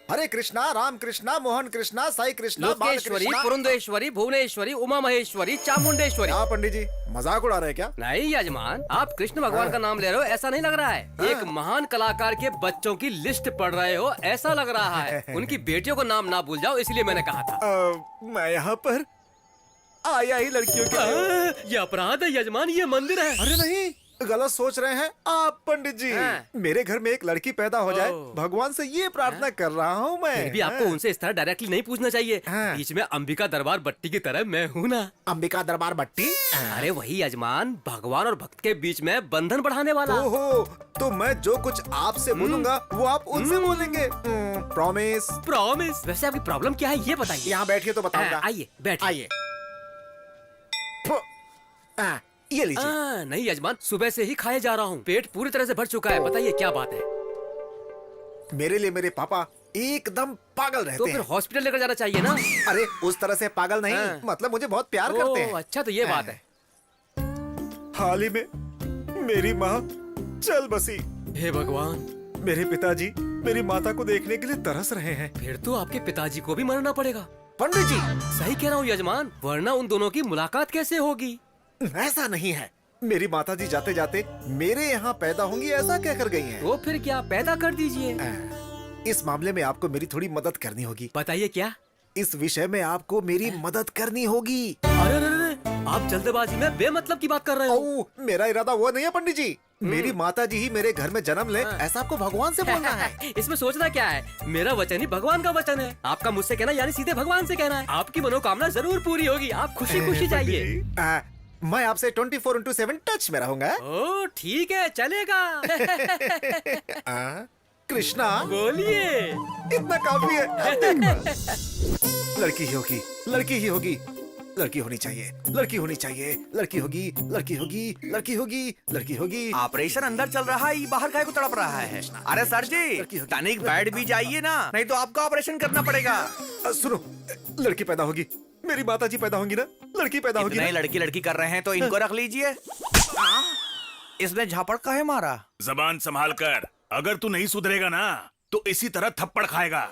हरे कृष्णा, राम कृष्णा, मोहन कृष्णा, साई कृष्णा, लोकेश्वरी, पुरंदेश्वरी, भुवनेश्वरी, उमा महेश्वरी, चामुंडेश्वरी। क्या पंडित जी मजाक उड़ा रहे हैं क्या? नहीं यजमान, आप कृष्ण भगवान का नाम ले रहे हो ऐसा नहीं लग रहा है। एक महान कलाकार के बच्चों की लिस्ट पढ़ रहे हो ऐसा लग रहा है। उनकी बेटियों को नाम ना भूल जाओ इसलिए मैंने कहा था। मैं यहाँ पर आया ही लड़कियों के। ये अपराध है यजमान, ये मंदिर है। अरे नहीं, गलत सोच रहे हैं आप पंडित जी। मेरे घर में एक लड़की पैदा हो जाए, भगवान से ये प्रार्थना कर रहा हूँ मैं। फिर भी आपको उनसे इस तरह डायरेक्टली नहीं पूछना चाहिए। बीच में अंबिका दरबार बट्टी की तरह मैं हूँ ना। अंबिका दरबार बट्टी? अरे वही यजमान, भगवान और भक्त के बीच में बंधन बढ़ाने वाला। ओहो, तो मैं जो कुछ आपसे बोलूंगा वो आप उनसे बोलेंगे। प्रॉमिस? प्रॉमिस। वैसे आपकी प्रॉब्लम क्या है ये बताइए। यहाँ बैठिए तो बताऊंगा। आइए बैठिए। आइए। ये लीजिए। नहीं यजमान, सुबह से ही खाए जा रहा हूँ, पेट पूरी तरह से भर चुका है। बताइए क्या बात है। मेरे लिए मेरे पापा एकदम पागल रहते तो फिर हॉस्पिटल लेकर जाना चाहिए ना। अरे उस तरह से पागल नहीं, मतलब मुझे बहुत प्यार करते हैं। अच्छा तो ये बात है। हाल ही में मेरी माँ चल बसी। हे भगवान। मेरे पिताजी मेरी माता को देखने के लिए तरस रहे हैं। फिर तो आपके पिताजी को भी मरना पड़ेगा। पंडित जी सही कह रहा हूँ यजमान, वरना उन दोनों की मुलाकात कैसे होगी। ऐसा नहीं है, मेरी माता जी जाते जाते मेरे यहाँ पैदा होंगी ऐसा कहकर गई हैं। वो फिर क्या, पैदा कर दीजिए। इस मामले में आपको मेरी थोड़ी मदद करनी होगी। बताइए क्या। इस विषय में आपको मेरी मदद करनी होगी। अरे आप जल्दबाजी में बेमतलब की बात कर रहे हो। मेरा इरादा वो नहीं है पंडित जी। मेरी माता जी ही मेरे घर में जन्म ले ऐसा आपको भगवान से बोलना है। इसमें सोचना क्या है, मेरा वचन ही भगवान का वचन है। आपका मुझसे कहना यानी सीधे भगवान से कहना है। आपकी मनोकामना जरूर पूरी होगी, आप खुशी खुशी जाइए। मैं आपसे 24/7 टच में रहूंगा। ओ ठीक है, चलेगा। कृष्णा बोलिए। इतना काफी है। लड़की ही होगी, लड़की ही होगी, लड़की होनी चाहिए, लड़की होनी चाहिए, लड़की होगी, लड़की होगी, लड़की होगी, लड़की होगी। ऑपरेशन अंदर चल रहा है, ये बाहर काहे को तड़प रहा है। अरे सर जी, तनिक बैठ भी जाइए ना, नहीं तो आपको ऑपरेशन करना पड़ेगा। सुनो, लड़की पैदा होगी, मेरी माता जी पैदा होंगी ना, लड़की पैदा होगी ना। नहीं, लड़की लड़की कर रहे हैं तो इनको रख लीजिए। इसने झापड़ काहे मारा? जबान संभाल कर, अगर तू नहीं सुधरेगा ना तो इसी तरह थप्पड़ खाएगा।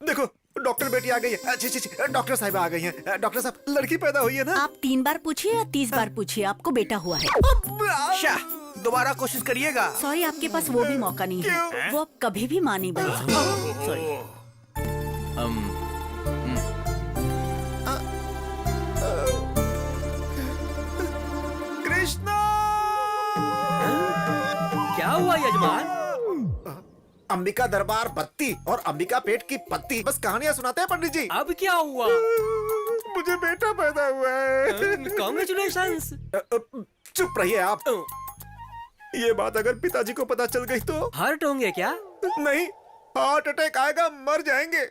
देखो डॉक्टर बेटी आ गई है। अच्छी डॉक्टर साहिबा आ गई हैं। डॉक्टर साहब, लड़की पैदा हुई है ना? आप 3 बार पूछिए या 30 बार पूछिए, आपको बेटा हुआ है। शाह, दोबारा कोशिश करिएगा। सॉरी, आपके पास वो भी मौका नहीं है। वो अब कभी भी मां नहीं बन सकती। सॉरी। कृष्णा! क्या हुआ यजमान? अंबिका दरबार बत्ती और अंबिका पेट की पत्ती, बस कहानियां सुनाते हैं पंडित जी। अब क्या हुआ? मुझे बेटा पैदा हुआ है। कांग्रेचुलेशंस। चुप रहिए आप। ये बात अगर पिताजी को पता चल गई तो? हर्ट होंगे क्या? नहीं, हार्ट अटैक आएगा, मर जाएंगे।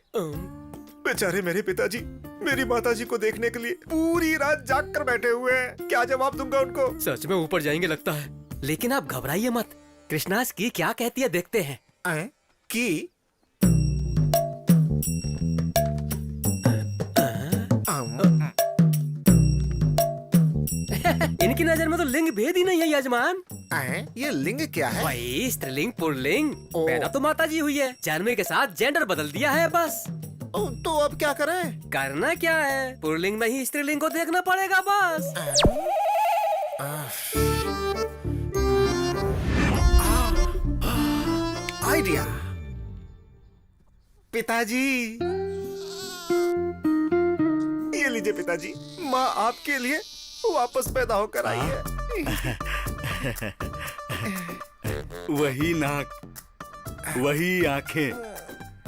बेचारे मेरे पिताजी मेरी माताजी को देखने के लिए पूरी रात जाग कर बैठे हुए हैं। क्या जवाब दूंगा उनको? सच में ऊपर जाएंगे लगता है। लेकिन आप घबराइए मत, कृष्णास की क्या कहती है देखते हैं। की? इनकी नजर में तो लिंग भेद ही नहीं है यजमान। ये लिंग क्या है? वही स्त्रीलिंग पुल्लिंग। पैदा तो माता जी हुई है, जन्म के साथ जेंडर बदल दिया है बस। तो अब क्या करें? करना क्या है, पुल्लिंग में ही स्त्रीलिंग को देखना पड़ेगा बस। आइडिया। पिताजी, ये लीजिए पिताजी, माँ आपके लिए वापस पैदा होकर आई है। वही नाक, वही आंखें,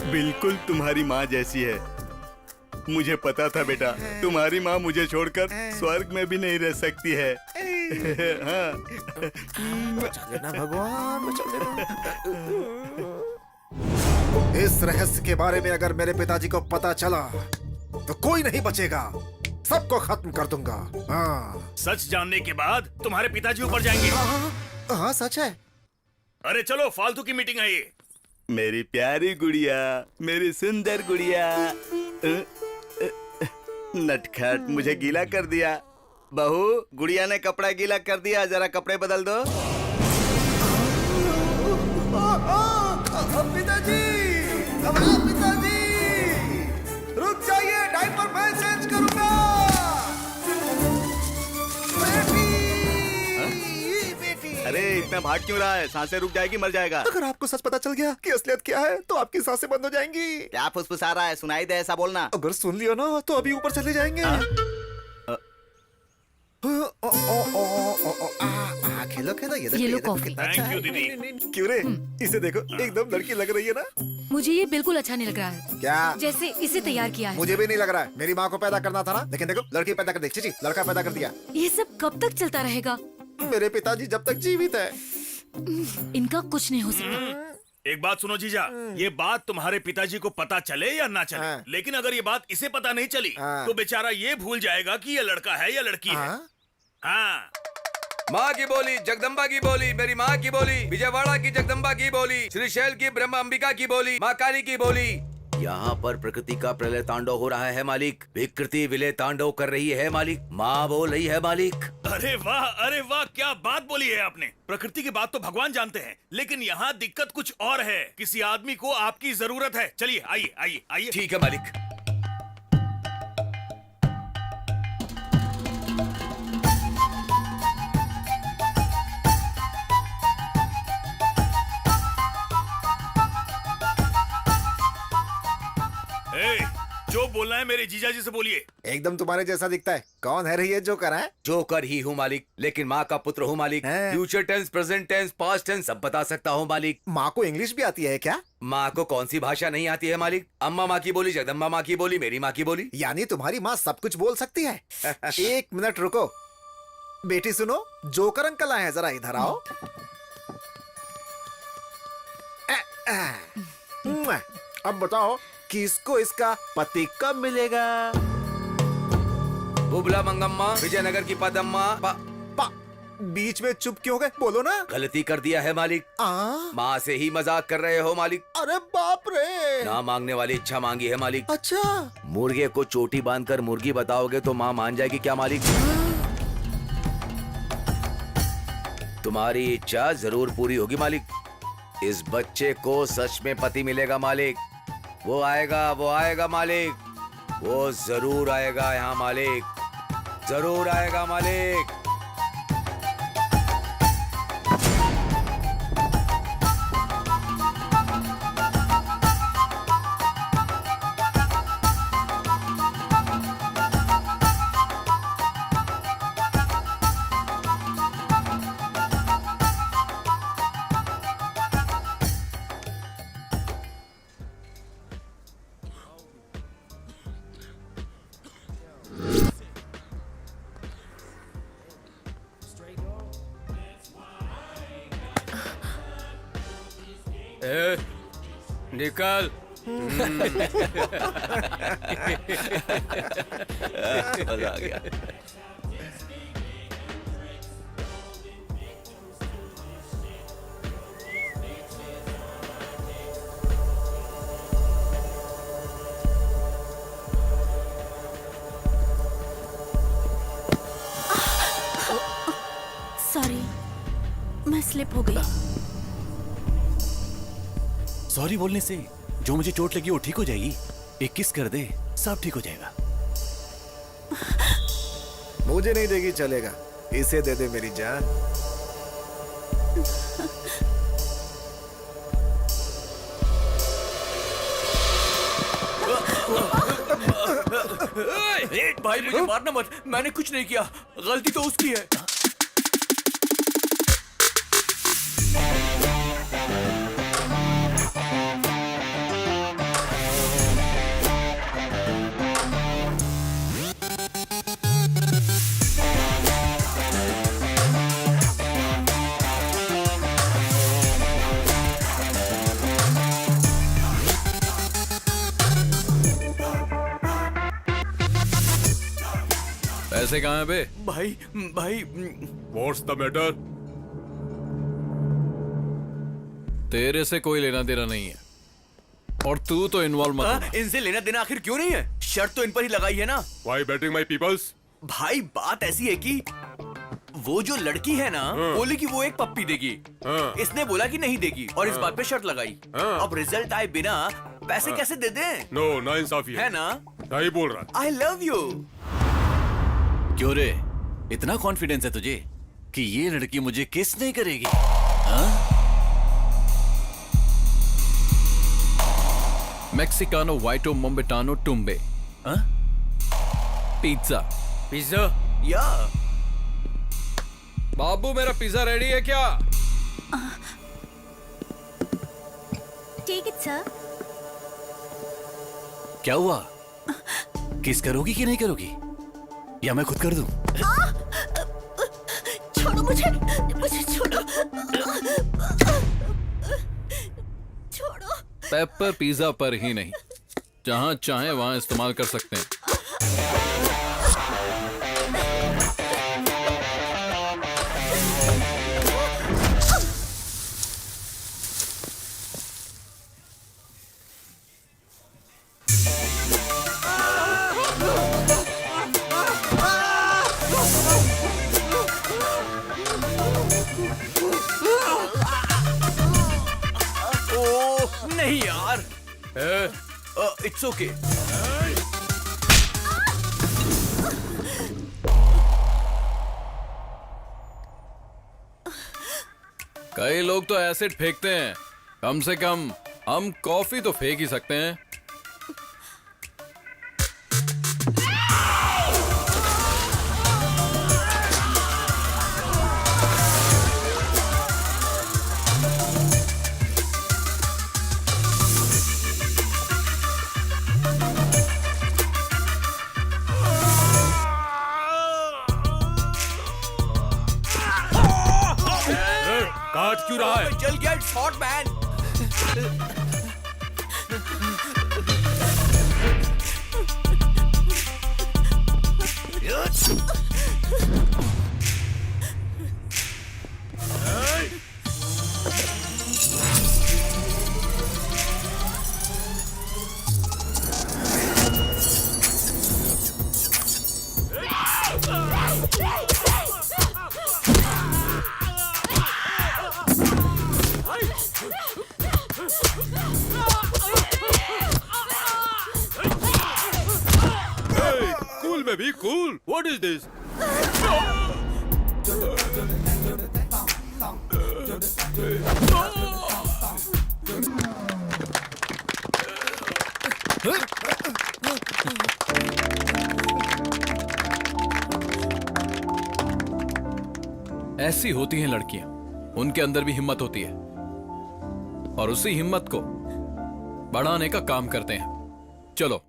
बिल्कुल तुम्हारी माँ जैसी है। मुझे पता था बेटा, तुम्हारी माँ मुझे छोड़कर स्वर्ग में भी नहीं रह सकती है। हाँ। बचा लेना भगवान, बचा लेना। इस रहस्य के बारे में अगर मेरे पिताजी को पता चला तो कोई नहीं बचेगा, सबको खत्म कर दूंगा। हाँ। सच जानने के बाद तुम्हारे पिताजी ऊपर जाएंगे। हाँ सच है। अरे चलो, फालतू की मीटिंग है ये। मेरी प्यारी गुड़िया, मेरी सुंदर गुड़िया। नटखट, मुझे गीला कर दिया। बहू, गुड़िया ने कपड़ा गीला कर दिया, जरा कपड़े बदल दो। पिताजी, अब पिताजी, रुक जाइए, डायपर मैं चेंज करूंगा। बेटी, अरे इतना भाग क्यों रहा है? सांसें रुक जाएगी, मर जाएगा। अगर आपको सच पता चल गया कि असलियत क्या है तो आपकी सांसें बंद हो जाएंगी। क्या फुसफुसा रहा है? सुनाई दे ऐसा बोलना। अगर सुन लिया ना तो अभी ऊपर चले जाएंगे। खेलो खेलो, ये ये लो कॉफी। थैंक यू दीदी। क्यों रे, इसे देखो, एकदम लड़की लग रही है ना। मुझे ये बिल्कुल अच्छा नहीं लग रहा है, क्या? जैसे इसे तैयार किया है। मुझे भी नहीं लग रहा है। मेरी माँ को पैदा करना था ना, लेकिन देखो लड़की पैदा कर दी। चीची, लड़का पैदा कर दिया। ये सब कब तक चलता रहेगा? मेरे पिताजी जब तक जीवित है। इनका कुछ नहीं हो सकता। एक बात सुनो जीजा, ये बात तुम्हारे पिताजी को पता चले या ना चले, हाँ। लेकिन अगर ये बात इसे पता नहीं चली हाँ। तो बेचारा ये भूल जाएगा कि ये लड़का है या लड़की है। हाँ? हाँ। माँ की बोली, जगदम्बा की बोली, मेरी माँ की बोली, विजयवाड़ा की जगदम्बा की बोली, श्रीशैल की ब्रह्म अंबिका की बोली, माँ काली की बोली। यहाँ पर प्रकृति का प्रलय तांडव हो रहा है मालिक। विकृति विलय तांडव कर रही है मालिक। माँ बोल रही है मालिक। अरे वाह, क्या बात बोली है आपने। प्रकृति की बात तो भगवान जानते हैं, लेकिन यहाँ दिक्कत कुछ और है। किसी आदमी को आपकी जरूरत है। चलिए, आइए आइए आइए। ठीक है मालिक। जो बोलना है मेरे जीजा जी से बोलिए। एकदम तुम्हारे जैसा दिखता है। कौन है रे ये जोकर है? जोकर ही हूँ मालिक, लेकिन माँ का पुत्र हूँ मालिक। हैं? Future tense, present tense, past tense सब बता सकता हूँ मालिक। माँ को इंग्लिश भी आती है क्या? माँ को कौन सी भाषा नहीं आती है मालिक? अम्मा माँ की बोली, जगदम्बा माँ की बोली, मेरी माँ की बोली। यानी तुम्हारी माँ सब कुछ बोल सकती है। एक मिनट रुको बेटी, सुनो, जोकर अंकल आए हैं, जरा इधर आओ। अब बताओ किसको इसका पति कब मिलेगा? बुबला मंगम्मा, विजयनगर की पदम्मा। बीच में चुप क्यों गए? बोलो ना। गलती कर दिया है मालिक। माँ से ही मजाक कर रहे हो मालिक। अरे बाप रे। ना मांगने वाली इच्छा मांगी है मालिक। अच्छा, मुर्गे को चोटी बांधकर मुर्गी बताओगे तो माँ मान जाएगी क्या मालिक? तुम्हारी इच्छा जरूर पूरी होगी मालिक। इस बच्चे को सच में पति मिलेगा मालिक। वो आएगा मालिक। वो जरूर आएगा यहाँ मालिक, जरूर आएगा मालिक। निकल। मजा आ गया। सॉरी, मैं स्लिप हो गई। सॉरी बोलने से जो मुझे चोट लगी वो ठीक हो जाएगी। एक किस कर दे, सब ठीक हो जाएगा। मुझे नहीं देगी चलेगा, इसे दे दे मेरी जान। भाई मुझे मारना मत, मैंने कुछ नहीं किया, गलती तो उसकी है। पैसे कहाँ हैं बे? भाई What's the matter? तेरे से कोई लेना देना नहीं है और तू तो इन्वॉल्व मत हो। इनसे लेना देना आखिर क्यों नहीं है? शर्त तो इन पर ही लगाई है ना। Why betting my peoples? भाई बात ऐसी है कि वो जो लड़की है ना, बोली कि वो एक पप्पी देगी। इसने बोला कि नहीं देगी और इस बात पे शर्त लगाई। अब रिजल्ट आए बिना पैसे कैसे दे दें? नो ना इंसाफी है ना? सही बोल रहा। I love you. क्यों रे, इतना कॉन्फिडेंस है तुझे कि ये लड़की मुझे किस नहीं करेगी? हाँ? मेक्सिकानो वाइटो मोम्बेटानो टुम्बे हाँ? पिज्जा। पिज्जा? या बाबू मेरा पिज्जा रेडी है क्या? Take it sir. क्या हुआ? किस करोगी कि नहीं करोगी, या मैं खुद कर दूं? छोड़ो मुझे, मुझे छोड़ो, छोड़ो। पेपर पिज्जा पर ही नहीं, जहां चाहे वहां इस्तेमाल कर सकते हैं। ओ नहीं यार, इट्स ओके। कई लोग तो एसिड फेंकते हैं, कम से कम हम कॉफी तो फेंक ही सकते हैं। काट क्यों रहा है? जल गया, इट्स हॉट मैन। कूल में भी कूल। What is this? ऐसी होती हैं लड़कियां, उनके अंदर भी हिम्मत होती है और उसी हिम्मत को बढ़ाने का काम करते हैं। चलो।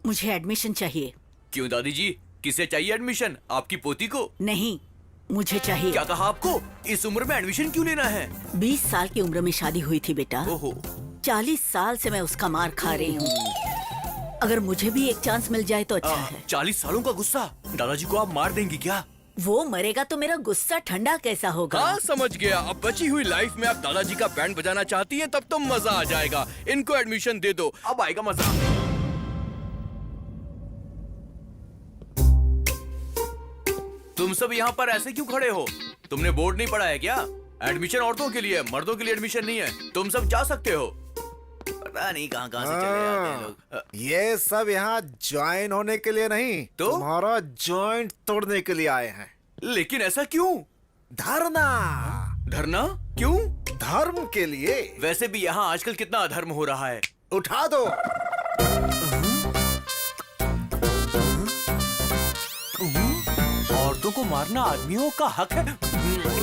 मुझे एडमिशन चाहिए। क्यों दादी जी, किसे चाहिए एडमिशन? आपकी पोती को? नहीं, मुझे चाहिए। क्या कहा आपको? इस उम्र में एडमिशन क्यों लेना है? 20 साल की उम्र में शादी हुई थी बेटा। ओहो। 40 साल से मैं उसका मार खा रही हूँ। अगर मुझे भी एक चांस मिल जाए तो अच्छा है। 40 सालों का गुस्सा? दादाजी को आप मार देंगी क्या? वो मरेगा तो मेरा गुस्सा ठंडा कैसा होगा? हाँ समझ गया। अब बची हुई लाइफ में आप दादाजी का बैंड बजाना चाहती हैं, तब तो मजा आ जाएगा। इनको एडमिशन दे दो, अब आएगा मजा। तुम सब यहाँ पर ऐसे क्यों खड़े हो? तुमने बोर्ड नहीं पढ़ा है क्या? एडमिशन औरतों के लिए, मर्दों के लिए एडमिशन नहीं है। तुम सब जा सकते हो। पता नहीं कहाँ कहाँ से चले आते हैं लोग। ये सब यहाँ ज्वाइन होने के लिए नहीं, तो? तुम्हारा जॉइंट तोड़ने के लिए आए हैं। लेकिन ऐसा क्यों? धरना। धरना क्यों? धर्म के लिए। वैसे भी यहाँ आजकल कितना अधर्म हो रहा है। उठा दो। औरतों को मारना आदमियों का हक है।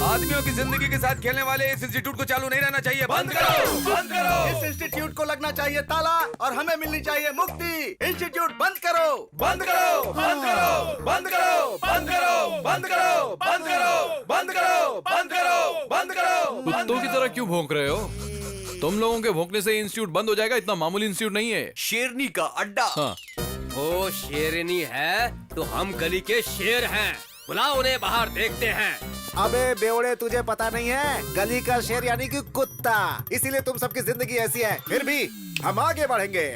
आदमियों की जिंदगी के साथ खेलने वाले इस इंस्टीट्यूट को चालू नहीं रहना चाहिए। बंद करो, बंद करो। इस इंस्टीट्यूट को लगना चाहिए ताला और हमें मिलनी चाहिए मुक्ति। इंस्टीट्यूट बंद करो, बंद करो, बंद करो, बंद करो, बंद करो, बंद करो, बंद करो, बंद करो, बंद करो, बंद करो। कुत्तों की तरह क्यों भौंक रहे हो? तुम लोगों के भौंकने से इंस्टीट्यूट बंद हो जाएगा, इतना मामूली इंस्टीट्यूट नहीं है। शेरनी का अड्डा। हाँ। वो शेरनी है तो हम गली के शेर हैं। बुलाओ उन्हें बाहर, देखते हैं। अबे बेवड़े, तुझे पता नहीं है, गली का शेर यानी कि कुत्ता। इसीलिए तुम सबकी जिंदगी ऐसी है, फिर भी हम आगे बढ़ेंगे।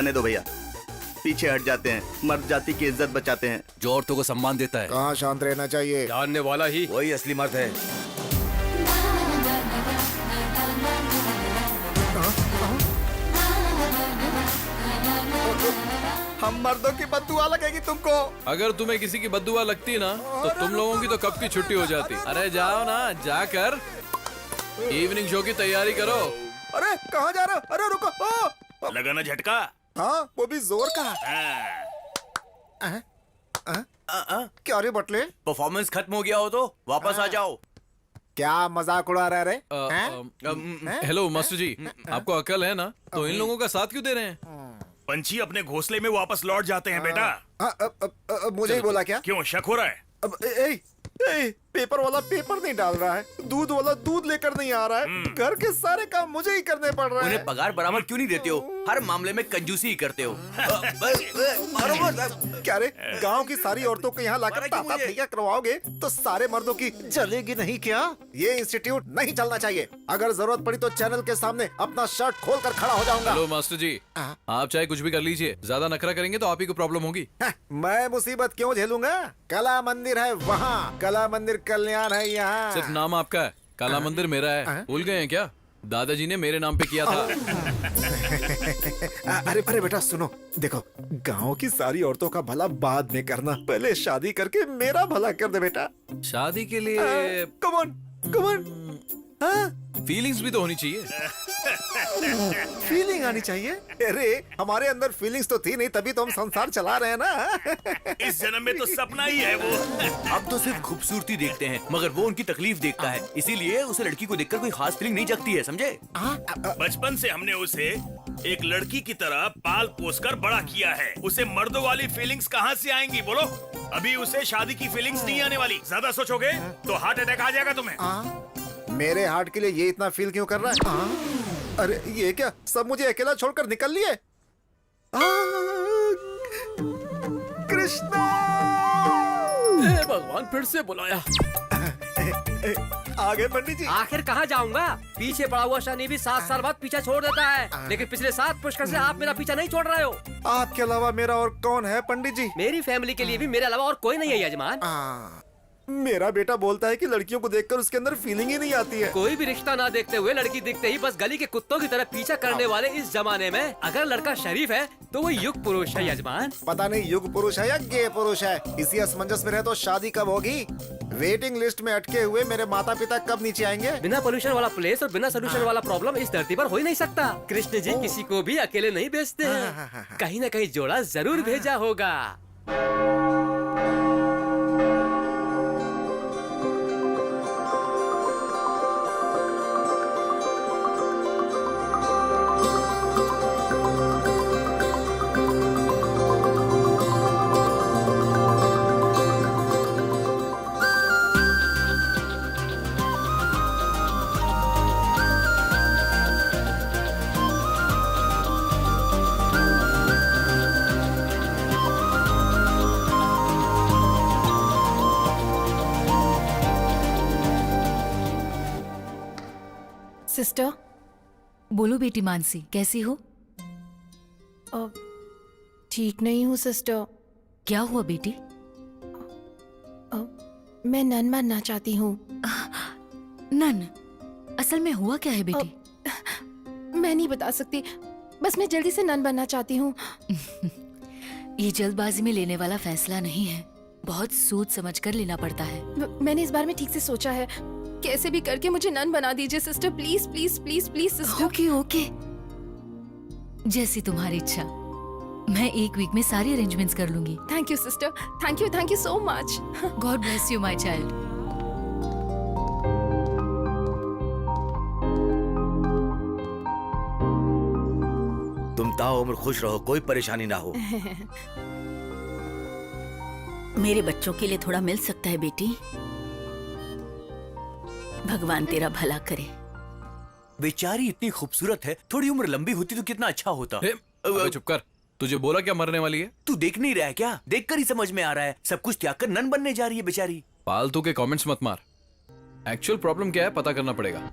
जाने दो भैया, पीछे हट जाते हैं, मर्द जाति की इज्जत बचाते हैं। जो औरतों को सम्मान देता है। कहाँ शांत रहना चाहिए। जानने वाला ही वही असली मर्द है। हम मर्दों की बददुआ लगेगी तुमको। अगर तुम्हें किसी की बद्दुआ लगती ना तो तुम लोगों की तो कब की छुट्टी हो जाती। अरे जाओ ना, जाकर इवनिंग शो की तैयारी करो। अरे कहाँ जा रहे हो? अरे रुको। लगा ना झटका। हाँ, वो भी जोर का। क्या रे बटले, परफॉर्मेंस खत्म हो गया हो तो वापस आ जाओ। क्या मजाक उड़ा रहे रे? हेलो मास्टर जी, आपको अकल है ना? तो इन लोगों का साथ क्यों दे रहे हैं? पंछी अपने घोंसले में वापस लौट जाते हैं बेटा। मुझे ही बोला क्या? क्यों शक हो रहा है? अब पेपर वाला पेपर नहीं डाल रहा है, दूध वाला दूध लेकर नहीं आ रहा है, घर के सारे काम मुझे ही करने पड़ रहे हैं। उन्हें पगार बराबर क्यों नहीं देते हो? हर मामले में कंजूसी ही करते हो। क्या रे, गांव की सारी औरतों को यहाँ लाकर ताता भैया करवाओगे तो सारे मर्दों की चलेगी नहीं क्या? ये इंस्टीट्यूट नहीं चलना चाहिए। अगर जरूरत पड़ी तो चैनल के सामने अपना शर्ट खोल कर खड़ा हो जाऊंगा। हेलो मास्टर जी, आप चाहे कुछ भी कर लीजिए, ज्यादा नखरा करेंगे तो आप ही को प्रॉब्लम होगी। मैं मुसीबत क्यों झेलूंगा? कला मंदिर है वहाँ, कला मंदिर कल्याण है यहाँ। सिर्फ नाम आपका है, काला मंदिर मेरा है। भूल गए हैं क्या? दादाजी ने मेरे नाम पे किया था। अरे अरे बेटा सुनो, देखो गांव की सारी औरतों का भला बाद में करना, पहले शादी करके मेरा भला कर दे बेटा। शादी के लिए कम ऑन। फीलिंग्स भी तो होनी चाहिए। फीलिंग आनी चाहिए। अरे हमारे अंदर फीलिंग्स तो थी नहीं, तभी तो हम संसार चला रहे हैं ना। इस जन्म में तो सपना ही है वो। अब तो सिर्फ खूबसूरती देखते हैं, मगर वो उनकी तकलीफ देखता है। इसीलिए उसे लड़की को देखकर कोई खास फीलिंग नहीं जगती है, समझे? बचपन से हमने उसे एक लड़की की तरह पाल पोस कर बड़ा किया है। उसे मर्दों वाली फीलिंग्स कहाँ से आएंगी बोलो? अभी उसे शादी की फीलिंग्स नहीं आने वाली। ज्यादा सोचोगे तो हार्ट अटैक आ जाएगा तुम्हें। मेरे हार्ट के लिए ये इतना फील क्यों कर रहा है? अरे ये क्या, सब मुझे अकेला छोड़कर निकल लिए? कृष्णा! भगवान फिर से बुलाया। आगे पंडित जी। आखिर कहाँ जाऊंगा? पीछे पड़ा हुआ शनि भी 7 साल बाद पीछा छोड़ देता है, लेकिन पिछले 7 पुष्कर से आप मेरा पीछा नहीं छोड़ रहे हो। आपके अलावा मेरा और कौन है पंडित जी? मेरी फैमिली के लिए भी मेरे अलावा और कोई नहीं है यजमान। मेरा बेटा बोलता है कि लड़कियों को देखकर उसके अंदर फीलिंग ही नहीं आती है। कोई भी रिश्ता ना देखते हुए लड़की दिखते ही बस गली के कुत्तों की तरह पीछा करने वाले इस जमाने में अगर लड़का शरीफ है तो वो युग पुरुष है यजमान। पता नहीं युग पुरुष है या गे पुरुष है। इसी असमंजस में रहे तो शादी कब होगी? वेटिंग लिस्ट में अटके हुए मेरे माता पिता कब नीचे आएंगे? बिना पोल्यूशन वाला प्लेस और बिना सोल्यूशन वाला प्रॉब्लम इस धरती पर हो ही नहीं सकता। कृष्ण जी किसी को भी अकेले नहीं भेजते हैं, कहीं न कहीं जोड़ा जरूर भेजा होगा। सिस्टर, बोलो बेटी मानसी, कैसी हो? ठीक नहीं हूँ सिस्टर। क्या हुआ बेटी? मैं नन बनना चाहती हूँ। नन? असल में हुआ क्या है बेटी? मैं नहीं बता सकती, बस मैं जल्दी से नन बनना चाहती हूँ। ये जल्दबाजी में लेने वाला फैसला नहीं है, बहुत सोच समझ कर लेना पड़ता है। मैंने इस बारे में ठीक से सोचा है, कैसे भी करके मुझे नन बना दीजिए sister, please please please please sister. Okay okay, जैसी तुम्हारी इच्छा। मैं 1 वीक में सारी अरेंजमेंट्स कर लूंगी। Thank you sister, thank you so much. God bless you my child. तुम ताउम्र खुश रहो, कोई परेशानी ना हो। मेरे बच्चों के लिए थोड़ा मिल सकता है बेटी? भगवान तेरा भला करे। बेचारी इतनी खूबसूरत है, थोड़ी उम्र लंबी होती तो कितना अच्छा होता। अबे चुप कर, तुझे बोला क्या मरने वाली है? तू देख नहीं रहा है क्या? देखकर ही समझ में आ रहा है, सब कुछ त्याग कर नन बनने जा रही है बेचारी। फालतू के कमेंट्स मत मार, एक्चुअल प्रॉब्लम क्या है पता करना पड़ेगा।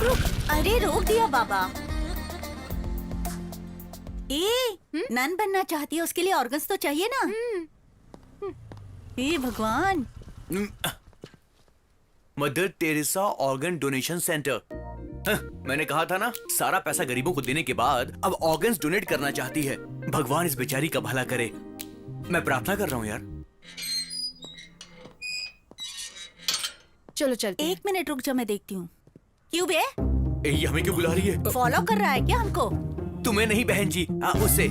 रुक। अरे रोक दिया बाबा। नन बनना चाहती है, उसके लिए ऑर्गन्स तो चाहिए ना। हे भगवान। Mother Teresa organ donation centre. मैंने कहा था ना, सारा पैसा गरीबों को देने के बाद अब ऑर्गन्स डोनेट करना चाहती है। भगवान इस बेचारी का भला करे। मैं प्रार्थना कर रहा हूँ यार। चलो चलते हैं। 1 मिनट रुक जा, मैं देखती हूँ। क्यों बे? ये हमें क्यों बुला रही है? फॉलो कर रहा है क्या हमको? तुम्हें नहीं बहन जी, उससे।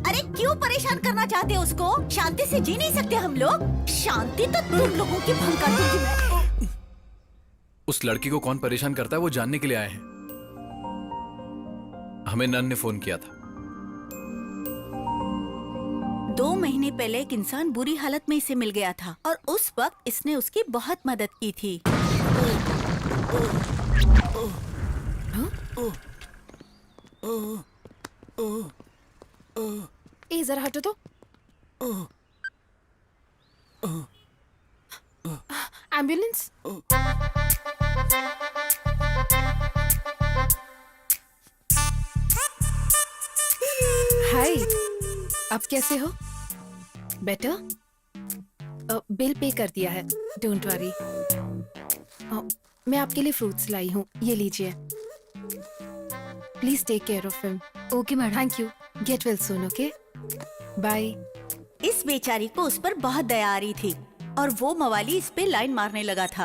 अरे क्यों परेशान करना चाहते हो उसको? शांति से जी नहीं सकते हम लोग? शांति तो तुम लोगों की भंग कर दूंगी मैं। उस लड़की को कौन परेशान करता है वो जानने के लिए आए हैं। हमें नन ने फोन किया था। 2 महीने पहले एक इंसान बुरी हालत में इसे मिल गया था और उस वक्त इसने उसकी बहुत मदद की थी। ए जरा हटो तो। एम्बुलेंस। हाय, अब कैसे हो? बेटर? बिल पे कर दिया है, डोंट वरी। मैं आपके लिए फ्रूट्स लाई हूँ, ये लीजिए। Please take care of him. Okay madam. Thank you. Get well soon, okay? Bye. इस बेचारी को उस पर बहुत दया आ रही थी और वो मवाली इस पे लाइन मारने लगा था।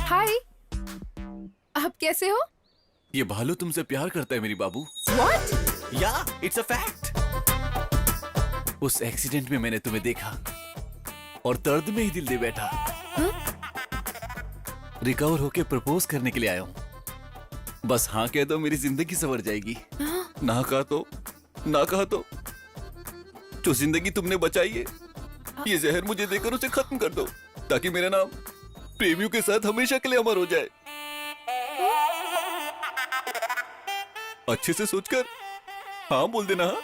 हाय, आप कैसे हो? ये भालू तुमसे प्यार करता है मेरी बाबू। What? या इट्स अ फैक्ट। उस एक्सीडेंट में मैंने तुम्हें देखा और दर्द में ही दिल दे बैठा। रिकवर होके प्रपोज करने के लिए आया हूँ। बस हाँ कह दो, मेरी जिंदगी संवर जाएगी। ना कहा तो जो जिंदगी तुमने बचाई है, ये जहर मुझे देकर उसे खत्म कर दो, ताकि मेरा नाम प्रेमियों के साथ हमेशा के लिए अमर हो जाए। अच्छे से सोचकर हाँ बोल देना। हाँ?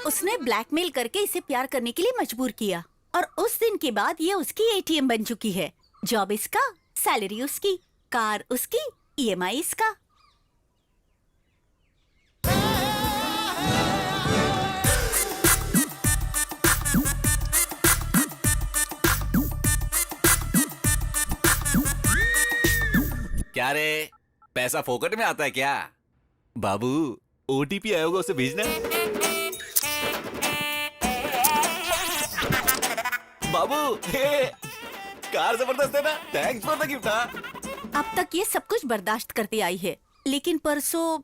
उसने ब्लैकमेल करके इसे प्यार करने के लिए मजबूर किया और उस दिन के बाद ये उसकी एटीएम बन चुकी है। जॉब इसका, सैलरी उसकी, कार उसकी, ईएमआई इसका। क्या रे, पैसा फोकट में आता है क्या? बाबू, ओटीपी आया होगा, उसे भेजना। बाबू, कार जबरदस्त है ना? Thanks for the gift. अब तक ये सब कुछ बर्दाश्त करती आई है, लेकिन परसों।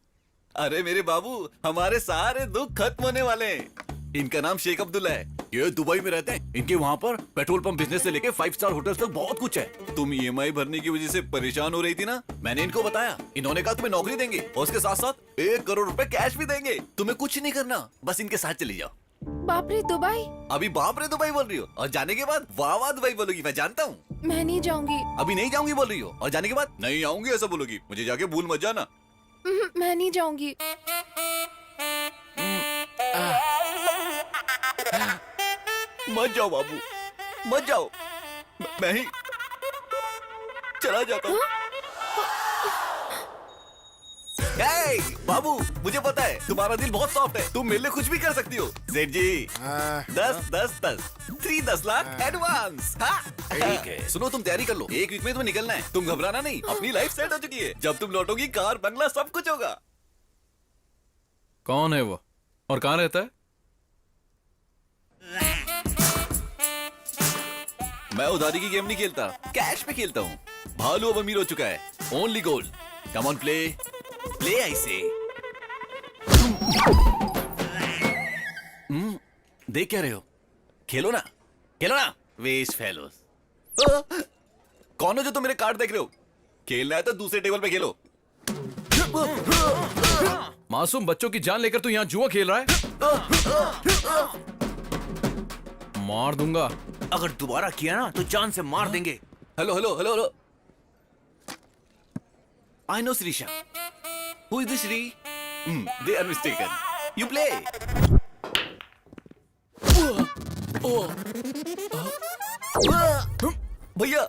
अरे मेरे बाबू, हमारे सारे दुख खत्म होने वाले हैं। इनका नाम शेख अब्दुल्ला है, ये दुबई में रहते हैं। इनके वहाँ पर पेट्रोल पंप बिजनेस से लेके 5 स्टार होटल्स तक बहुत कुछ है। तुम ईएमआई भरने की वजह से परेशान हो रही थी ना, मैंने इनको बताया। इन्होंने कहा तुम्हें नौकरी देंगे और उसके साथ साथ 1 करोड़ रुपए कैश भी देंगे। तुम्हें कुछ नहीं करना, बस इनके साथ चली जाओ। बाप रे, दुबई? अभी बाप रे दुबई बोल रही हो और जाने के बाद वाह वाह दुबई बोलोगी, मैं जानता हूँ। मैं नहीं जाऊंगी। अभी नहीं जाऊंगी बोल रही हो और जाने के बाद नहीं आऊंगी ऐसा बोलोगी। मुझे जाके भूल मत जाना। मैं नहीं जाऊंगी। मत जाओ बाबू, मत जाओ, मैं ही चला जाता हूँ। Hey, बाबू, मुझे पता है तुम्हारा दिल बहुत सॉफ्ट है, तुम मेरे लिए कुछ भी कर सकती हो। सेठ जी, 10 लाख एडवांस। ठीक है, सुनो तुम तैयारी कर लो, 1 वीक में तुम्हें निकलना है। तुम घबराना नहीं, अपनी लाइफ सेट हो चुकी है। जब तुम लौटोगी, कार बंगला सब कुछ होगा। कौन है वो और कहाँ रहता है? मैं उधारी की गेम नहीं खेलता, कैश में खेलता हूँ। भालू अब अमीर हो चुका है, only gold. Come on play, play I से। देख क्या रहे हो? खेलो ना, खेलो ना, वेस्ट फेलोस। कौन हो जो तुम मेरे कार्ड देख रहे हो? खेलना है तो दूसरे टेबल पे खेलो। मासूम बच्चों की जान लेकर तू यहाँ जुआ खेल रहा है? मार दूंगा। अगर दोबारा किया ना तो जान से मार देंगे। Hello hello hello hello. I know Shrisha. Who is this Shri? They are mistaken. You play. भैया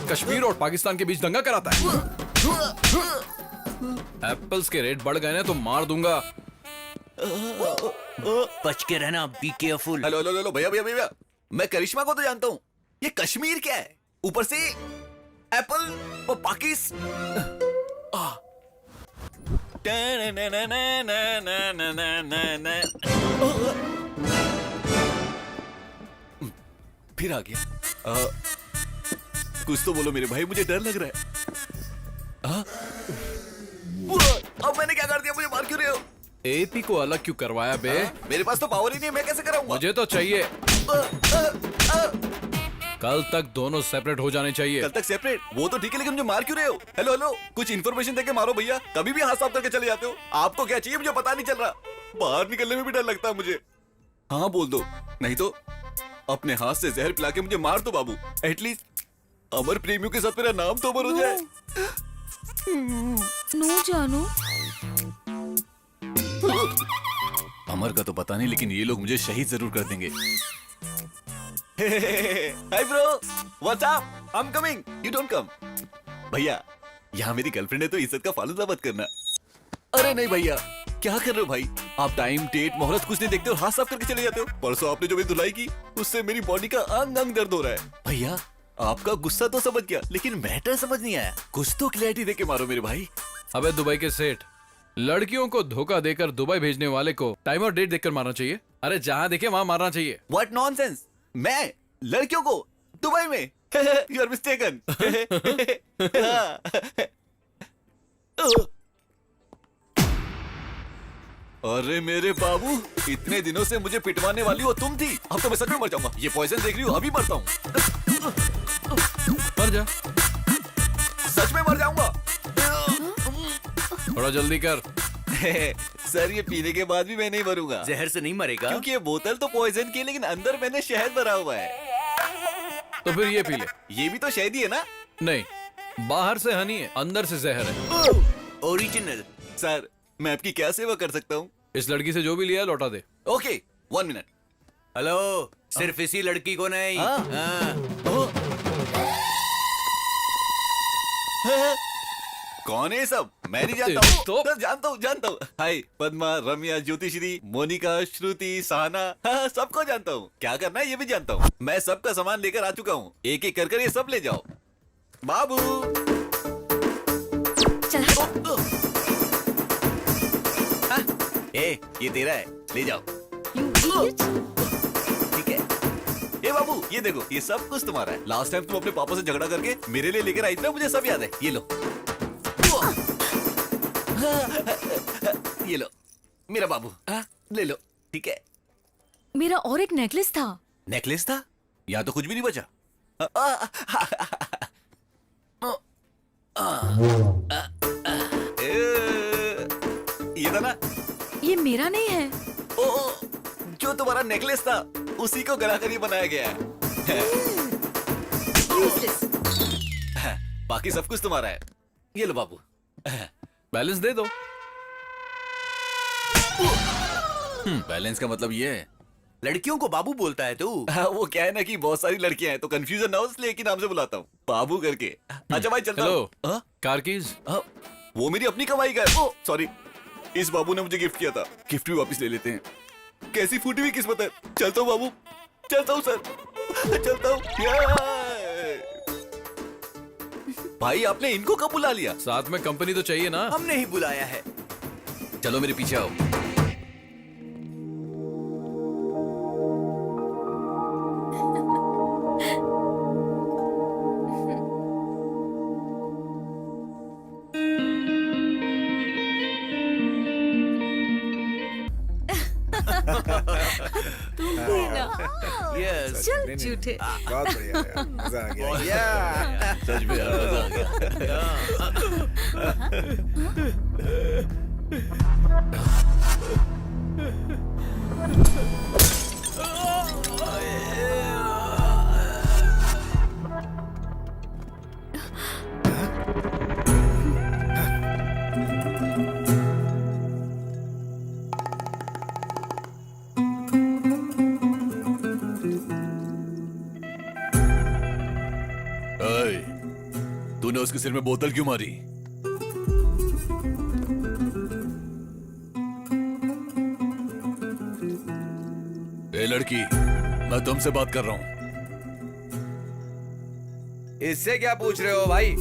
कश्मीर और पाकिस्तान के बीच दंगा कराता है। एप्पल्स के रेट बढ़ गए ना तो मार दूंगा। बच के रहना, be careful. Hello hello hello भैया भैया भैया, मैं करिश्मा को तो जानता हूँ, ये कश्मीर क्या है? ऊपर से एप्पल और फिर आ गया। कुछ तो बोलो मेरे भाई, मुझे डर लग रहा है। अब मैंने क्या कर दिया? मुझे मार क्यों रहे हो? एपी को अलग क्यों करवाया बे? मेरे पास तो पावर ही नहीं, मैं कैसे कराऊंगा? मुझे तो चाहिए। कल तक दोनों सेपरेट हो जाने चाहिए। कल तक सेपरेट? वो तो ठीक है, लेकिन मुझे मार क्यों रहे हो? हेलो हेलो, कुछ इन्फॉर्मेशन देके मारो भैया। कभी भी हाथ साफ करके चले जाते हो। आपको क्या चाहिए मुझे पता नहीं चल रहा। बाहर निकलने में भी डर लगता है मुझे। हाँ बोल दो, नहीं तो अपने हाथ से जहर पिला के मुझे मार दो बाबू। एटलीस्ट अमर प्रेमियों के साथ मेरा नाम तो अमर हो जाए। नो जानू। अमर का तो पता नहीं, लेकिन ये लोग मुझे शहीद जरूर कर देंगे। Hi bro, what's up? I am coming, you don't come. भैया यहाँ मेरी गर्लफ्रेंड है तो इज्जत का फालूदा मत करना। अरे नहीं भैया, क्या कर रहे हो भाई? आप टाइम डेट मोहलत कुछ नहीं देखते और हाथ साफ करके चले जाते हो। परसों आपने जो मेरी धुलाई की उससे मेरी बॉडी का अंग अंग दर्द हो रहा है। भैया आपका गुस्सा तो समझ गया, लेकिन मैटर समझ नहीं आया। कुछ तो क्लैरिटी देके मारो मेरे भाई। अबे दुबई के सेठ, लड़कियों को धोखा देकर दुबई भेजने वाले को टाइम और डेट देखकर मारना चाहिए। अरे जहाँ देखे वहाँ मारना चाहिए। What nonsense? मैं लड़कियों को दुबई में? You are mistaken. अरे मेरे बाबू, इतने दिनों से मुझे पिटवाने वाली हो तुम थी। अब तो मैं सच में मर जाऊंगा। ये पॉइजन देख रही हो, अभी मरता हूँ। मर जा, सच में मर जाऊंगा। थोड़ा जल्दी कर। सर ये पीने के बाद भी मैं नहीं मरूंगा। जहर से नहीं मरेगा, क्योंकि ये बोतल तो पॉइजन की है, लेकिन अंदर मैंने शहद भरा हुआ है। तो फिर ये पी ले। ये भी तो शहद ही है ना? नहीं, बाहर से हनी है, अंदर से जहर है। ओरिजिनल। सर मैं आपकी क्या सेवा कर सकता हूँ? इस लड़की से जो भी लिया लौटा दे। Okay 1 minute. हेलो, सिर्फ इसी लड़की को नहीं। कौन है सब? मैं नहीं जानता हूँ। तो? जानता हूँ। हाय पद्मा, रम्या, ज्योतिश्री, मोनिका, श्रुति, सहना, हाँ, सबको जानता हूँ। क्या करना है ये भी जानता हूँ। मैं सबका सामान लेकर आ चुका हूँ। एक एक कर ये सब ले जाओ। बाबू ये तेरा है, ले जाओ। ठीक है। ये बाबू ये देखो, ये सब कुछ तुम्हारा है। लास्ट टाइम तुम अपने पापा से झगड़ा करके मेरे लिए लेकर आई थी ना, मुझे सब याद है। ये लो। ये लो मेरा बाबू, ले लो। ठीक है। मेरा और एक नेकलेस था। नेकलेस था? यहाँ तो कुछ भी नहीं बचा। ये था ना? ये मेरा नहीं है। ओ, जो तुम्हारा नेकलेस था उसी को गला कर ही बनाया गया है। बाकी सब कुछ तुम्हारा है। ये लो बाबू। बैलेंस दे दो। बैलेंस का मतलब ये है? लड़कियों को बाबू बोलता है तू? वो क्या है ना कि बहुत सारी लड़कियां हैं तो कंफ्यूजन ना हो, इसलिए एक ही नाम से बुलाता हूँ, बाबू करके। अच्छा भाई चलता हूँ। Hello, car keys? वो मेरी अपनी कमाई का है। सॉरी, इस बाबू ने मुझे गिफ्ट किया था। गिफ्ट भी वापस ले लेते हैं। कैसी फूटी हुई किस्मत है। चलता हूँ बाबू, चलता हूँ सर, चलता हूँ। भाई आपने इनको कब बुला लिया? साथ में कंपनी तो चाहिए ना। हमने ही बुलाया है। चलो मेरे पीछे आओ। यस। चल झूठे। बहुत बढ़िया यार, मजा आ गया। सच में यार, मजा आ गया। उसके सिर में बोतल क्यों मारी? ए लड़की, मैं तुमसे बात कर रहा हूँ। इससे क्या पूछ रहे हो भाई?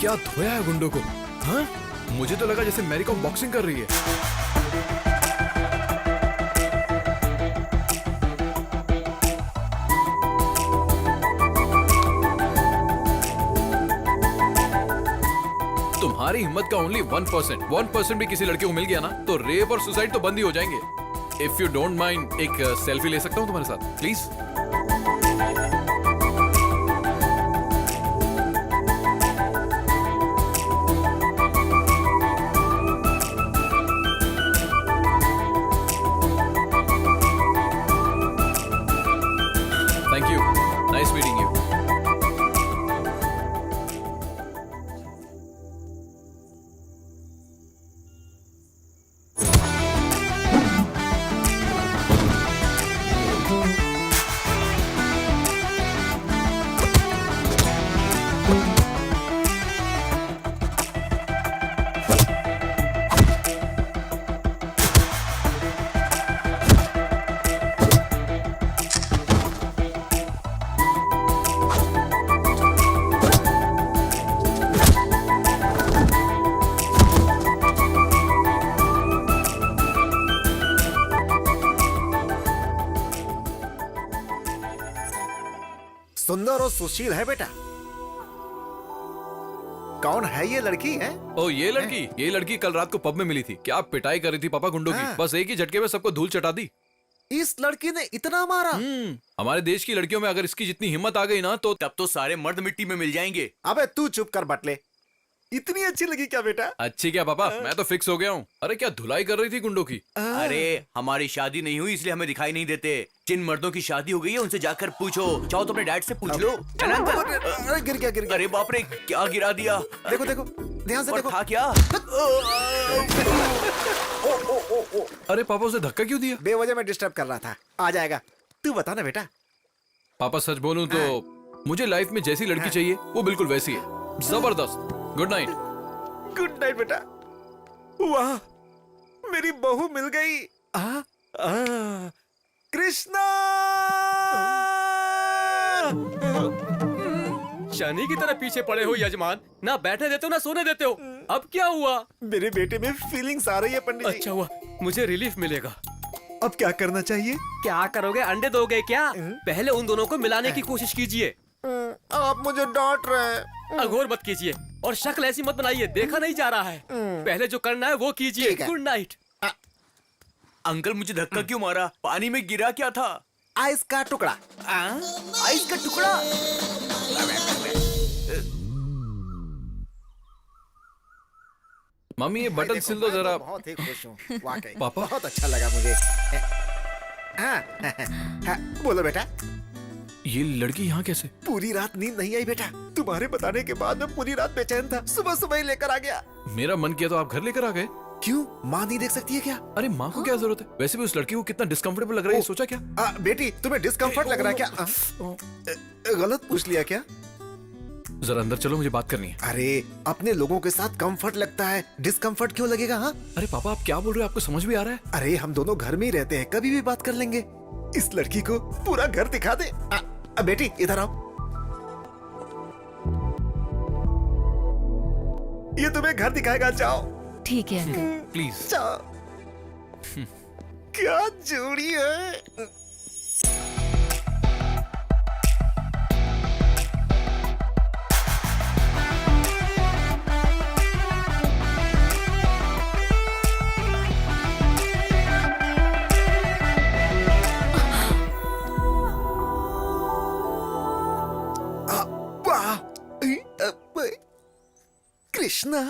क्या धोया है गुंडों को? हाँ? मुझे तो लगा जैसे मैरी कॉम बॉक्सिंग कर रही है। तुम्हारी हिम्मत का ओनली 1% भी किसी लड़के को मिल गया ना तो रेप और सुसाइड तो बंद ही हो जाएंगे। इफ यू डोंट माइंड एक सेल्फी ले सकता हूँ तुम्हारे साथ please? Thank you, nice meeting you. सुंदर और सुशील है बेटा। कौन है ये लड़की है? ओ ये लड़की कल रात को पब में मिली थी। क्या पिटाई कर रही थी पापा गुंडों की। बस एक ही झटके में सबको धूल चटा दी। इस लड़की ने इतना मारा? हमारे देश की लड़कियों में अगर इसकी जितनी हिम्मत आ गई ना तो तब तो सारे मर्द मिट्टी में मिल जाएंगे। अबे तू चुप कर बटले। इतनी अच्छी लगी क्या बेटा? अच्छी क्या पापा, मैं तो फिक्स हो गया हूँ। अरे क्या धुलाई कर रही थी गुंडों की। अरे हमारी शादी नहीं हुई इसलिए हमें दिखाई नहीं देते। जिन मर्दों की शादी हो गई है उनसे जाकर पूछो। चाहो तो अपने डैड से पूछ लो। अरे गिर गया। अरे बाप रे, क्या गिरा दिया। देखो ध्यान से देखो। था क्या? अरे पापा उसे धक्का क्यों दिया? बेवजह में डिस्टर्ब कर रहा था। आ जाएगा। तू बता ना बेटा। पापा सच बोलूं तो मुझे लाइफ में जैसी लड़की चाहिए वो बिल्कुल वैसी है। जबरदस्त। Good night. गुड नाइट बेटा। वाह, मेरी बहू मिल गई। कृष्णा! शनि की तरह पीछे पड़े हो यजमान। ना बैठने देते हो ना सोने देते हो। अब क्या हुआ? मेरे बेटे में फीलिंग्स आ रही है पंडित जी। अच्छा हुआ, मुझे रिलीफ मिलेगा। अब क्या करना चाहिए? क्या करोगे? अंडे दोगे क्या? पहले उन दोनों को मिलाने की कोशिश कीजिए। आप मुझे डांट रहे हैं। अघोर मत कीजिए और शक्ल ऐसी मत बनाइए, देखा नहीं जा रहा है। पहले जो करना है वो कीजिए। Good night. अंकल मुझे धक्का क्यों मारा? पानी में गिरा क्या था? आइस का टुकड़ा। आइस का टुकड़ा? मम्मी ये बटन सिल दो जरा। बहुत ही खुश हूँ वाकई। पापा? बहुत अच्छा लगा मुझे। हाँ, बोलो बेटा। ये लड़की यहाँ कैसे? पूरी रात नींद नहीं आई बेटा। तुम्हारे बताने के बाद मैं पूरी रात बेचैन था। सुबह सुबह ही लेकर आ गया। मेरा मन किया तो आप घर लेकर आ गए। क्यों, माँ नहीं देख सकती है क्या? अरे माँ को क्या जरूरत है? वैसे भी उस लड़की को कितना डिस्कम्फर्टेबल लग रहा है, सोचा क्या? बेटी तुम्हें डिस्कम्फर्ट लग रहा है क्या? गलत पूछ लिया क्या? जरा अंदर चलो, मुझे बात करनी है। अरे अपने लोगों के साथ कंफर्ट लगता है, डिस्कम्फर्ट क्यों लगेगा? हाँ अरे पापा आप क्या बोल रहे हो, आपको समझ भी आ रहा है? अरे हम दोनों घर में ही रहते हैं, कभी भी बात कर लेंगे। इस लड़की को पूरा घर दिखा दे। बेटी इधर आओ, ये तुम्हें घर दिखाएगा, जाओ। ठीक है अंकल। प्लीज। जाओ। क्या जोड़ी है। कृष्णा,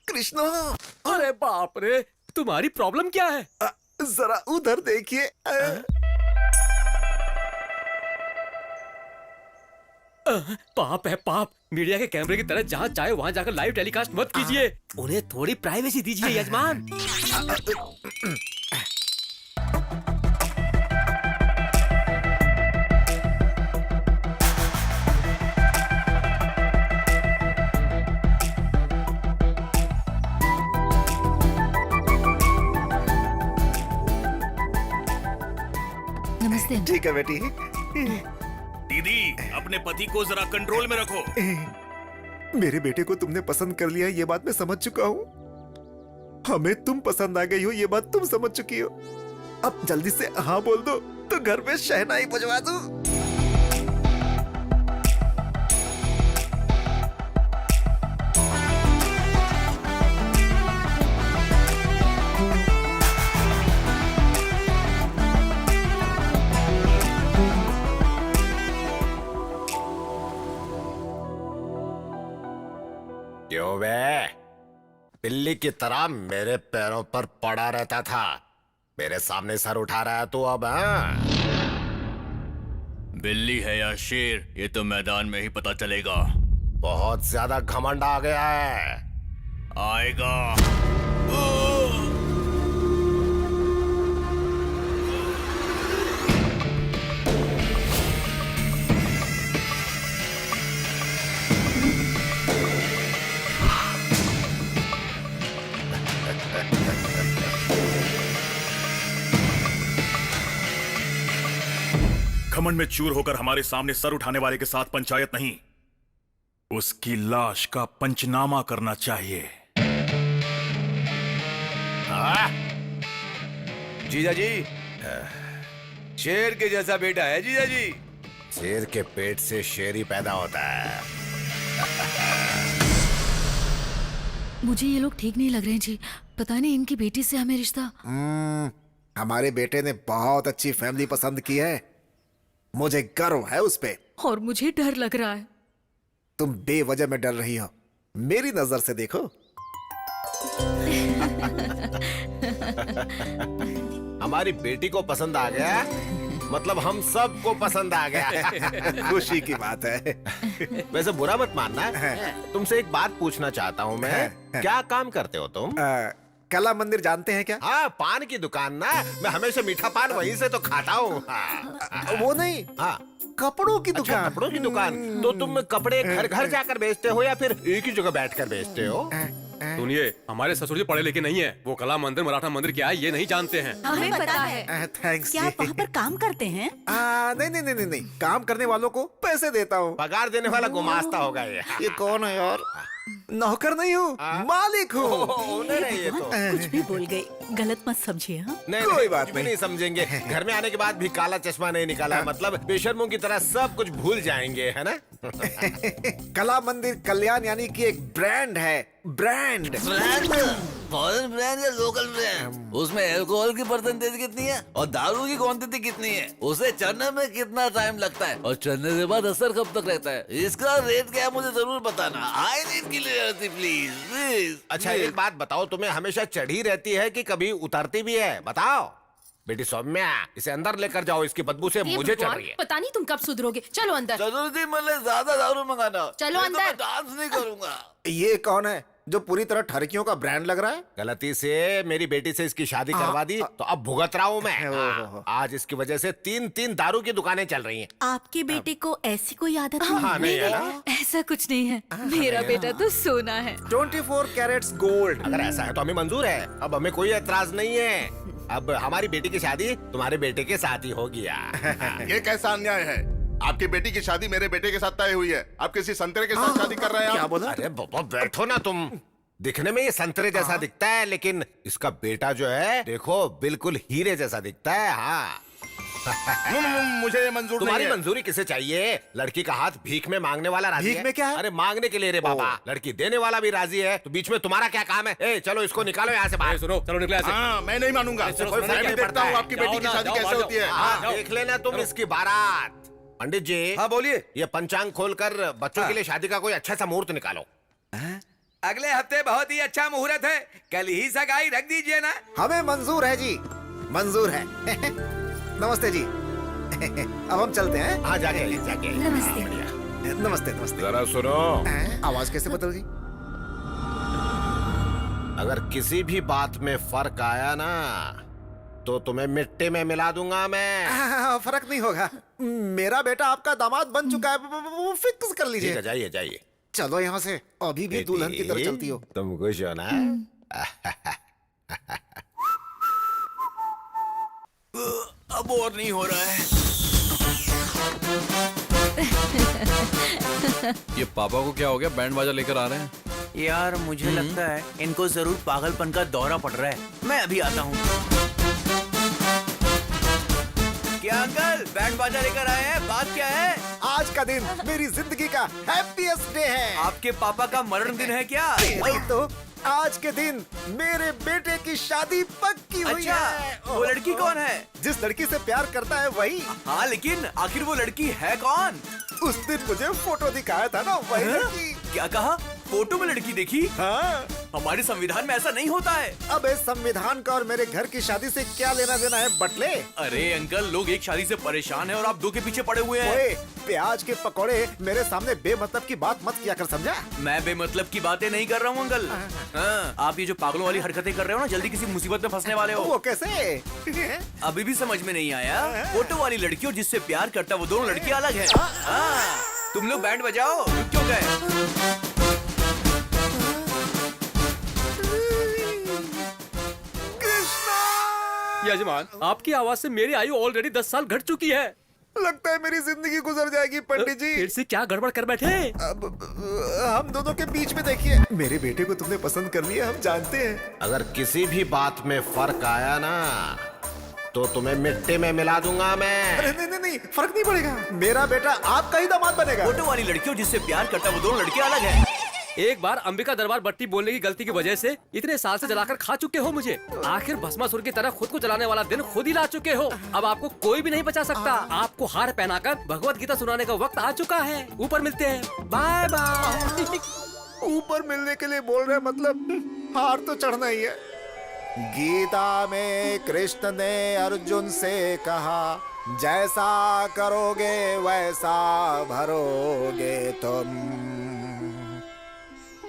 कृष्णा। अरे बाप रे, तुम्हारी प्रॉब्लम क्या है? जरा उधर देखिए। पाप है पाप। मीडिया के कैमरे की तरह जहाँ चाहे वहाँ जाकर लाइव टेलीकास्ट मत कीजिए। उन्हें थोड़ी प्राइवेसी दीजिए यजमान। नमस्ते अंकल। ठीक है बेटी। दीदी अपने पति को जरा कंट्रोल में रखो। मेरे बेटे को तुमने पसंद कर लिया, ये बात मैं समझ चुका हूँ। हमें तुम पसंद आ गई हो, ये बात तुम समझ चुकी हो। अब जल्दी से हाँ बोल दो तो घर में शहनाई बजवा दूं। क्यों बे, बिल्ली की तरह मेरे पैरों पर पड़ा रहता था, मेरे सामने सर उठा रहा है तू अब? बिल्ली है या शेर ये तो मैदान में ही पता चलेगा। बहुत ज्यादा घमंड आ गया है। आएगा। घमंड में चूर होकर हमारे सामने सर उठाने वाले के साथ पंचायत नहीं, उसकी लाश का पंचनामा करना चाहिए। जीजा जी, शेर के जैसा बेटा है जीजा जी। शेर के पेट से शेर ही पैदा होता है। मुझे ये लोग ठीक नहीं लग रहे हैं जी। पता नहीं इनकी बेटी से हमें रिश्ता। हमारे बेटे ने बहुत अच्छी फैमिली पसंद की है, मुझे गर्व है उस पे। और मुझे डर लग रहा है। तुम बेवजह में डर रही हो, मेरी नजर से देखो। हमारी बेटी को पसंद आ गया, मतलब हम सबको पसंद आ गया। खुशी की बात है। वैसे बुरा मत मानना, तुमसे एक बात पूछना चाहता हूँ मैं। क्या काम करते हो तुम? कला मंदिर जानते हैं क्या? हाँ, पान की दुकान ना। मैं हमेशा मीठा पान वहीं से तो खाता हूँ। वो नहीं, हाँ, कपड़ों की अच्छा, दुकान। कपड़ों की दुकान। तो तुम कपड़े घर घर जाकर बेचते हो या फिर एक ही जगह बैठकर बेचते हो? सुनिए, हमारे ससुर जी पढ़े लिखे नहीं है। वो कला मंदिर मराठा मंदिर क्या है ये नहीं जानते हैं। हमें पता है। थैंक्स। क्या आप वहाँ पर काम करते हैं? नहीं नहीं नहीं नहीं, काम करने वालों को पैसे देता हूँ। पगार देने वाला गुमास्ता होगा ये। ये कौन है यार? नौकर नहीं हूँ, मालिक हूँ। ये तो कुछ भी बोल गई, गलत मत समझिए। हाँ, कोई बात नहीं समझेंगे। घर में आने के बाद भी काला चश्मा नहीं निकाला, मतलब बेशर्मों की तरह सब कुछ भूल जाएंगे, है ना? कला मंदिर कल्याण यानी कि एक ब्रांड है। ब्रांड फॉरेन ब्रांड या लोकल ब्रांड? उसमें अल्कोहल की परसेंटेज कितनी है और दारू की क्वांटिटी कितनी है, उसे चढ़ने में कितना टाइम लगता है और चढ़ने के बाद असर कब तक रहता है, इसका रेट क्या है मुझे जरूर बताना। I need clarity please please. अच्छा एक बात बताओ, तुम्हें हमेशा चढ़ी रहती है कि कभी उतरती भी है? बताओ बेटी सौम्या, इसे अंदर लेकर जाओ, इसकी बदबू से मुझे चढ़ रही है। पता नहीं तुम कब सुधरोगे। चलो अंदर। जरूर जी, मतलब ज्यादा दारू मंगाना। चलो नहीं तो अंदर। मैं डांस नहीं करूंगा। ये कौन है? जो पूरी तरह ठरकियों का ब्रांड लग रहा है। गलती से मेरी बेटी से इसकी शादी करवा दी तो अब भुगत रहा हूँ मैं। आज इसकी वजह से 3 दारू की दुकानें चल रही हैं। आपके बेटे को ऐसी कोई आदत हाँ, नहीं है ना? ऐसा कुछ नहीं है, मेरा बेटा तो सोना है। 24 कैरेट्स गोल्ड। अगर ऐसा है तो हमें मंजूर है, अब हमें कोई एतराज नहीं है। अब हमारी बेटी की शादी तुम्हारे बेटे के साथ ही हो गया। ये कैसा अन्याय है? आपकी बेटी की शादी मेरे बेटे के साथ तय हुई है। आप किसी संतरे के साथ शादी कर रहे हैं। क्या बोला? अरे बाबा बैठो ना तुम। दिखने में ये संतरे जैसा दिखता है, लेकिन इसका बेटा जो है देखो बिल्कुल हीरे जैसा दिखता है। हाँ मुझे ये मंजूर नहीं तुम्हारी है। मंजूरी किसे चाहिए? लड़की का हाथ भीख में मांगने वाला राजी भीख है। में क्या है? अरे मांगने के लिए रे बाबा। लड़की देने वाला भी राजी है, तो बीच में तुम्हारा क्या काम है? ए चलो इसको निकालो यहाँ से बाहर। सुनो, चलो निकले हाँ, मैं नहीं मानूंगा। कोई मैं फर्क भी नहीं देखता पड़ता हूँ है। आपकी बेटी की शादी कैसे होती है। हाँ, देख लेना तुम इसकी बारात। पंडित जी, हाँ बोलिए। ये पंचांग खोलकर बच्चों के लिए शादी का कोई अच्छा सा मुहूर्त निकालो। अगले हफ्ते बहुत ही अच्छा मुहूर्त है, कल ही सगाई रख दीजिए ना। हमें मंजूर है जी, मंजूर है। नमस्ते जी। अब हम चलते हैं। हाँ जाके जाके। नमस्ते। नमस्ते नमस्ते। जरा सुनो, आवाज कैसे बदल गई? अगर किसी भी बात में फर्क आया ना तो तुम्हें मिट्टी में मिला दूंगा मैं। फर्क नहीं होगा। मेरा बेटा आपका दामाद बन चुका है, वो फिक्स कर ठीक लीजिए। है, जाइए जाइए। चलो यहाँ से, अभी भी दुल्हन की तरह चलती हो। तुम खुश हो ना? अब और नहीं हो रहा है। ये पापा को क्या हो गया? बैंड बाजा लेकर आ रहे हैं। यार मुझे लगता है इनको जरूर पागलपन का दौरा पड़ रहा है। मैं अभी आता हूँ। क्या अंकल, बैंड बाजा लेकर आए हैं? बात क्या है? आज का दिन मेरी जिंदगी का हैप्पीएस्ट डे है। आपके पापा का मरण दिन है क्या? वही तो, आज के दिन मेरे बेटे की शादी पक्की हुई अच्छा, है। वो लड़की कौन है? जिस लड़की से प्यार करता है वही। हाँ, लेकिन आखिर वो लड़की है कौन? उस दिन मुझे फोटो दिखाया था ना, वही लड़की। क्या कहा? फोटो में लड़की देखी? हाँ। हमारे संविधान में ऐसा नहीं होता है। अब इस संविधान का और मेरे घर की शादी से क्या लेना देना है बटले? अरे अंकल, लोग एक शादी से परेशान हैं और आप दो के पीछे पड़े हुए हैं। ओए, प्याज के पकौड़े मेरे सामने बेमतलब की बात मत किया कर, समझा? मैं बेमतलब की बातें नहीं कर रहा हूँ अंकल। हाँ, आप ये जो पागलों वाली हरकतें कर रहे हो ना, जल्दी किसी मुसीबत में फंसने वाले हो। वो कैसे? अभी भी समझ में नहीं आया? फोटो वाली लड़की और जिससे प्यार करता वो दोनों लड़की अलग है। हाँ, तुम लोग बैंड बजाओ, रुक क्यों गए? यजमान, आपकी आवाज से मेरी आयु ऑलरेडी 10 साल घट चुकी है। लगता है मेरी जिंदगी गुजर जाएगी पंडित जी। फिर से क्या गड़बड़ कर बैठे? अब हम दोनों के बीच में देखिए, मेरे बेटे को तुमने पसंद कर लिया, हम जानते हैं। अगर किसी भी बात में फर्क आया ना तो तुम्हें मिट्टी में मिला दूंगा मैं। अरे नहीं नहीं नहीं, फर्क नहीं पड़ेगा। मेरा बेटा आपका ही दामाद बनेगा। फोटो वाली लड़की और जिससे प्यार करता वो दोनों लड़की अलग है। एक बार अंबिका दरबार बट्टी बोलने की गलती की वजह से इतने साल से जलाकर खा चुके हो मुझे। आखिर भस्मासुर की तरह खुद को जलाने वाला दिन खुद ही ला चुके हो। अब आपको कोई भी नहीं बचा सकता। आपको हार पहनाकर भगवत गीता सुनाने का वक्त आ चुका है। ऊपर मिलते हैं, बाय बाय। ऊपर मिलने के लिए बोल रहे, मतलब हार तो चढ़ना ही है। गीता में कृष्ण ने अर्जुन से कहा, जैसा करोगे वैसा भरोगे तुम।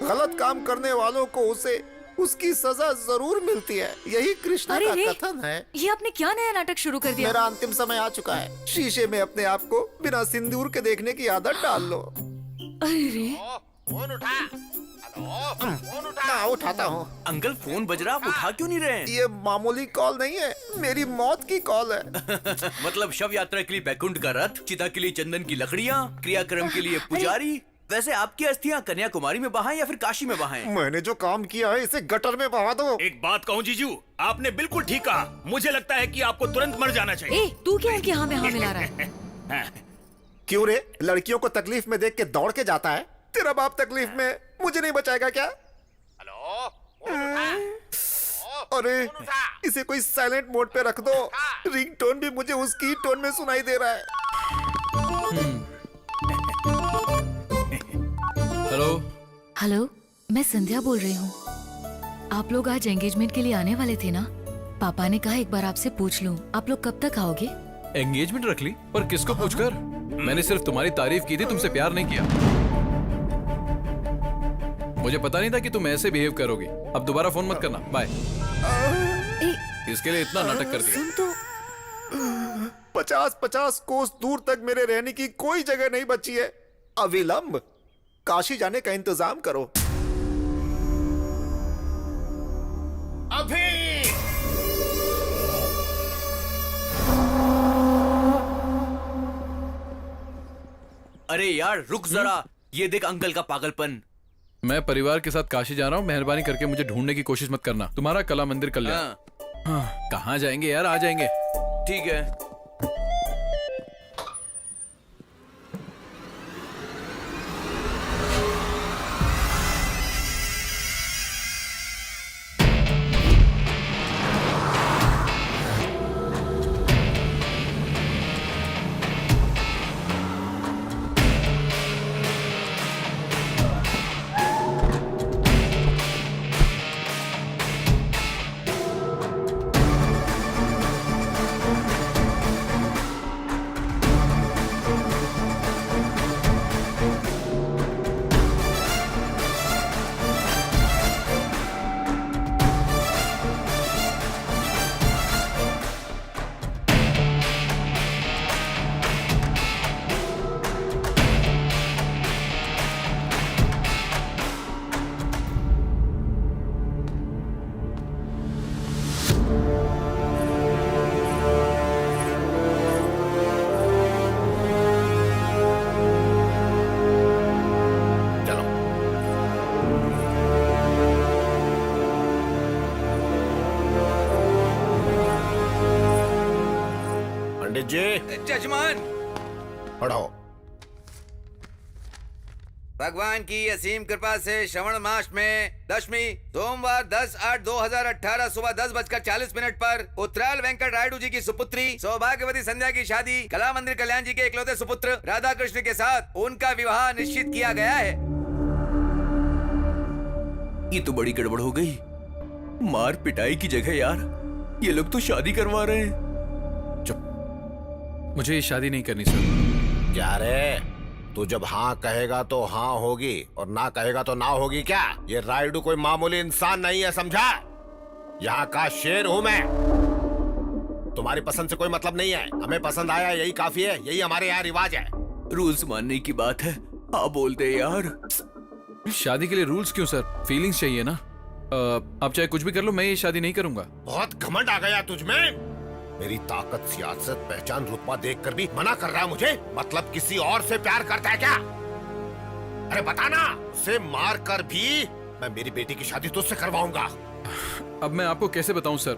गलत काम करने वालों को उसे उसकी सजा जरूर मिलती है, यही कृष्ण अरे का रे, कथन है। ये आपने क्या नया नाटक शुरू कर दिया? मेरा अंतिम समय आ चुका है। शीशे में अपने आप को बिना सिंदूर के देखने की आदत डाल लो। अरे रे, फोन उठा। हेलो, फोन उठा। हाँ, उठाता हूँ। अंकल फोन बज रहा, आप उठा क्यों नहीं रहे? ये मामूली कॉल नहीं है, मेरी मौत की कॉल है। मतलब शव यात्रा के लिए बैकुंठ का रथ, चिता के लिए चंदन की लकड़ियाँ, क्रियाक्रम के लिए पुजारी। वैसे आपकी अस्थियां कन्याकुमारी में बहाएं या फिर काशी में बहाएं? मैंने जो काम किया है इसे गटर में बहा दो। एक बात कहूँ जीजू, आपने बिल्कुल ठीक कहा। मुझे लगता है कि आपको तुरंत मर जाना चाहिए। ए, तू क्या उनकी हाँ में हाँ मिला रहा है? क्यों रे, लड़कियों को तकलीफ में देख के दौड़ के जाता है। तेरा बाप तकलीफ में मुझे नहीं बचाएगा क्या? हेलो, फोन उठा। अरे इसे कोई साइलेंट मोड पे रख दो। रिंगटोन भी मुझे उसकी टोन में सुनाई दे रहा है। हेलो हेलो, मैं संध्या बोल रही हूँ। आप लोग आज एंगेजमेंट के लिए आने वाले थे ना? पापा ने कहा एक बार आपसे पूछ लूं, आप लोग कब तक आओगे? एंगेजमेंट रख ली? पर किसको पूछकर? मैंने सिर्फ तुम्हारी तारीफ की थी, तुमसे प्यार नहीं किया। मुझे पता नहीं था कि तुम ऐसे बिहेव करोगी। अब दोबारा फोन मत करना, बाय। इसके लिए इतना नाटक कर दिया। सुन तो 50-50 कोस दूर तक मेरे रहने की कोई जगह नहीं बची है। अविलंब काशी जाने का इंतजाम करो। अभी अरे यार रुक जरा, ये देख अंकल का पागलपन। मैं परिवार के साथ काशी जा रहा हूँ, मेहरबानी करके मुझे ढूंढने की कोशिश मत करना। तुम्हारा कला मंदिर कल्याण। कहाँ जाएंगे यार, आ जाएंगे। ठीक है। जी जजमान, पढ़ो। भगवान की असीम कृपा से श्रवण मास में दशमी सोमवार 10/8/2018 सुबह 10:40 पर उत्तराल वेंकट रायडू जी की सुपुत्री सौभाग्यवती संध्या की शादी कला मंदिर कल्याण जी के इकलौते सुपुत्र राधा कृष्ण के साथ उनका विवाह निश्चित किया गया है। ये तो बड़ी गड़बड़ हो गई। मार पिटाई की जगह यार ये लोग तो शादी करवा रहे हैं। मुझे ये शादी नहीं करनी सर। क्या रे, तू जब हाँ कहेगा तो हाँ होगी और ना कहेगा तो ना होगी क्या? ये रायडू कोई मामूली इंसान नहीं है, समझा? यहाँ का शेर हूँ मैं। तुम्हारी पसंद से कोई मतलब नहीं है, हमें पसंद आया यही काफी है, यही हमारे यहाँ रिवाज है। रूल्स मानने की बात है, हाँ बोलते यार। शादी के लिए रूल्स क्यों सर, फीलिंग्स चाहिए ना। आप चाहे कुछ भी कर लो, मैं ये शादी नहीं करूंगा। बहुत घमंड आ गया तुझमें। मेरी ताकत, सियासत, पहचान, रुतबा देखकर भी मना कर रहा है मुझे? मतलब किसी और से प्यार करता है क्या? अरे बताना, उसे मार कर भी मैं मेरी बेटी की शादी तुझसे करवाऊंगा। अब मैं आपको कैसे बताऊं सर,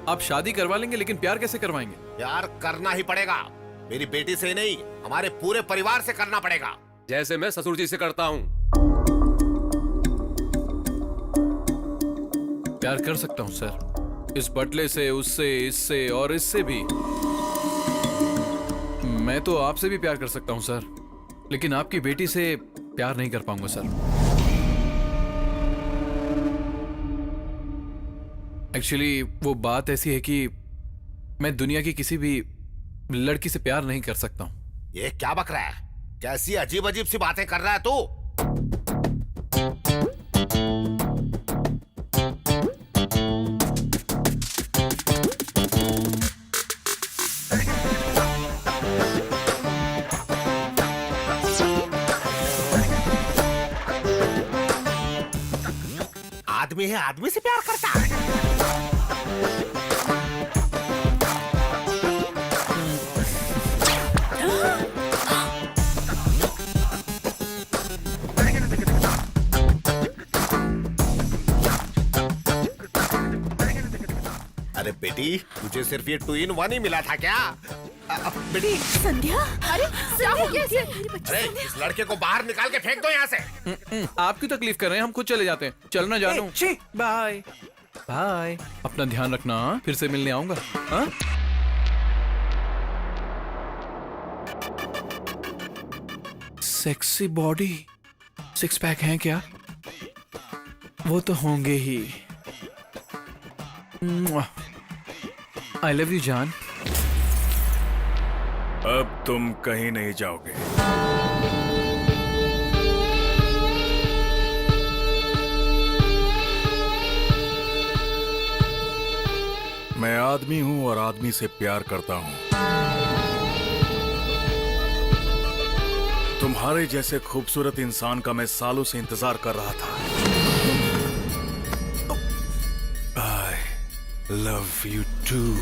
आप शादी करवा लेंगे लेकिन प्यार कैसे करवाएंगे? प्यार करना ही पड़ेगा, मेरी बेटी से नहीं हमारे पूरे परिवार से करना पड़ेगा। जैसे मैं ससुर जी से करता हूँ। प्यार कर सकता हूं सर, इस बटले से, उससे, इससे और इससे भी। मैं तो आपसे भी प्यार कर सकता हूं सर, लेकिन आपकी बेटी से प्यार नहीं कर पाऊंगा सर। एक्चुअली वो बात ऐसी है कि मैं दुनिया की किसी भी लड़की से प्यार नहीं कर सकता हूं। ये क्या बक रहा है? कैसी अजीब अजीब सी बातें कर रहा है तू? आदमी है, आदमी से प्यार करता है। अरे बेटी, तुझे सिर्फ ये 2-in-1 ही मिला था क्या? बेटी संध्या, अरे क्या हो गया इसे? अरे इस लड़के को बाहर निकाल के फेंक दो यहाँ से। आप क्यों तकलीफ कर रहे हैं, हम खुद चले जाते हैं। चलना जानू। बाय बाय, अपना ध्यान रखना। हाँ? फिर से मिलने आऊंगा। हाँ? सेक्सी बॉडी, 6 पैक हैं क्या? वो तो होंगे ही। आई लव यू जान। अब तुम कहीं नहीं जाओगे। आदमी हूँ और आदमी से प्यार करता हूँ। तुम्हारे जैसे खूबसूरत इंसान का मैं सालों से इंतजार कर रहा था। I love you too.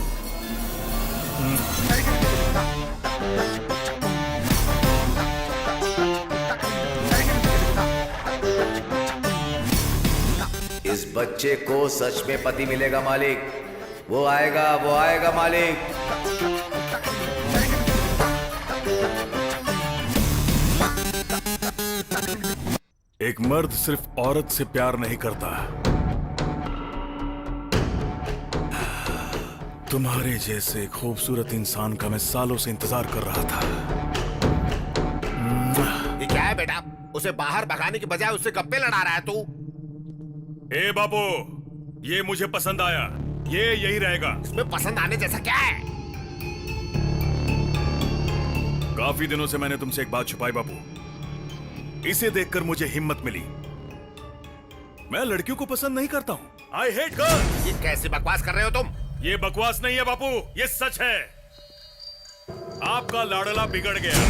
इस बच्चे को सच में पति मिलेगा मालिक। वो आएगा मालिक। एक मर्द सिर्फ औरत से प्यार नहीं करता। तुम्हारे जैसे खूबसूरत इंसान का मैं सालों से इंतजार कर रहा था। ये क्या है बेटा? उसे बाहर भगाने की बजाय उससे गप्पे लड़ा रहा है तू। ए बाबू, ये मुझे पसंद आया। ये यही रहेगा। इसमें पसंद आने जैसा क्या है? काफी दिनों से मैंने तुमसे एक बात छुपाई बाबू। इसे देखकर मुझे हिम्मत मिली। मैं लड़कियों को पसंद नहीं करता हूँ। I hate girls. ये कैसी बकवास कर रहे हो तुम? ये बकवास नहीं है बापू, ये सच है। आपका लाडला बिगड़ गया।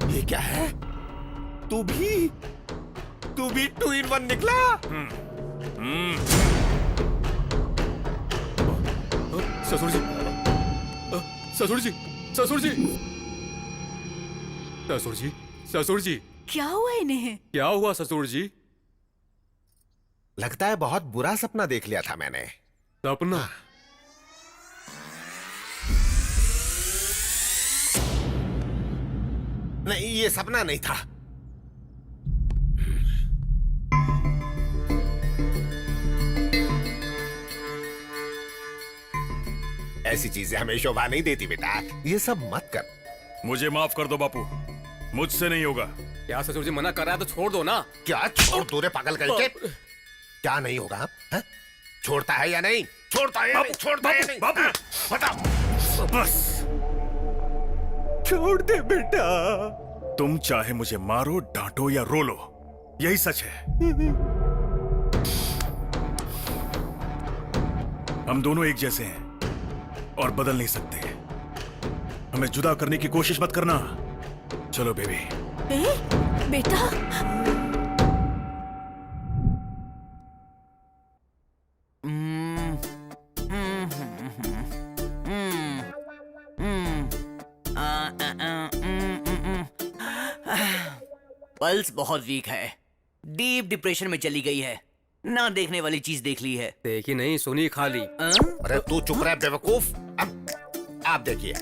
ये क्या है? तू भी 2 in 1 निकला? ससुर जी, ससुर जी, ससुर जी, ससुर जी, ससुर जी, क्या हुआ इन्हें? क्या हुआ ससुर जी? लगता है बहुत बुरा सपना देख लिया था मैंने। सपना? नहीं, ये सपना नहीं था। ऐसी चीजें हमें शोभा नहीं देती बेटा। ये सब मत कर। मुझे माफ कर दो बापू, मुझसे नहीं होगा। क्या ससुर जी मना कर रहा है तो छोड़ दो ना। क्या छोड़ दो रे पागल करके? क्या नहीं होगा? है? छोड़ता है या नहीं? छोड़ता है या नहीं? छोड़ता है या नहीं? बापू, बताओ। बस छोड़ दे बेटा। तुम चाहे मुझे मारो, डांटो या रो लो, यही सच है। हम दोनों एक जैसे हैं और बदल नहीं सकते। हमें जुदा करने की कोशिश मत करना। चलो बेबी। बेटा, पल्स बहुत वीक है, डीप डिप्रेशन में चली गई है। ना देखने वाली चीज देख ली है। देखी नहीं, सुनी खाली। अरे तू चुप रह बेवकूफ। अब आप देखिए।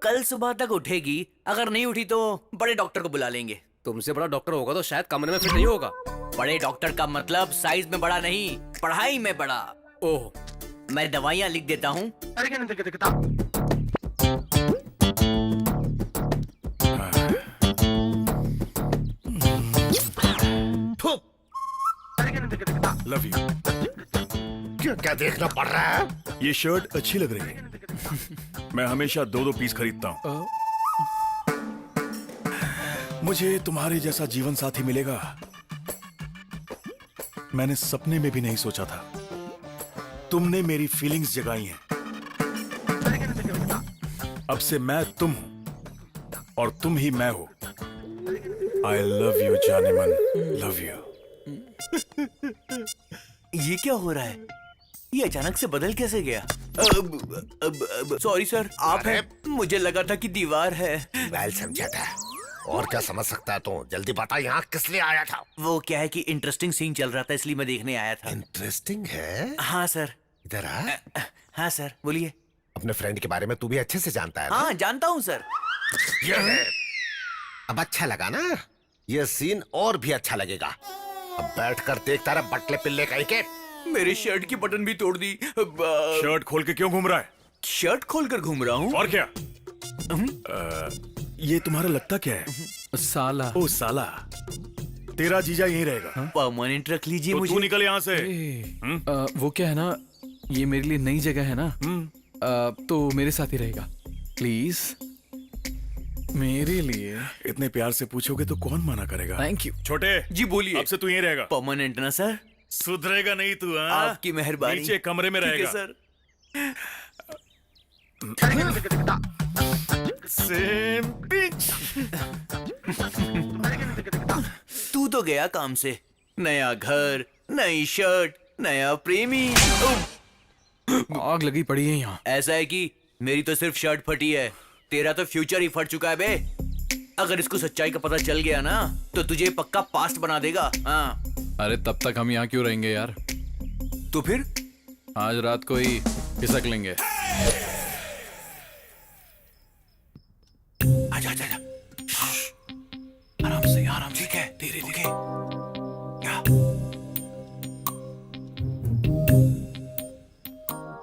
कल सुबह तक उठेगी। अगर नहीं उठी तो बड़े डॉक्टर को बुला लेंगे। तुमसे बड़ा डॉक्टर होगा तो शायद कमरे में फिट नहीं होगा। बड़े डॉक्टर का मतलब साइज में बड़ा नहीं, पढ़ाई में बड़ा। ओह, मैं दवाइयाँ लिख देता हूँ। Love you. क्या देखना पड़ रहा है? ये शर्ट अच्छी लग रही है। मैं हमेशा 2 पीस खरीदता हूँ। मुझे तुम्हारे जैसा जीवन साथी मिलेगा, मैंने सपने में भी नहीं सोचा था। तुमने मेरी फीलिंग्स जगाई हैं। अब से मैं तुम हूं और तुम ही मैं हो। आई लव यू जाने मन, लव यू। ये क्या हो रहा है? ये अचानक से बदल कैसे गया? सॉरी सर, आप हैं? मुझे लगा था कि दीवार है। वेल समझा था। और क्या समझ सकता है तू? जल्दी बता, यहाँ किस लिए आया था? वो क्या है कि इंटरेस्टिंग सीन चल रहा था, इसलिए मैं देखने आया था। इंटरेस्टिंग है? हाँ सर। इधर आ। हाँ सर, बोलिए। अपने फ्रेंड के बारे में तू भी अच्छे से जानता है ना? हाँ, जानता हूँ सर। ये है। अब अच्छा लगा ना? ये सीन और भी अच्छा लगेगा। अब बैठकर देखता रहा बटले पिल्ले कहीं के। मेरे शर्ट की बटन भी तोड़ दी। शर्ट खोल के क्यों घूम रहा है? शर्ट खोलकर घूम रहा हूँ। और क्या? ये तुम्हारा लगता क्या है? साला। ओ साला, तेरा जीजा यहीं रहेगा। परमानेंट रख लीजिए तो मुझे। तू निकल यहाँ से। वो क्या है ना, ये मेरे लिए नई जगह है ना, तो मेरे साथ ही रहेगा प्लीज। मेरे लिए इतने प्यार से पूछोगे तो कौन मना करेगा? Thank you. छोटे जी बोलिए। अब से तू यहीं रहेगा। परमानेंट ना सर? सुधरेगा नहीं तू? हाँ, आपकी मेहरबानी। नीचे कमरे में ठीक है, रहेगा सर। Same pitch. तू तो गया काम से। नया घर, नई शर्ट, नया प्रेमी। आग लगी पड़ी है यहाँ। ऐसा है कि मेरी तो सिर्फ शर्ट फटी है, तेरा तो फ्यूचर ही फट चुका है बे। अगर इसको सच्चाई का पता चल गया ना तो तुझे पक्का पास्ट बना देगा। हाँ। अरे तब तक हम यहाँ क्यों रहेंगे यार? तो फिर आज रात को ही खिसक लेंगे। आजा आजा आजा। आराम से आराम से। ठीक है, धीरे धीरे। क्या?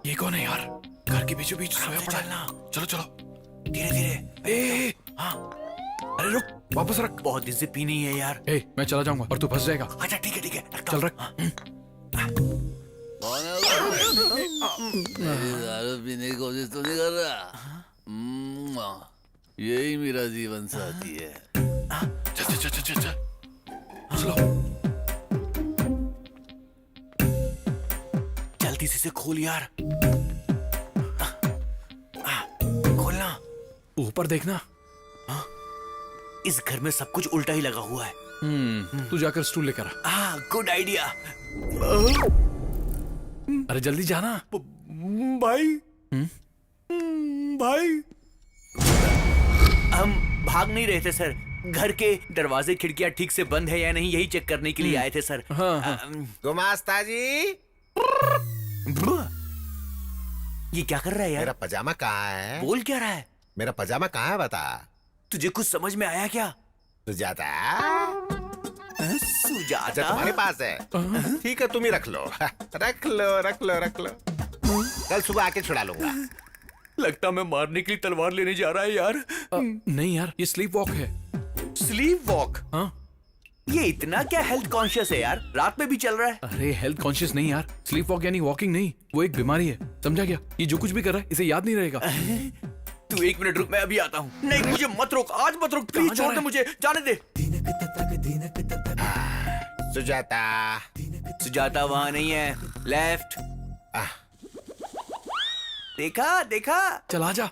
ये कौन है यार? घर के बीचों बीच सोया पड़ा है। चलो चलो धीरे धीरे। ए, हाँ। अरे रुक, वापस रख। बहुत दिन से पी नहीं है यार। ए, मैं चला जाऊंगा और तू फंस जाएगा। अच्छा ठीक है ठीक है। चल रख। दारू पीने की कोशिश तो नहीं कर रहा? यही मेरा जीवन साथी है। चल चल चल चल चल। चलो। जल्दी से खोल यार। खोलना। ऊपर देखना। इस घर में सब कुछ उल्टा ही लगा हुआ है। तू जाकर स्टूल लेकर आ। Good idea. अरे जल्दी जाना। भाई। भाई। हम भाग नहीं रहे थे सर, घर के दरवाजे खिड़कियां ठीक से बंद है या नहीं यही चेक करने के लिए आए थे सर। गुमास्ता जी, ये क्या कर रहा है यार? मेरा पजामा कहाँ है? बोल क्या रहा है? मेरा पजामा कहाँ है बता। तुझे कुछ समझ में आया क्या? सुजाता। सुजाता अच्छा तुम्हारे पास है? ठीक है, तुम ही रख लो। रख लो रख लो रख लो, कल सुबह आके छुड़ा लूंगा। लगता मैं मारने के लिए तलवार लेने जा रहा है यार। नहीं यार, ये स्लीप वॉक है। Sleep walk? हाँ। ये इतना क्या हेल्थ कॉन्शियस है यार? रात में भी चल रहा है। अरे हेल्थ कॉन्शियस नहीं यार, स्लीप वॉक यानी वॉकिंग नहीं, वो एक बीमारी है, समझा क्या? ये जो कुछ भी कर रहा है इसे याद नहीं रहेगा। तू 1 मिनट रुक, मैं अभी आता हूँ। नहीं मुझे मत रोक, आज मत रोक, प्लीज छोड़ दे मुझे, जाने दे। सुजाता। सुजाता वहाँ नहीं है, लेफ्ट। देखा देखा। चल आ जा।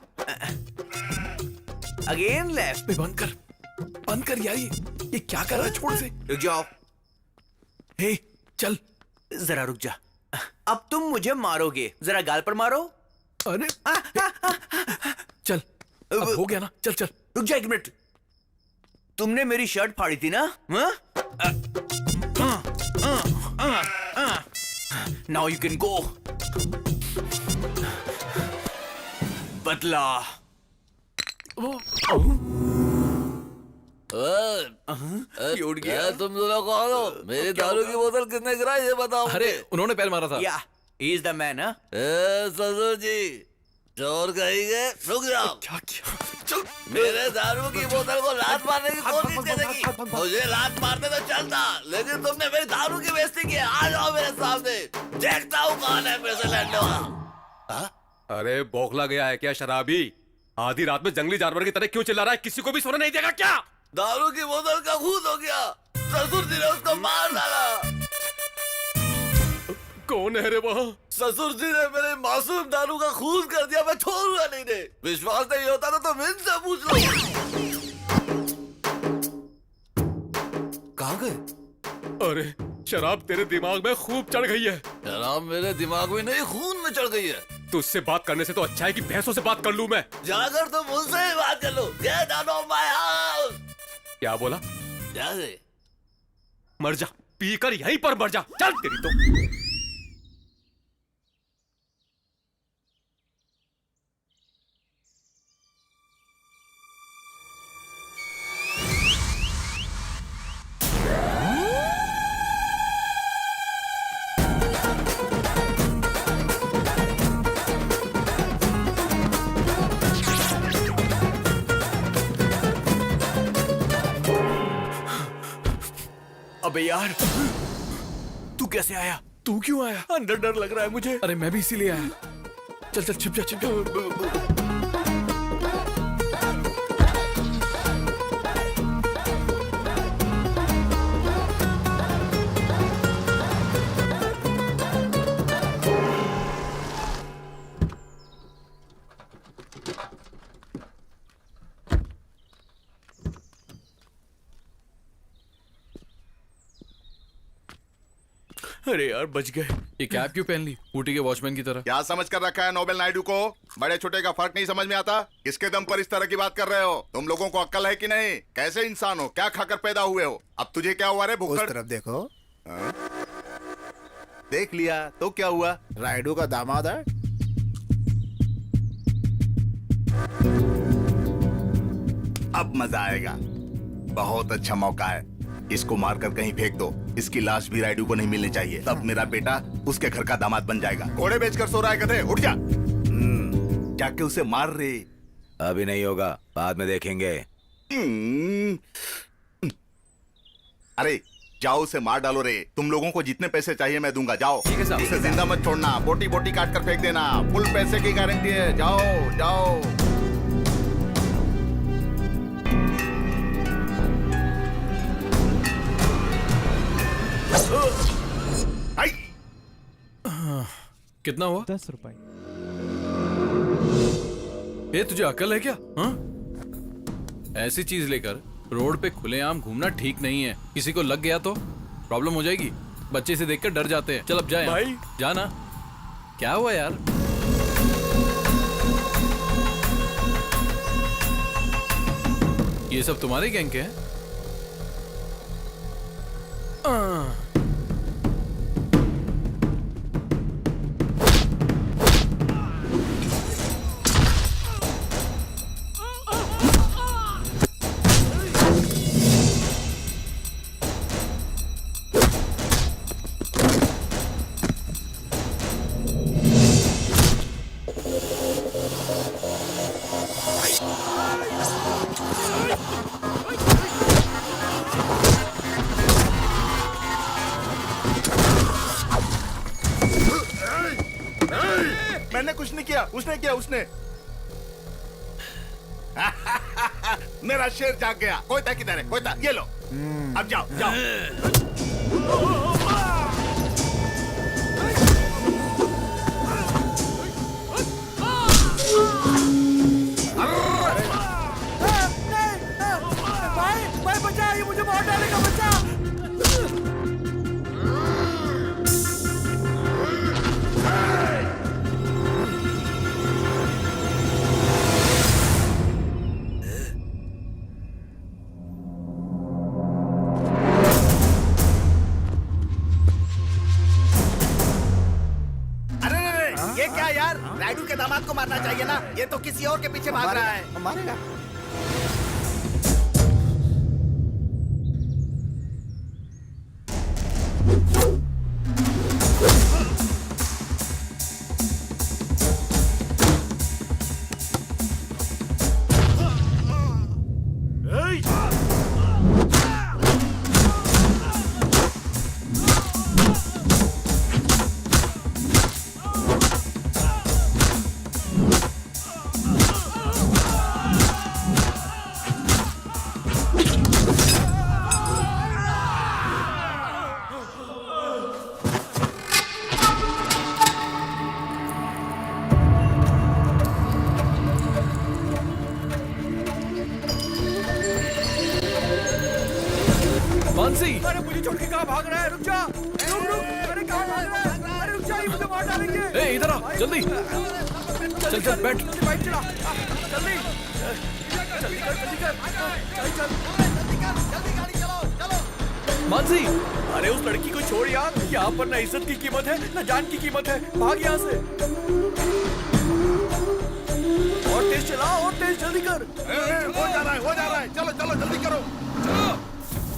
Again left. बंद कर यार, ये क्या कर रहा है? छोड़ से। रुक जाओ। हे चल। जरा रुक जा। अब तुम मुझे मारोगे, जरा गाल पर मारो। अरे चल, अब हो गया ना, चल चल। रुक जा 1 मिनट। तुमने मेरी शर्ट फाड़ी थी ना? Now you can go. बदला। उड़ गया। तुम दोनों कौन हो? मेरी दारू की बोतल किसने गिराई ये बताओ। अरे उन्होंने पैर मारा था। या ही इज द मैन। ससुर जी, चोर कहेंगे। रुक जाओ। क्या चल। मेरे दारू की बोतल को लात मारने की कोशिश करेगी। मुझे लात मारने तो चलता, लेकिन तुमने मेरी दारू की बेइज्जती की। आ जाओ मेरे सामने, देखता हूँ कौन है पैसे लड़ने वाला। अरे बौखला गया है क्या शराबी? आधी रात में जंगली जानवर की तरह क्यों चिल्ला रहा है? किसी को भी सोना नहीं देगा क्या? दारू की बोतल का खून हो गया, ससुर जी ने उसको मार डाला। कौन है रे वहाँ? ससुर जी ने मेरे मासूम दारू का खून कर दिया, मैं छोड़ूंगा नहीं रे। विश्वास नहीं होता तो तुम इनसे पूछ लो। कहाँ गए? अरे शराब तेरे दिमाग में खूब चढ़ गई है। शराब मेरे दिमाग में नहीं, खून में चढ़ गई है। तुझसे बात करने से तो अच्छा है कि भैंसों से बात कर लूं मैं। जाकर तुम मुझसे ही बात कर लो। Get out of my house। क्या बोला? जा दे। मर जा, पीकर यहीं पर मर जा। चल तेरी तो। अबे यार, तू कैसे आया? तू क्यों आया? अंदर डर लग रहा है मुझे। अरे मैं भी इसीलिए आया। चल चल छिप जा छिप जा। अरे यार बच गए। ये कैप क्यों पहन ली ऊटी के वॉचमैन की तरह? क्या समझ कर रखा है नोबेल नायडू को? बड़े छोटे का फर्क नहीं समझ में आता? किसके दम पर इस तरह की बात कर रहे हो? तुम लोगों को अक्ल है कि नहीं? कैसे इंसान हो? क्या खाकर पैदा हुए हो? अब तुझे क्या हुआ रे उस भुक्कड़? तरफ देखो, देख लिया तो क्या हुआ? राइडू का दामाद है। अब मजा आएगा। बहुत अच्छा मौका है, इसको मारकर कहीं फेंक दो। इसकी लाश भी राइडू को नहीं मिलनी चाहिए। तब मेरा बेटा उसके घर का दामाद बन जाएगा। घोड़े बेचकर सो रहा है गधे, उठ जा। जाके उसे मार रे। अभी नहीं होगा, बाद में देखेंगे। अरे जाओ उसे मार डालो रे। तुम लोगों को जितने पैसे चाहिए मैं दूंगा, जाओ। ठीक है साहब। उसे जिंदा मत छोड़ना, बोटी बोटी काट कर फेंक देना। फुल पैसे की गारंटी है, जाओ जाओ। आई! कितना हुआ? 10 रुपए। ये तुझे अकल है क्या? हाँ? ऐसी चीज लेकर रोड पे खुलेआम घूमना ठीक नहीं है। किसी को लग गया तो प्रॉब्लम हो जाएगी। बच्चे से देखकर डर जाते हैं। चल अब जाए भाई। जाना। क्या हुआ यार? ये सब तुम्हारे गैंग के हैं? मैंने कुछ नहीं किया, उसने किया, उसने। मेरा शेर जाग गया। कोई था किधर है? कोई था? ये लो। अब जाओ जाओ। भाई बचा, ये मुझे मार डालेगा, बचा। ये क्या यार, राइडू के दामाद को मारना चाहिए ना। ये तो किसी और के पीछे भाग रहा है। मारेगा। मानसी, अरे मुझे छोड़ के कहाँ भाग रहा है? रुक जा, रुक रुक। अरे कहाँ भाग रहा है? अरे रुक जा, ये मुझे मार डालेंगे। ए इधर आ, जल्दी। चल चल बैठ। जल्दी बाइक चला, जल्दी जल्दी कर, जल्दी कर। चल चल। मानसी, अरे उस लड़की को छोड़ यार। यहाँ पर न इज्जत की कीमत है न जान की कीमत है। भाग यहाँ से। और तेज चला, और तेज, जल्दी कर। हो जा रहा है, हो जा रहा है। चलो चलो जल्दी करो।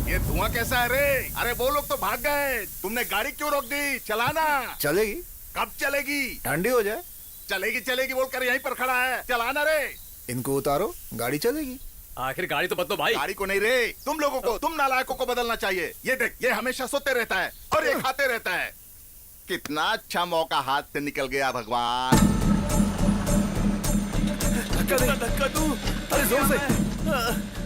ये धुआं कैसा है रे? अरे वो लोग तो भाग गए। तुमने गाड़ी क्यों रोक दी? चलाना। चलेगी, कब चलेगी? ठंडी हो जाए। चलेगी चलेगी बोलकर यहीं पर खड़ा है। चलाना रे। इनको उतारो, गाड़ी चलेगी। आखिर गाड़ी तो बदलो भाई। गाड़ी को नहीं रे, तुम लोगों को, तुम नालायकों को बदलना चाहिए। ये देख, ये हमेशा सोते रहता है और ये खाते रहता है। कितना अच्छा मौका हाथ से निकल गया भगवान। धक्का दूं। अरे जोर से।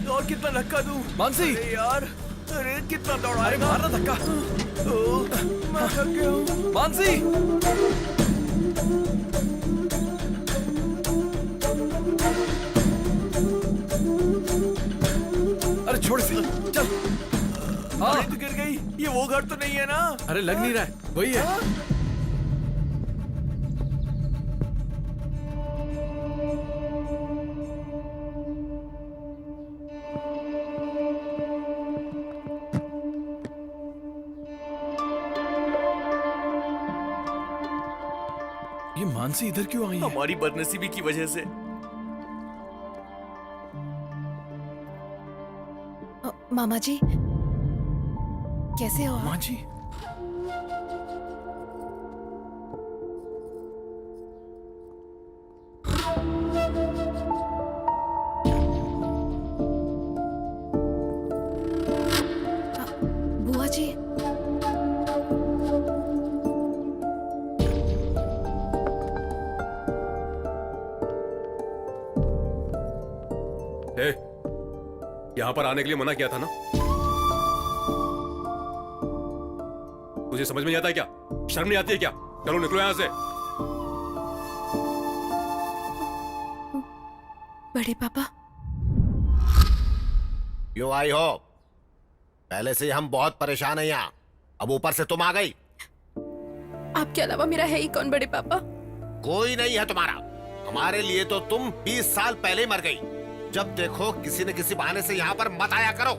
और कितना धक्का दूं? मानसी, अरे यार, अरे कितना अरे दौड़ाएगा? मारना धक्का। मैं थक गया हूँ। मानसी, अरे छोड़ इसे, चल। अरे तो गिर गई। ये वो घर तो नहीं है ना? अरे लग नहीं रहा है, वही है। ये मानसी इधर क्यों आई है? हमारी बदनसीबी की वजह से। मामा जी कैसे हो? माँ जी, बुआ जी यहाँ पर आने के लिए मना किया था ना? तुझे समझ में नहीं आता है क्या? शर्म नहीं आती है क्या? चलो निकलो यहाँ से। बड़े पापा क्यों आई हो? पहले से ही हम बहुत परेशान हैं यहाँ, अब ऊपर से तुम आ गई। आपके अलावा मेरा है ही कौन बड़े पापा? कोई नहीं है तुम्हारा। हमारे लिए तो तुम 20 साल पहले ही मर गई। जब देखो किसी न किसी बहाने से यहाँ पर मत आया करो।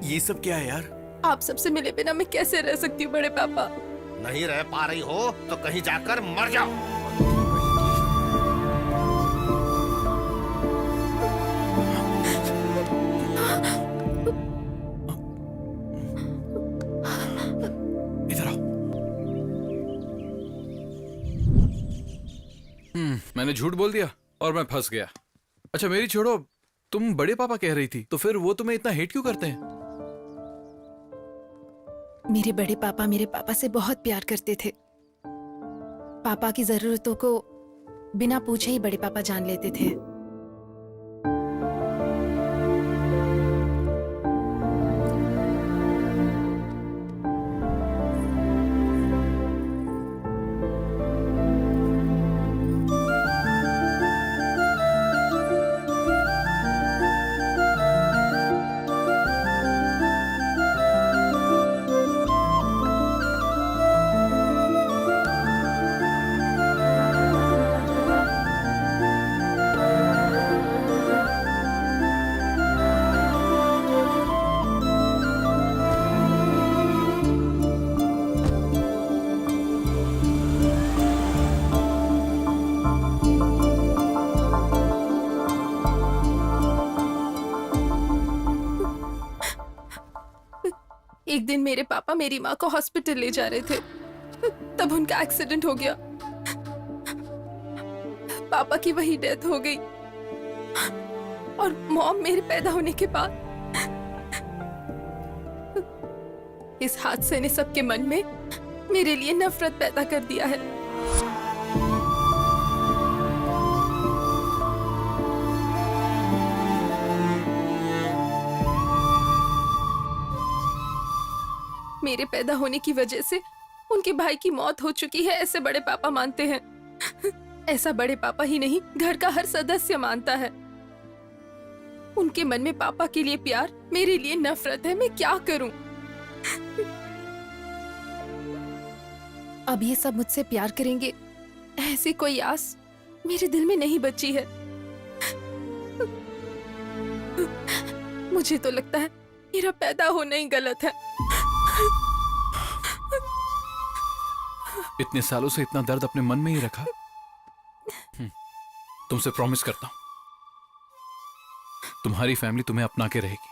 ये सब क्या है यार? आप सबसे मिले बिना मैं कैसे रह सकती हूँ बड़े पापा? नहीं रह पा रही हो तो कहीं जाकर मर जाओ। इधर आओ। मैंने झूठ बोल दिया और मैं फंस गया। अच्छा मेरी छोड़ो, तुम बड़े पापा कह रही थी, तो फिर वो तुम्हें इतना हेट क्यों करते हैं? मेरे बड़े पापा मेरे पापा से बहुत प्यार करते थे। पापा की जरूरतों को बिना पूछे ही बड़े पापा जान लेते थे। एक दिन मेरे पापा मेरी माँ को हॉस्पिटल ले जा रहे थे, तब उनका एक्सीडेंट हो गया। पापा की वही डेथ हो गई और मॉम मेरे पैदा होने के बाद। इस हादसे ने सबके मन में मेरे लिए नफरत पैदा कर दिया है। मेरे पैदा होने की वजह से उनके भाई की मौत हो चुकी है, ऐसे बड़े पापा मानते हैं। ऐसा बड़े पापा ही नहीं, घर का हर सदस्य मानता है। उनके मन में पापा के लिए प्यार, मेरे लिए नफरत है। मैं क्या करूं? अब ये सब मुझसे प्यार करेंगे, ऐसी कोई आस मेरे दिल में नहीं बची है। मुझे तो लगता है मेरा पैदा होना ही गलत है। इतने सालों से इतना दर्द अपने मन में ही रखा। तुमसे प्रॉमिस करता हूं, तुम्हारी फैमिली तुम्हें अपना के रहेगी।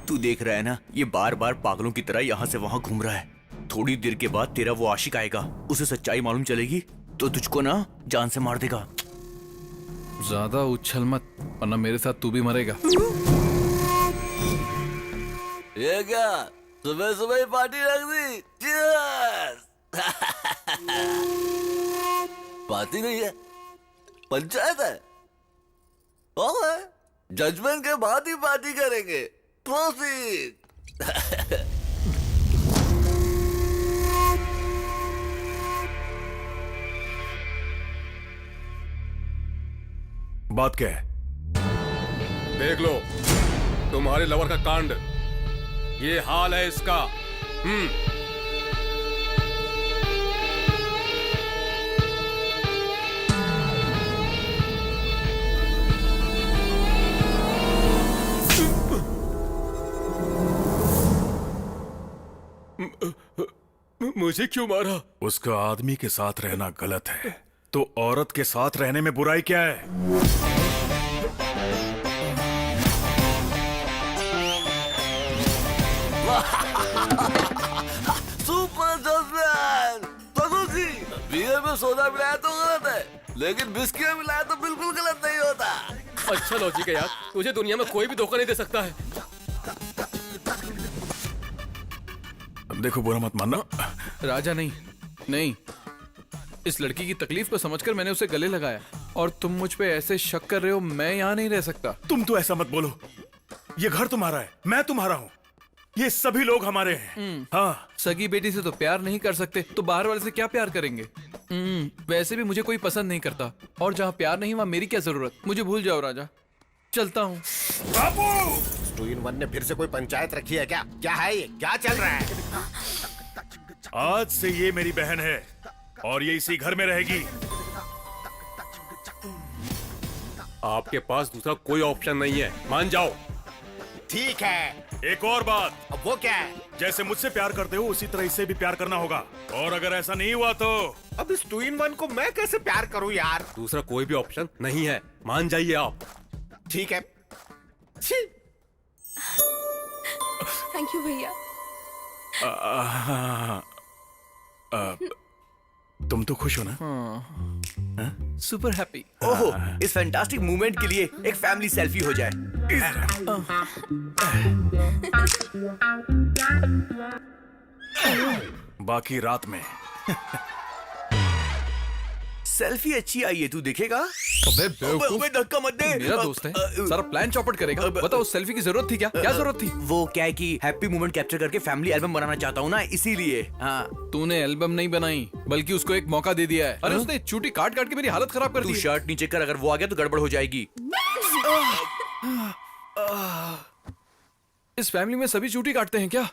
तू देख रहा है ना, ये बार बार पागलों की तरह यहाँ से वहाँ घूम रहा है। थोड़ी देर के बाद तेरा वो आशिक आएगा, उसे सच्चाई मालूम चलेगी तो तुझको ना जान से मार देगा। ज्यादा उछल मत, वरना मेरे साथ तू भी मरेगा। ये क्या सुबह सुबह ही पार्टी रख दी? Cheers! पार्टी नहीं है, पंचायत है। जजमेंट के बाद ही पार्टी करेंगे। प्रोसीड। बात क्या है? देख लो तुम्हारे लवर का कांड, ये हाल है इसका। मुझे क्यों मारा? उसका आदमी के साथ रहना गलत है, तो औरत के साथ रहने में बुराई क्या है? Super judgement. जी बियर में सोडा मिलाया तो गलत है, लेकिन बिस्किट में मिलाया तो बिल्कुल गलत नहीं होता। अच्छा लॉजिक है यार, तुझे दुनिया में कोई भी धोखा नहीं दे सकता है। देखो बुरा मत मानना। राजा नहीं, नहीं, इस लड़की की तकलीफ को समझकर मैंने उसे गले लगाया, और तुम मुझ पे ऐसे शक कर रहे हो। मैं यहाँ नहीं रह सकता। तुम तो ऐसा मत बोलो, ये घर तुम्हारा है, मैं तुम्हारा हूँ, ये सभी लोग हमारे हैं। हाँ, सगी बेटी से तो प्यार नहीं कर सकते, तो बाहर वाले से क्या प्यार करेंगे? वैसे भी मुझे कोई पसंद नहीं करता, और जहाँ प्यार नहीं वहाँ मेरी क्या जरूरत। मुझे भूल जाओ राजा, चलता हूँ। 2-in-1 ने फिर से कोई पंचायत रखी है क्या? क्या है ये? क्या चल रहा है? आज से ये मेरी बहन है और ये इसी घर में रहेगी। आपके पास दूसरा कोई ऑप्शन नहीं है, मान जाओ। ठीक है। एक और बात। अब वो क्या है? जैसे मुझसे प्यार करते हो उसी तरह इससे भी प्यार करना होगा, और अगर ऐसा नहीं हुआ तो अब इस 2-in-1 को मैं कैसे प्यार करूं यार? दूसरा कोई भी ऑप्शन नहीं है, मान जाइए आप। ठीक है। थैंक यू भैया। तुम तो खुश हो ना? Super happy. ओहो, इस फैंटास्टिक मूवमेंट के लिए एक फैमिली सेल्फी हो जाए। बाकी रात में। सेल्फी अच्छी आई है, तू देखेगा? अबे बेवकूफ, धक्का मत दे। मेरा दोस्त है, सारा प्लान चौपट करेगा। बताओ उस सेल्फी की जरूरत थी क्या? क्या जरूरत थी? वो क्या है कि हैप्पी मोमेंट कैप्चर करके फैमिली एल्बम बनाना चाहता हूँ ना, इसीलिए। हाँ, तूने एल्बम नहीं बनाई, बल्कि उसको एक मौका दे दिया है। अरे उसने चूटी काट काट के मेरी हालत खराब कर तू दी। शर्ट नीचे कर, अगर वो आ गया तो गड़बड़ हो जाएगी। इस फैमिली में सभी चूटी काटते हैं क्या?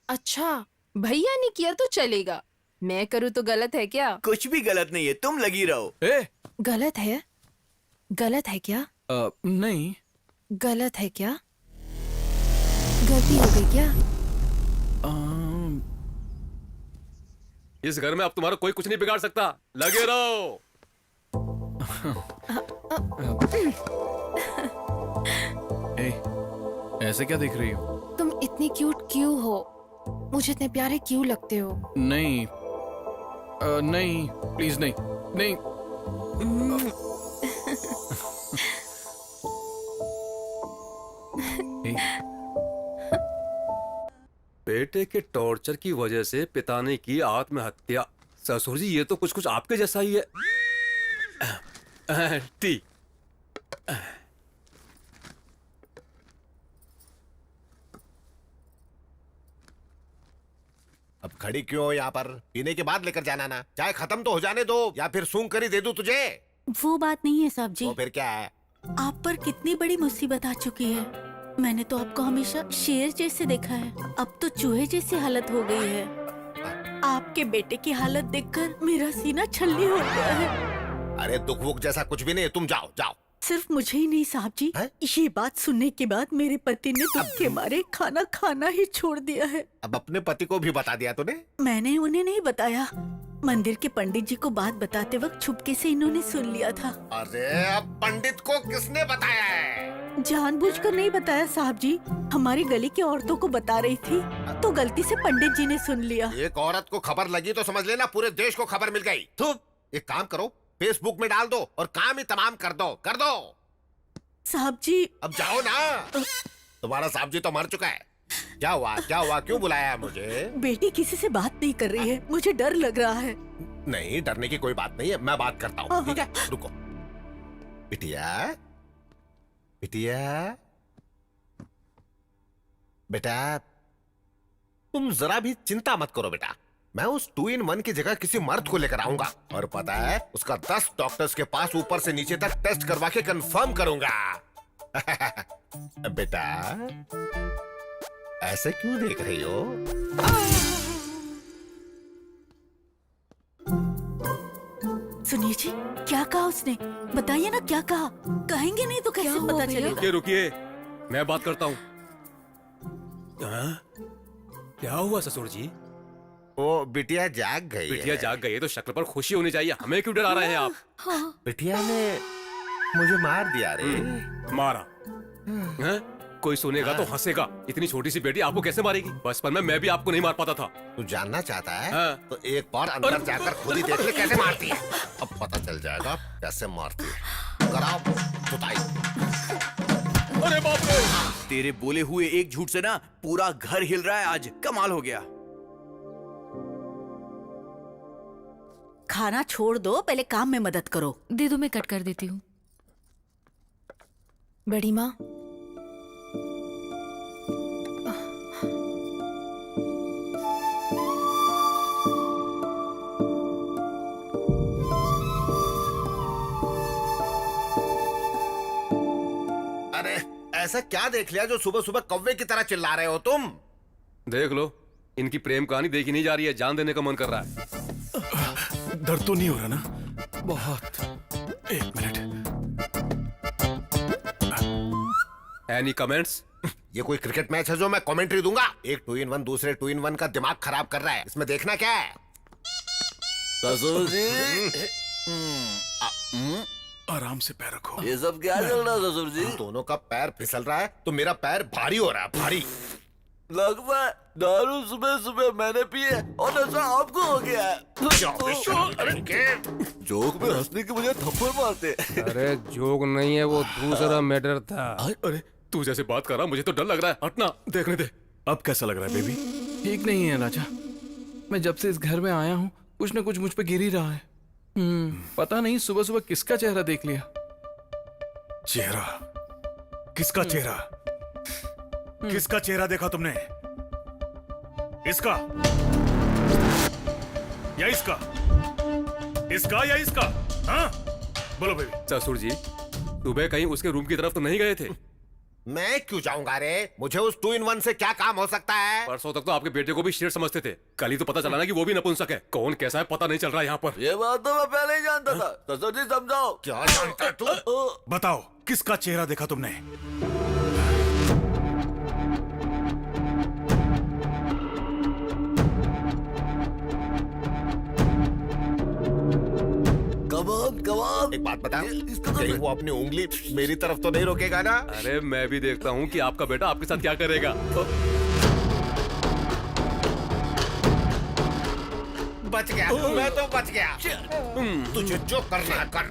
अच्छा, भैया ने किया तो चलेगा, मैं करूँ तो गलत है क्या? कुछ भी गलत नहीं है, तुम लगी रहो। ए, गलत है? गलत है क्या? नहीं। गलत है क्या? गलती हो गई क्या? इस घर में अब तुम्हारा कोई कुछ नहीं बिगाड़ सकता, लगे रहो। ए, ऐसे क्या देख रही हो? तुम इतनी क्यूट क्यों हो? मुझे इतने प्यारे क्यों लगते हो? नहीं, नहीं, प्लीज नहीं, नहीं। बेटे के टॉर्चर की वजह से पिता ने की आत्महत्या। ससुर जी, ये तो कुछ कुछ आपके जैसा ही है। टी। अब खड़ी क्यों हो यहाँ पर? पीने के बाद लेकर जाना ना। चाय खत्म तो हो जाने दो, या फिर सूंघ कर ही दे दूं तुझे? वो बात नहीं है साहब जी। तो फिर क्या है? आप पर कितनी बड़ी मुसीबत आ चुकी है। मैंने तो आपको हमेशा शेर जैसे देखा है, अब तो चूहे जैसी हालत हो गई है। आपके बेटे की हालत देखकर मेरा सीना छल्ली हो गया है। अरे दुख वुख जैसा कुछ भी नहीं है, तुम जाओ जाओ। सिर्फ मुझे ही नहीं साहब जी, ये बात सुनने के बाद मेरे पति ने दुख के मारे खाना खाना ही छोड़ दिया है। अब अपने पति को भी बता दिया तूने? मैंने उन्हें नहीं बताया, मंदिर के पंडित जी को बात बताते वक्त छुपके से इन्होंने सुन लिया था। अरे अब पंडित को किसने बताया है? जानबूझकर नहीं बताया साहब जी, हमारी गली की औरतों को बता रही थी तो गलती से पंडित जी ने सुन लिया। एक औरत को खबर लगी तो समझ लेना पूरे देश को खबर मिल गई। एक काम करो, फेसबुक में डाल दो और काम ही तमाम कर दो, कर दो। साहब जी अब जाओ ना। तुम्हारा साहब जी तो मर चुका है। क्या हुआ, क्या हुआ, क्यों बुलाया मुझे? बेटी किसी से बात नहीं कर रही है, मुझे डर लग रहा है। नहीं, डरने की कोई बात नहीं है, मैं बात करता हूँ। ठीक है, रुको। बिटिया बिटिया, बेटा तुम जरा भी चिंता मत करो बेटा। मैं उस 2-in-1 की जगह किसी मर्द को लेकर आऊंगा और पता है उसका 10 डॉक्टर्स के पास ऊपर से नीचे तक टेस्ट करवा के कंफर्म करूंगा। बेटा ऐसे क्यों देख रही हो? सुनिए जी, क्या कहा उसने? बताइए ना क्या कहा। कहेंगे नहीं तो कैसे पता चलेगा? रुकिए रुकिए, मैं बात करता हूँ। क्या हुआ ससुर जी? वो बिटिया जाग गई बिटिया है। जाग गई है तो शक्ल पर खुशी होनी चाहिए। हमें क्यों डरा रहे हैं आप? बिटिया ने मुझे मार दिया रे। मारा? हैं? कोई सुनेगा तो हंसेगा। इतनी छोटी सी बेटी आपको कैसे मारेगी? बचपन में मैं भी आपको नहीं मार पाता था। तू जानना चाहता है? हाँ। तो एक बार अंदर जाकर खुद ही देख ले कैसे मारती है। अब पता चल जाएगा कैसे मारती है। कराओ जुताई। अरे बाप रे! तेरे बोले हुए एक झूठ से ना पूरा घर हिल रहा है आज। कमाल हो गया। खाना छोड़ दो, पहले काम में मदद करो। दे दो, मैं कट कर देती हूँ। बड़ी माँ, अरे ऐसा क्या देख लिया जो सुबह सुबह कौवे की तरह चिल्ला रहे हो तुम? देख लो, इनकी प्रेम कहानी देखी नहीं जा रही है। जान देने का मन कर रहा है। दर्द तो नहीं हो रहा ना? बहुत। एक मिनट। Any comments? ये कोई क्रिकेट मैच है जो मैं कमेंट्री दूंगा? एक 2-in-1 दूसरे 2-in-1 का दिमाग खराब कर रहा है। इसमें देखना क्या है? ससुर जी, आराम से पैर रखो। ये सब क्या चल रहा है ससुर जी? दोनों का पैर फिसल रहा है तो मेरा पैर भारी हो रहा है। भारी लगता है दारू सुबह सुबह मैंने पी है और नशा आपको हो गया है। जोक में हंसने की मुझे थप्पड़ मारते। अरे जोक नहीं है, वो दूसरा मैटर था। अरे तू जैसे बात कर रहा, मुझे तो डर लग रहा है। हटना, देखने दे। अब कैसा लग रहा है बेबी? ठीक नहीं है राजा। मैं जब से इस घर में आया हूँ कुछ न कुछ मुझ पे गिर ही रहा है। पता नहीं सुबह सुबह किसका चेहरा देख लिया। चेहरा? किसका चेहरा? किसका चेहरा देखा तुमने? इसका या इसका? इसका या इसका? हाँ बोलो बेबी। ससुर जी, सुबह कहीं उसके रूम की तरफ तो नहीं गए थे? मैं क्यों जाऊंगा रे? मुझे उस 2-in-1 से क्या काम हो सकता है? परसों तक तो आपके बेटे को भी शेर समझते थे। कल ही तो पता चला ना कि वो भी नपुंसक है। कौन कैसा है पता नहीं चल रहा यहाँ पर। ये बात तो मैं पहले ही जानता था। ससुर जी समझाओ। क्या जानता है तू? बताओ किसका चेहरा देखा तुमने? कमान एक बात बता, कहीं वो अपनी उंगली मेरी तरफ तो नहीं रोकेगा ना? अरे मैं भी देखता हूँ कि आपका बेटा आपके साथ क्या करेगा। बच गया, मैं तो बच गया। तुझे जो करना है कर।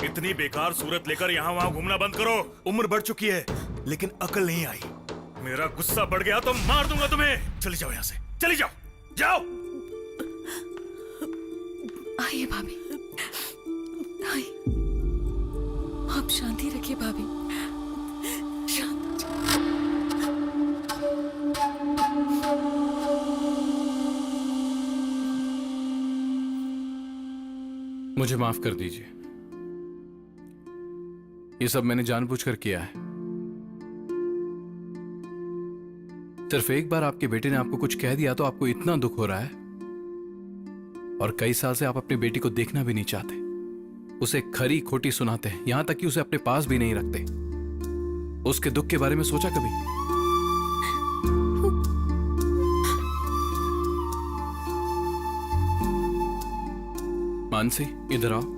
इतनी बेकार सूरत लेकर यहाँ वहाँ घूमना बंद करो। उम्र बढ़ चुकी है लेकिन अकल नहीं आई। मेरा गुस्सा बढ़ गया तो मार दूंगा तुम्हें। चली जाओ यहाँ से, चली जाओ, जाओ। आइए भाभी, आइए। आप शांति रखिए भाभी, शांत। मुझे माफ कर दीजिए। ये सब मैंने जानबूझकर किया है। सिर्फ एक बार आपके बेटे ने आपको कुछ कह दिया तो आपको इतना दुख हो रहा है, और कई साल से आप अपनी बेटी को देखना भी नहीं चाहते। उसे खरी खोटी सुनाते हैं, यहां तक कि उसे अपने पास भी नहीं रखते। उसके दुख के बारे में सोचा कभी? मानसी, इधर आओ।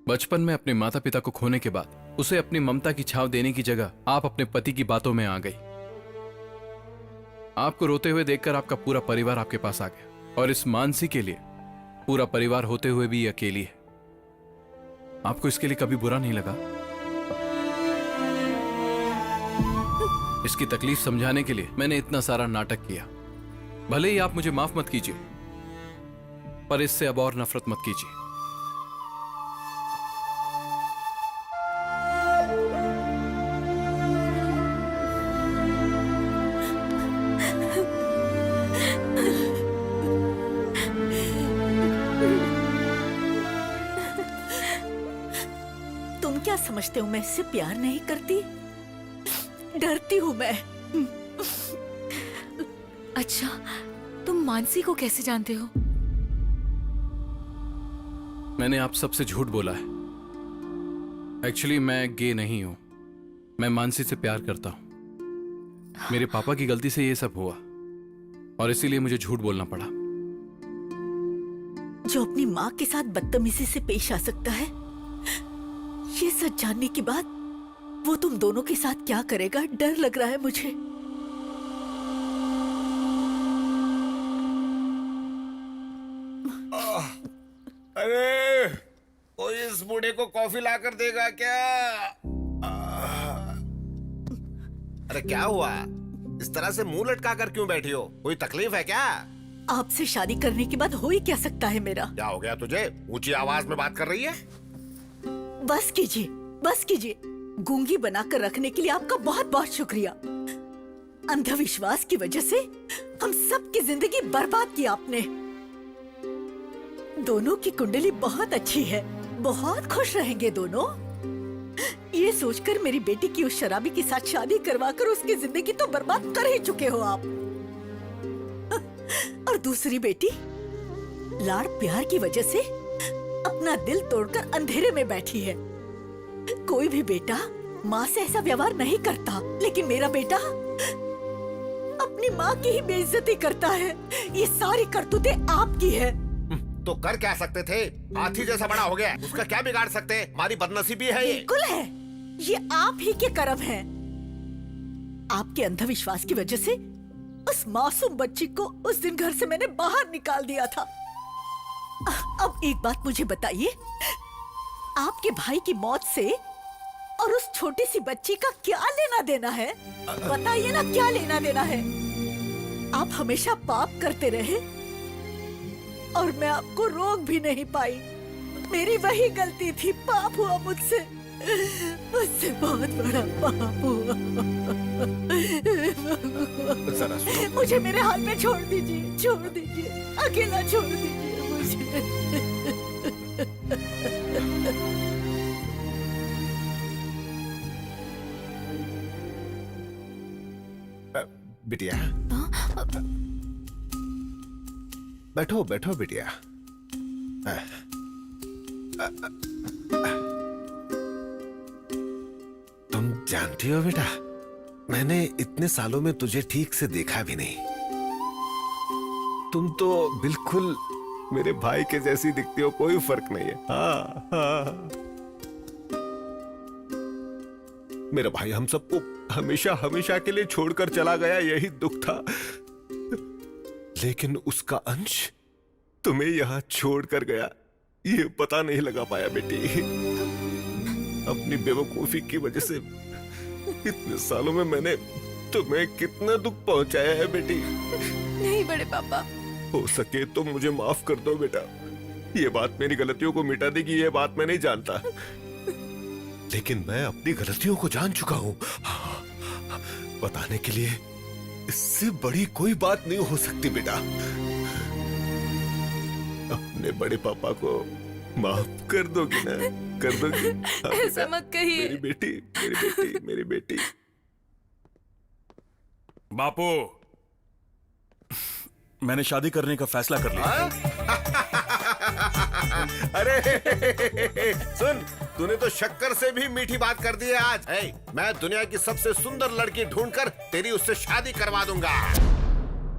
बचपन में अपने माता पिता को खोने के बाद उसे अपनी ममता की छाव देने की जगह आप अपने पति की बातों में आ गई। आपको रोते हुए देखकर आपका पूरा परिवार आपके पास आ गया, और इस मानसी के लिए पूरा परिवार होते हुए भी ये अकेली है। आपको इसके लिए कभी बुरा नहीं लगा? इसकी तकलीफ समझाने के लिए मैंने इतना सारा नाटक किया। भले ही आप मुझे माफ मत कीजिए, पर इससे अब और नफरत मत कीजिए। तुम क्या समझते हो मैं इससे प्यार नहीं करती? डरती हूँ मैं। अच्छा, तुम मानसी को कैसे जानते हो? मैंने आप सबसे झूठ बोला है। एक्चुअली मैं गे नहीं हूं। मैं मानसी से प्यार करता हूं। मेरे पापा की गलती से ये सब हुआ और इसीलिए मुझे झूठ बोलना पड़ा। जो अपनी माँ के साथ बदतमीजी से पेश आ सकता है, ये सच जानने के बाद वो तुम दोनों के साथ क्या करेगा, डर लग रहा है मुझे। अरे कोई इस बूढ़े को कॉफी लाकर देगा क्या? अरे क्या हुआ? इस तरह से मुंह लटका कर क्यों बैठी हो? कोई तकलीफ है क्या? आपसे शादी करने के बाद हो ही क्या सकता है मेरा? क्या हो गया तुझे? ऊंची आवाज में बात कर रही है? बस कीजिए, बस कीजिए। गूंगी बनाकर रखने के लिए आपका बहुत बहुत शुक्रिया। अंधविश्वास की वजह से हम सबकी जिंदगी बर्बाद की आपने। दोनों की कुंडली बहुत अच्छी है, बहुत खुश रहेंगे दोनों। ये सोचकर मेरी बेटी की उस शराबी के साथ शादी करवाकर उसकी जिंदगी तो बर्बाद कर ही चुके हो आप। और दूसरी बेटी लाड़ प्यार की वजह से अपना दिल तोड़कर अंधेरे में बैठी है। कोई भी बेटा माँ से ऐसा व्यवहार नहीं करता, लेकिन मेरा बेटा अपनी माँ की ही बेइज्जती करता है। ये सारी करतूतें आपकी है। तो कर क्या सकते थे? हाथी जैसा बड़ा हो गया, उसका क्या बिगाड़ सकते? हमारी बदनसीबी है ये। बिल्कुल है, ये आप ही के कर्म है। आपके अंधविश्वास की वजह से उस मासूम बच्ची को उस दिन घर से मैंने बाहर निकाल दिया था। अब एक बात मुझे बताइए, आपके भाई की मौत से और उस छोटी सी बच्ची का क्या लेना देना है? बताइए ना, क्या लेना देना है? आप हमेशा पाप करते रहे और मैं आपको रोक भी नहीं पाई। मेरी वही गलती थी, पाप हुआ मुझसे, मुझसे बहुत बड़ा पाप हुआ। मुझे मेरे हाल में छोड़ दीजिए, छोड़ दीजिए, अकेला छोड़ दीजिए मुझे। बिटिया, बैठो बैठो बिटिया। तुम जानती हो बेटा, मैंने इतने सालों में तुझे ठीक से देखा भी नहीं। तुम तो बिल्कुल मेरे भाई के जैसी दिखती हो, कोई फर्क नहीं है। हाँ हाँ, मेरा भाई हम सबको हमेशा हमेशा के लिए छोड़कर चला गया, यही दुख था। लेकिन उसका अंश तुम्हें यहां छोड़कर गया, ये पता नहीं लगा पाया बेटी। अपनी बेवकूफी की वजह से इतने सालों में मैंने तुम्हें कितना दुख पहुंचाया है बेटी। नहीं बड़े पापा, हो सके तो मुझे माफ कर दो बेटा। ये बात मेरी गलतियों को मिटा देगी, ये बात मैं नहीं जानता, लेकिन मैं अपनी गलतियों को जान चुका हूं। बताने के लिए इससे बड़ी कोई बात नहीं हो सकती बेटा। अपने बड़े पापा को माफ कर दोगी ना? कर दोगी? ऐसा मत कहिए। मेरी बेटी, मेरी बेटी, मेरी बेटी। बापू, मैंने शादी करने का फैसला कर लिया। अरे सुन, तूने तो शक्कर से भी मीठी बात कर दी है आज। मैं दुनिया की सबसे सुंदर लड़की ढूंढकर तेरी उससे शादी करवा दूंगा।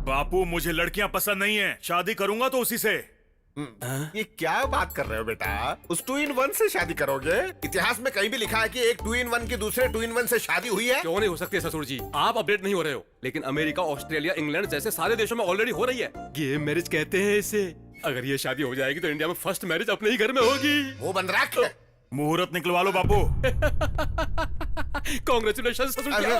बापू, मुझे लड़कियां पसंद नहीं है, शादी करूंगा तो उसी से। ये क्या बात कर रहे हो बेटा? उस 2-in-1 से शादी करोगे? इतिहास में कहीं भी लिखा है कि एक 2-in-1 की दूसरे 2-in-1 से शादी हुई है? क्यों नहीं हो सकती ससुर जी? आप अपडेट नहीं हो रहे हो, लेकिन अमेरिका, ऑस्ट्रेलिया, इंग्लैंड जैसे सारे देशों में ऑलरेडी हो रही है। गे मैरिज कहते हैं इसे। अगर ये शादी हो जाएगी तो इंडिया में फर्स्ट मैरिज अपने ही घर में होगी। वो बंद रख। मुहूर्त निकलवा लो बापू। कांग्रेचुलेशन ससुर जी,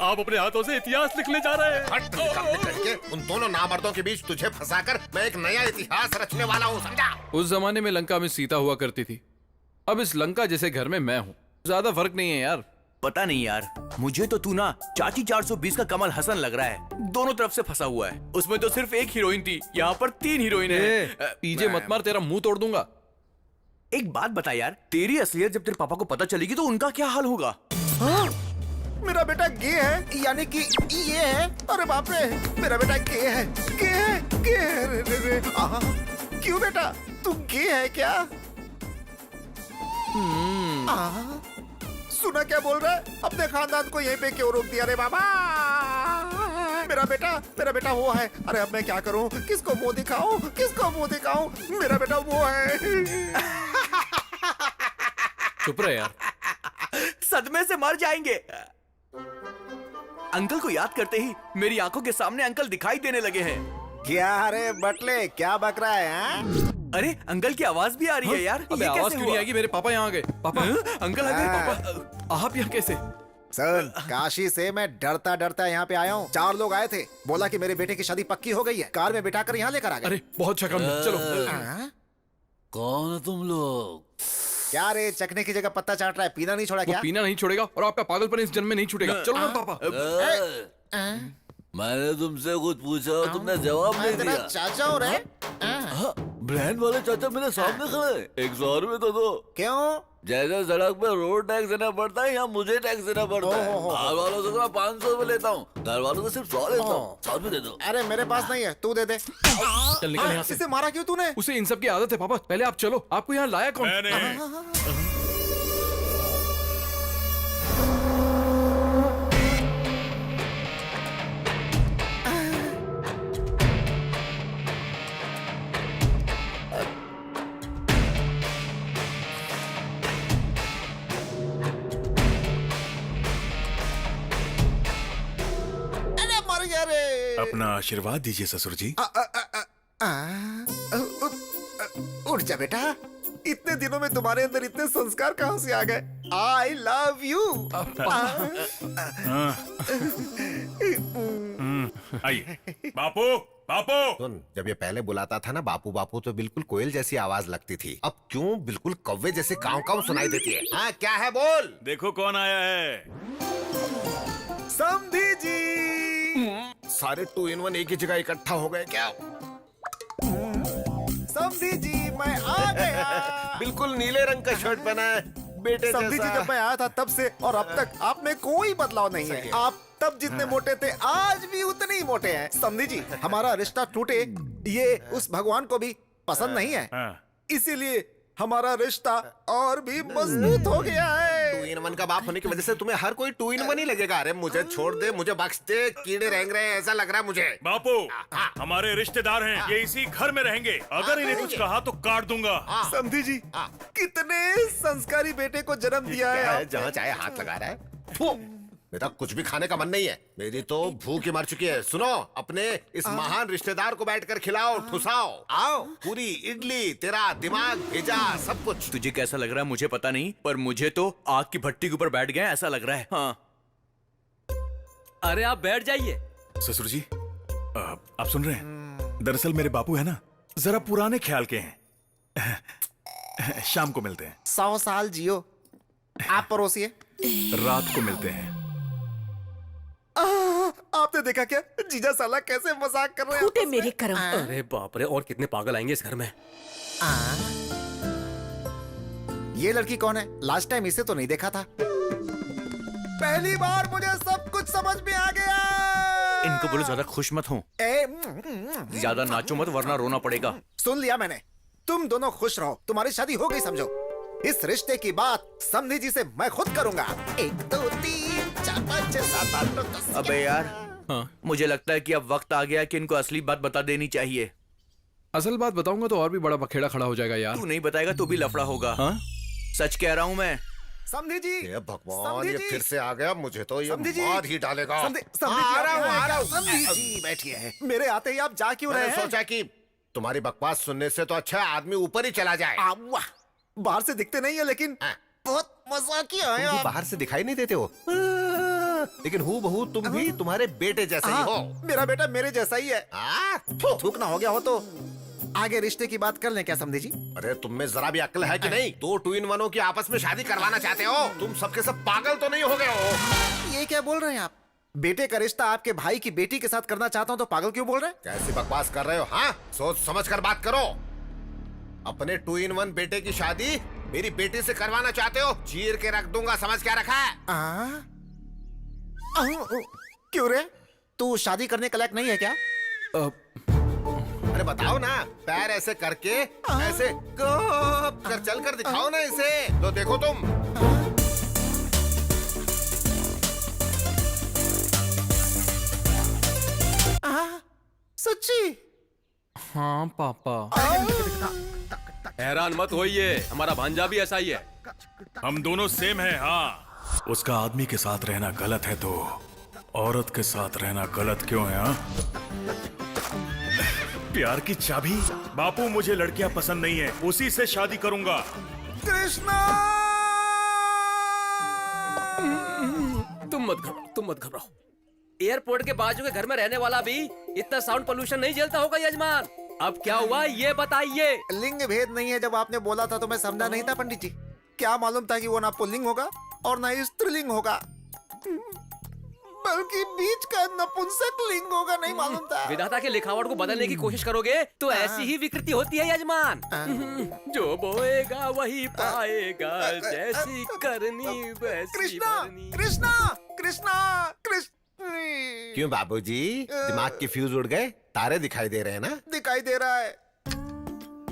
आप अपने हाथों से इतिहास लिखने जा रहे हैं। हट निकलने करके उन दोनों नामर्दों के बीच तुझे फंसाकर मैं एक नया इतिहास रचने वाला हूँ, समझा? उस जमाने में लंका में सीता हुआ करती थी, अब इस लंका जैसे घर में मैं हूँ। ज्यादा फर्क नहीं है यार। पता नहीं यार, मुझे तो तू ना चाची 420 का कमल हसन लग रहा है। दोनों तरफ से फंसा हुआ है। उसमें तो सिर्फ एक हीरोइन थी, यहाँ पर 3 हीरोइन है। पीजे मत मार, तेरा मुंह तोड़ दूंगा। एक बात बता यार, तेरी असलियत जब तेरे पापा को पता चलेगी तो उनका क्या हाल होगा? मेरा बेटा गे है, यानी कि ये है। अरे बाप रे, मेरा बेटा गे है, गे है, गे है। रे। क्यों बेटा, तू गे है क्या? सुना क्या बोल रहा है? अपने खानदान को यहीं पे क्यों रोक दिया रे बाबा? मेरा बेटा वो है। अरे अब मैं क्या करूं? किसको मुंह दिखाऊं? किसको मुंह दिखाऊं? मेरा बेटा वो है। चुप रहे यार। सदमे से मर जाएंगे। अंकल को याद करते ही मेरी आंखों के सामने अंकल दिखाई देने लगे हैं। क्या रे बटले, क्या बक रहा है? हाँ? अरे अंकल की आवाज भी आ रही है यार। अबे ये आवाज कैसे क्यों नहीं हुआ? आएगी? मेरे पापा यहाँ आ गए। पापा, अंकल आ गए। हाँ। पापा, आप यहाँ कैसे? सर, काशी से मैं डरता डरता यहाँ पे आया हूँ। 4 लोग आए थे, बोला कि मेरे बेटे की शादी पक्की हो गई है, कार में बिठाकर यहाँ लेकर आ गए। अरे बहुत शक्ल में, चलो। हाँ? कौन है तुम लोग? क्या रे, चखने की जगह पत्ता चाट रहा है, पीना नहीं छोड़ा वो क्या? पीना नहीं छोड़ेगा और आपका पागलपन इस जन्म में नहीं छूटेगा। चलो ना पापा। मैंने तुमसे कुछ पूछा, तुमने जवाब नहीं तेरा दिया। चाचा हो रहे? ब्रांड वाले चाचा मेरे सामने खड़े। 100 रुपए तो दो। क्यों? जैसे सड़क पे रोड टैक्स देना पड़ता है, यहाँ मुझे टैक्स देना पड़ता है। घर वालों से तो मैं 500 रुपए लेता हूँ, घर वालों से सिर्फ 100 लेता हूँ। 100 रुपए दे दो। अरे मेरे पास नहीं है, तू दे दे। चल निकल यहाँ से। इसे मारा क्यों तूने? उसे इन सब की आदत है पापा। पहले आप चलो, आपको यहाँ लाया कौन? मैंने अरे मर गया रे। अपना आशीर्वाद दीजिए ससुर जी। उठ जा बेटा, इतने दिनों में तुम्हारे अंदर इतने संस्कार कहाँ से आ गए? I love you. आइए बापू, बापू। सुन, जब ये पहले बुलाता था ना बापू बापू, तो बिल्कुल कोयल जैसी आवाज लगती थी। अब क्यों बिल्कुल कौवे जैसे काव काव सुनाई देती है? हाँ, क्या है बोल? देखो कौन आया है। समधी जी। सारे 2 in 1 एक ही जगह इकट्ठा हो गए क्या? समधी जी, मैं आ गया। बिल्कुल नीले रंग का शर्ट पहना है, बेटे समधी जी, जैसा। जब मैं आया था तब से और अब तक आप में कोई बदलाव नहीं है। आप तब जितने मोटे थे, आज भी उतने ही मोटे हैं। समधी जी, हमारा रिश्ता टूटे ये उस भगवान को भी पसंद नहीं है, इसीलिए हमारा रिश्ता और भी मजबूत हो गया है। 2 in 1 का बाप होने की वजह से तुम्हें हर कोई 2 in 1 ही लगेगा। अरे मुझे छोड़ दे, मुझे बख्श दे, कीड़े रेंग रहे हैं ऐसा लग रहा है मुझे। बापू, हमारे रिश्तेदार हैं, ये इसी घर में रहेंगे। अगर इन्हें कुछ कहा तो काट दूंगा। समधी जी, कितने संस्कारी बेटे को जन्म दिया है आपने। जहाँ चाहे हाथ लगा रहा है। फू, मेरा कुछ भी खाने का मन नहीं है, मेरी तो भूख ही मर चुकी है। सुनो, अपने इस महान रिश्तेदार को बैठकर खिलाओ, ठुसाओ। आओ, पूरी इडली, तेरा दिमाग भेजा, सब कुछ। तुझे कैसा लग रहा है मुझे पता नहीं, पर मुझे तो आग की भट्टी के ऊपर बैठ गए ऐसा लग रहा है। हाँ। अरे आप बैठ जाइए। ससुर जी, आप सुन रहे हैं? दरअसल मेरे बापू है ना, जरा पुराने ख्याल के हैं। शाम को मिलते हैं। 100 साल जियो। आप परोसिए। रात को मिलते हैं। आपने देखा क्या, जीजा साला कैसे मजाक कर रहे हैं? फूटे मेरे कर्म। अरे बाप रे, और कितने पागल आएंगे इस घर में। ये लड़की कौन है? लास्ट टाइम इसे तो नहीं देखा था। पहली बार मुझे सब कुछ समझ में आ गया। इनको बोलो ज्यादा खुश मत हो, ज्यादा नाचो मत वरना रोना पड़ेगा। सुन लिया मैंने, तुम दोनों खुश रहो, तुम्हारी शादी हो गई समझो। इस रिश्ते की बात समधी जी से मैं खुद करूंगा। 1 2 3 4 5 6 7 8 9 10। अबे यार, मुझे लगता है कि अब वक्त आ गया कि इनको असली बात बता देनी चाहिए। असल बात बताऊंगा तो और भी बड़ा बखेड़ा खड़ा हो जाएगा यार। तू नहीं बताएगा तो भी लफड़ा होगा। हाँ? सच कह रहा हूँ मैं। समधी जी, ये भगवान, समधी ये जी। फिर से आ गया, मुझे तो ये समधी जी। मार ही डालेगा। समधी जी, आ रहा हूँ, आ रहा हूँ। समधी जी बैठिए। मेरे आते ही आप जा क्यों रहे मैंने हैं? सोचा कि तुम्हारी बकवास सुनने से तो अच्छा आदमी ऊपर ही चला जाए। वाह, बाहर से दिखते नहीं है लेकिन बहुत मजाकिया है तुम भी आप। बाहर से दिखाई नहीं देते हो, लेकिन हूबहू तुम भी तुम्हारे बेटे जैसे ही हो। मेरा बेटा मेरे जैसा ही है। थूकना हो गया हो तो आगे रिश्ते की बात कर लें क्या समझे जी? अरे तुम में जरा भी अक्ल है कि नहीं? दो टू इन वनों की आपस में शादी करवाना चाहते हो? तुम सबके सब पागल तो नहीं हो गए हो? ये क्या बोल रहे हैं आप? बेटे का रिश्ता आपके भाई की बेटी के साथ करना चाहता हूँ तो पागल क्यों बोल रहे हैं? कैसी बकवास कर रहे हो? हाँ, सोच समझ कर बात करो। अपने टू इन वन बेटे की शादी मेरी बेटी से करवाना चाहते हो? चीर के रख दूंगा, समझ क्या रखा है? क्यों रे, तू शादी करने के लायक नहीं है क्या? अरे बताओ ना, पैर ऐसे करके ऐसे कर चल कर दिखाओ ना इसे, तो देखो तुम। सच्ची? हाँ पापा। हैरान मत होइए, हमारा भांजा भी ऐसा ही है। हम दोनों सेम हैं। हाँ, उसका आदमी के साथ रहना गलत है तो औरत के साथ रहना गलत क्यों है? हाँ? प्यार की चाबी। बापू, मुझे लड़कियां पसंद नहीं है, उसी से शादी करूंगा। कृष्णा! तुम मत घबराओ। एयरपोर्ट के बाजू के घर में रहने वाला भी इतना साउंड पोल्यूशन नहीं झेलता होगा यजमान। अब क्या हुआ ये बताइए। लिंग भेद नहीं है, जब आपने बोला था तो मैं समझा नहीं था पंडित जी। क्या मालूम था कि वो ना पुल्लिंग होगा और ना ही स्त्रीलिंग होगा, बल्कि बीच का नपुंसक लिंग होगा, नहीं मालूम था। विधाता के लिखावट को बदलने की कोशिश करोगे तो ऐसी ही विकृति होती है यजमान। जो बोएगा वही पाएगा, जैसी करनी वैसी कृष्णा, भरनी। कृष्णा, कृष्णा, कृष्ण। क्यों बाबूजी, दिमाग के फ्यूज उड़ गए? तारे दिखाई दे रहे हैं ना? दिखाई दे रहा है।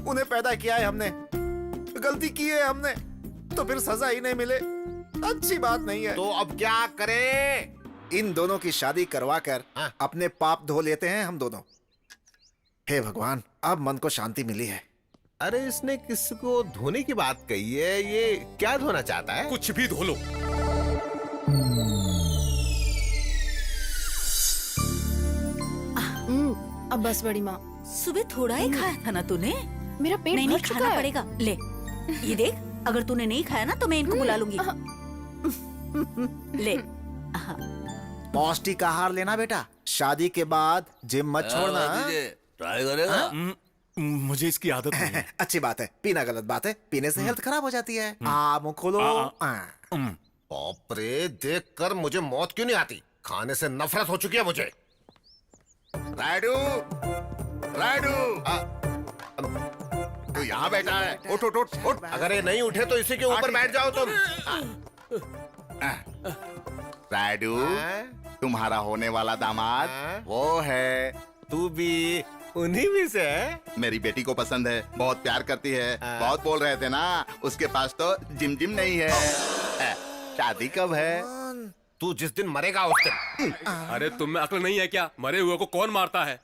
उन्हें पैदा किया है हमने, गलती की है हमने, तो फिर सजा ही नहीं मिले, अच्छी बात नहीं है। तो अब क्या करें? इन दोनों की शादी करवाकर अपने पाप धो लेते हैं हम दोनों। हे भगवान, अब मन को शांति मिली है। अरे इसने किसको धोने की बात कही है? ये क्या धोना चाहता है? कुछ भी धो लो। अब बस बड़ी माँ, सुबह थोड़ा ही खाया था ना तूने? मेरा पेट नहीं भर नहीं, चुका खाना है। पड़ेगा। ले ये देख, अगर तूने नहीं खाया ना तो मैं इनको बुला लूंगी। ले। हाँ। पौष्टिक आहार लेना बेटा, शादी के बाद जिम मत छोड़ना। ट्राई करेगा? मुझे इसकी आदत नहीं है। अच्छी बात है, पीना गलत बात है, पीने से हेल्थ खराब हो जाती है। मुंह खोलो। बाप रे, देख कर मुझे मौत क्यों नहीं आती? खाने से नफरत हो चुकी है मुझे। राइडू, राइडू, तू यहाँ बैठा है? उठ उठ उठ उठ। अगर ये नहीं उठे तो इसी के ऊपर बैठ जाओ तुम। राइडू, तुम्हारा होने वाला दामाद वो है। तू भी उन्हीं में से है? मेरी बेटी को पसंद है, बहुत प्यार करती है। बहुत बोल रहे थे ना, उसके पास तो जिम जिम नहीं है। शादी कब है? तू जिस दिन मरेगा उस दिन। अरे तुम में अक्ल नहीं है क्या? मरे हुए को कौन मारता है?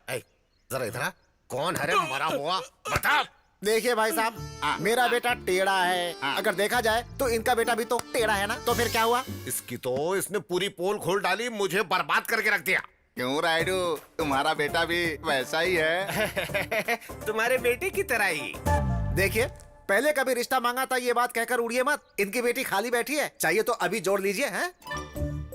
जरा इधर आ। कौन है रे मरा हुआ? बता। देखिए भाई साहब, मेरा बेटा टेढ़ा है। अगर देखा जाए तो इनका बेटा भी तो टेढ़ा है ना, तो फिर क्या हुआ? इसकी तो इसने पूरी पोल खोल डाली, मुझे बर्बाद करके रख दिया। क्यों राइडू, तुम्हारा बेटा भी वैसा ही है। तुम्हारे बेटे की तरह ही। देखिए, पहले कभी रिश्ता मांगा था, ये बात कहकर उड़िए मत। इनकी बेटी खाली बैठी है, चाहिए तो अभी जोड़ लीजिए। हैं?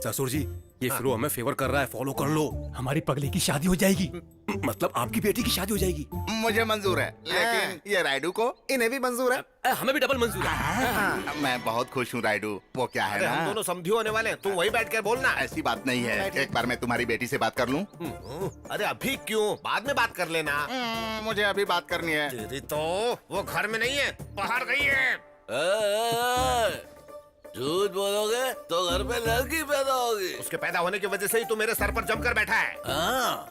ससुर जी, ये फिर हमें फेवर कर रहा है, फॉलो कर लो। हमारी पगली की शादी हो जाएगी, मतलब आपकी बेटी की शादी हो जाएगी। मुझे मंजूर है, लेकिन ये राइडू को? इन्हें भी मंजूर है। हमें भी डबल मंजूर है। मैं बहुत खुश हूँ राइडू। वो क्या है अरे ना, हम दोनों समझी होने वाले हैं, तुम वही बैठ कर बोलना। ऐसी बात नहीं है। एक बार मैं तुम्हारी बेटी से बात कर लूँ? अरे अभी क्यों, बाद में बात कर लेना। मुझे अभी बात करनी है। तेरी तो वो घर में नहीं है, बाहर गई है। झूठ बोलोगे तो घर पे लड़की पैदा होगी। उसके पैदा होने की वजह से ही तू मेरे सर पर जमकर बैठा है।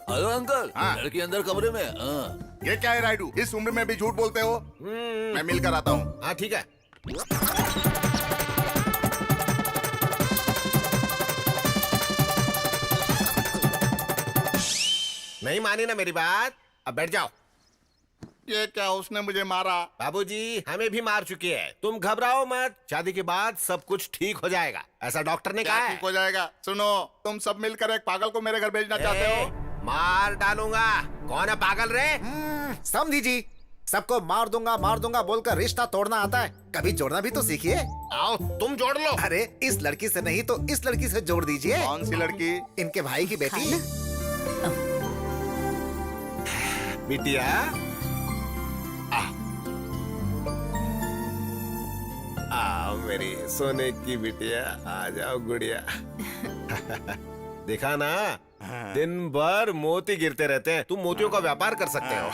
हेलो अंकल, लड़की अंदर कमरे में। ये क्या है राइडू, इस उम्र में भी झूठ बोलते हो? मैं मिलकर आता हूँ। हाँ ठीक है। नहीं मानी ना मेरी बात, अब बैठ जाओ। ये क्या, उसने मुझे मारा? बाबूजी हमें भी मार चुकी है, तुम घबराओ मत, शादी के बाद सब कुछ ठीक हो जाएगा, ऐसा डॉक्टर ने कहा है। ठीक हो जाएगा? सुनो, तुम सब मिलकर एक पागल को मेरे घर भेजना चाहते हो? मार डालूंगा। कौन है पागल रे? समझी जी, सबको मार दूंगा बोलकर रिश्ता तोड़ना आता है, कभी जोड़ना भी तो सीखिए। आओ तुम जोड़ लो। अरे इस लड़की से नहीं तो इस लड़की से जोड़ दीजिए। कौन सी लड़की? इनके भाई की बेटी। बिटिया आओ मेरी सोने की बिटिया, आ जाओ गुड़िया। देखा ना, दिन भर मोती गिरते रहते हैं, तुम मोतियों का व्यापार कर सकते हो।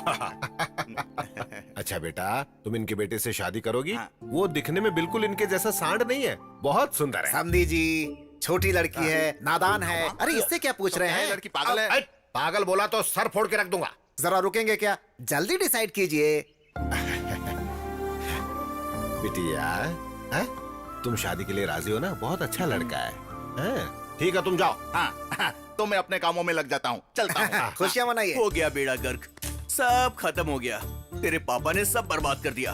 अच्छा बेटा, तुम इनके बेटे से शादी करोगी? वो दिखने में बिल्कुल इनके जैसा सांड नहीं है, बहुत सुंदर है। समझी जी, छोटी लड़की है, नादान है। अरे इससे क्या पूछ रहे हैं? लड़की पागल है। पागल बोला तो सर फोड़ के रख दूंगा। जरा रुकेंगे क्या? जल्दी डिसाइड कीजिए। बिटिया, हैं? तुम शादी के लिए राजी हो ना? बहुत अच्छा लड़का है, हैं? ठीक है तुम जाओ। हाँ, तो मैं अपने कामों में लग जाता हूँ, चलता हूँ। खुशियां मनाइए। हो गया बेड़ा गर्क, सब खत्म हो गया। तेरे पापा ने सब बर्बाद कर दिया।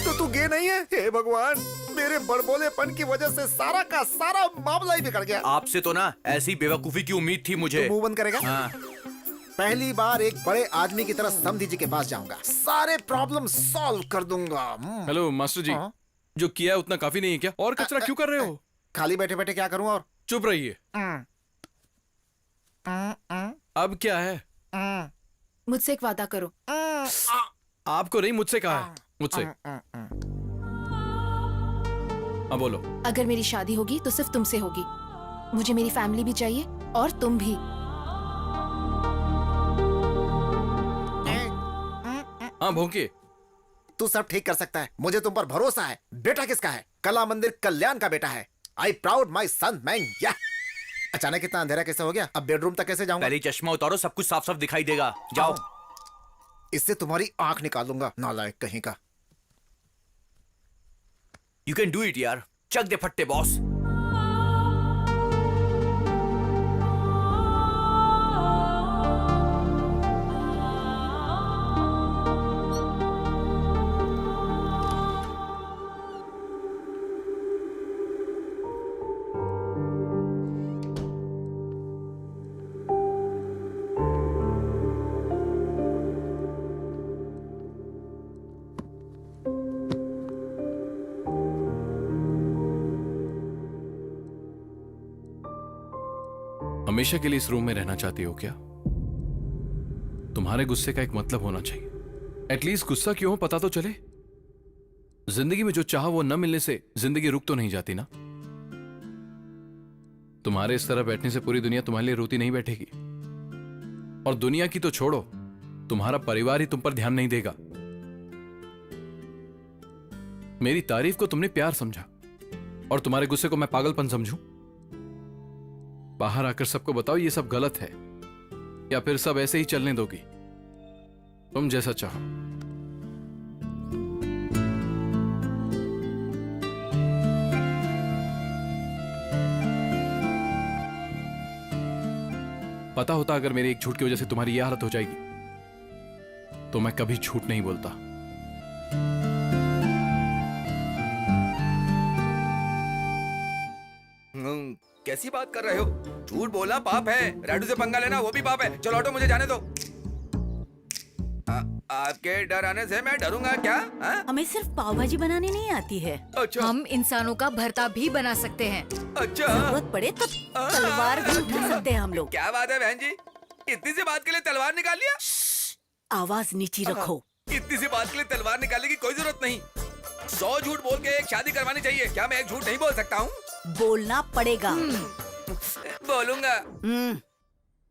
तो तू गे नहीं है? हे भगवान, मेरे बड़बोलेपन की वजह से सारा का सारा मामला ही बिगड़ गया। आपसे तो ना ऐसी बेवकूफी की उम्मीद थी मुझे। तो मुंह बंद करेगा? हाँ। पहली बार एक बड़े आदमी की तरह समधी जी के पास जाऊंगा, सारे प्रॉब्लम सॉल्व कर दूंगा। हेलो मास्टर जी, जो किया है उतना काफी नहीं है क्या? और कचरा क्यों कर रहे हो? खाली बैठे बैठे क्या करूं? और चुप रहिए। अब क्या है? मुझसे एक वादा करो। आपको नहीं, मुझसे कहा है। मुझसे। अब बोलो। अगर मेरी शादी होगी तो सिर्फ तुमसे होगी। मुझे मेरी फैमिली भी चाहिए और तुम भी। हाँ भोंके। तू सब ठीक कर सकता है, मुझे तुम पर भरोसा है। बेटा किसका है? कला मंदिर कल्याण का बेटा है। I proud my son man. या अचानक इतना अंधेरा कैसे हो गया? अब बेडरूम तक कैसे जाऊंगा? पहले चश्मा उतारो, सब कुछ साफ साफ दिखाई देगा। जाओ। इससे तुम्हारी आंख निकालूंगा, नालायक कहीं का। यू कैन डू इट यार, चक दे फट्टे बॉस। हमेशा के लिए इस रूम में रहना चाहती हो क्या? तुम्हारे गुस्से का एक मतलब होना चाहिए। एटलीस्ट गुस्सा क्यों हो पता तो चले। जिंदगी में जो चाह वो न मिलने से जिंदगी रुक तो नहीं जाती ना। तुम्हारे इस तरह बैठने से पूरी दुनिया तुम्हारे लिए रोती नहीं बैठेगी। और दुनिया की तो छोड़ो, तुम्हारा परिवार ही तुम पर ध्यान नहीं देगा। मेरी तारीफ को तुमने प्यार समझा और तुम्हारे गुस्से को मैं पागलपन समझूं? बाहर आकर सबको बताओ ये सब गलत है, या फिर सब ऐसे ही चलने दोगी? तुम जैसा चाहो। पता होता अगर मेरी एक झूठ की वजह से तुम्हारी यह हालत हो जाएगी तो मैं कभी झूठ नहीं बोलता। कैसी बात कर रहे हो? झूठ बोलना पाप है, राडू से पंगा लेना वो भी पाप है। चलो हटो, मुझे जाने दो। आपके डर आने से मैं डरूंगा क्या? हमें सिर्फ पाव भाजी बनानी नहीं आती है। अच्छा। हम इंसानों का भरता भी बना सकते हैं। अच्छा। जरूरत पड़े तो तलवार भी उठा सकते हैं हम लोग। क्या बात है बहन जी, इतनी सी बात के लिए तलवार निकाल लिया? आवाज नीची रखो। इतनी सी बात के लिए तलवार निकालने की कोई जरूरत नहीं। 100 झूठ बोल के एक शादी करवानी चाहिए। क्या मैं एक झूठ नहीं बोल सकता हूँ? बोलना पड़ेगा। बोलूंगा।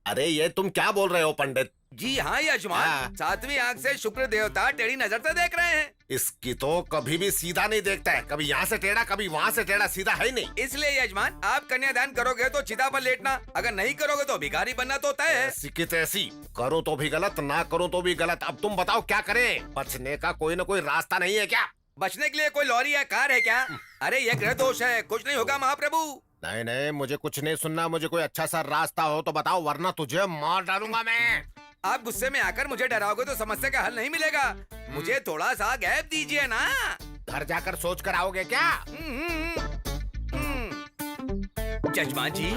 अरे ये तुम क्या बोल रहे हो पंडित? जी हाँ यजमान, 7वीं आंख से शुक्र देवता टेढ़ी नजर से देख रहे हैं। इसकी तो कभी भी सीधा नहीं देखता है, कभी यहाँ से टेढ़ा कभी वहाँ से टेढ़ा, सीधा है ही नहीं। इसलिए यजमान, आप कन्यादान करोगे तो चिता पर लेटना, अगर नहीं करोगे तो भिखारी बनना तो तय है। ऐसी की तैसी, करो तो भी गलत, ना करो तो भी गलत। अब तुम बताओ क्या करें? बचने का कोई न कोई रास्ता नहीं है क्या? बचने के लिए कोई लॉरी या कार है क्या? अरे ये ग्रह दोष है, कुछ नहीं होगा महाप्रभु। नहीं नहीं, मुझे कुछ नहीं सुनना। मुझे कोई अच्छा सा रास्ता हो तो बताओ, वरना तुझे मार डालूंगा मैं। आप गुस्से में आकर मुझे डराओगे तो समस्या का हल नहीं मिलेगा। मुझे थोड़ा सा गैप दीजिए ना। घर जाकर सोच कर आओगे क्या? जजमान जी,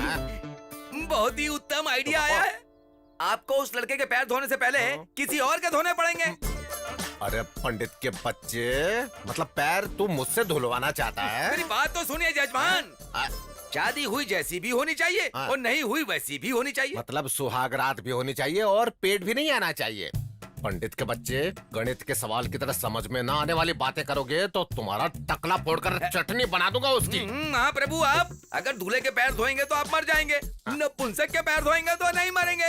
बहुत ही उत्तम आइडिया आया है? आपको उस लड़के के पैर धोने से पहले किसी और के धोने पड़ेंगे। अरे पंडित के बच्चे, मतलब पैर तू मुझसे धुलवाना चाहता है? मेरी बात तो सुनिए जजमान। शादी हुई जैसी भी होनी चाहिए और नहीं हुई वैसी भी होनी चाहिए। मतलब सुहाग रात भी होनी चाहिए और पेट भी नहीं आना चाहिए। पंडित के बच्चे, गणित के सवाल की तरह समझ में ना आने वाली बातें करोगे तो तुम्हारा टकला फोड़कर चटनी बना दूंगा उसकी। हाँ प्रभु, आप अगर दूल्हे के पैर धोएंगे तो आप मर जाएंगे, नपुंसक के पैर धोएंगे तो नहीं मरेंगे।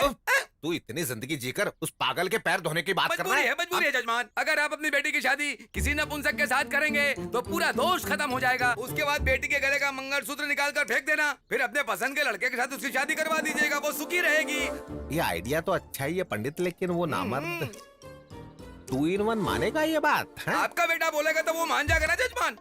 तू इतनी जिंदगी जीकर उस पागल के पैर धोने की बात कर रहा है? मजबूरी है जजमान। अगर आप अपनी बेटी की शादी किसी नपुंसक के साथ करेंगे तो पूरा दोष खत्म हो जाएगा। उसके बाद बेटी के गले का मंगलसूत्र निकाल कर फेंक देना, फिर अपने पसंद के लड़के के साथ उसकी शादी करवा दीजिएगा, वो सुखी रहेगी। ये आइडिया तो अच्छा ही है पंडित, लेकिन वो नामर्द 2 in 1 मानेगा ये बात है? आपका बेटा बोलेगा तो वो मान जाएगा ना जजमान।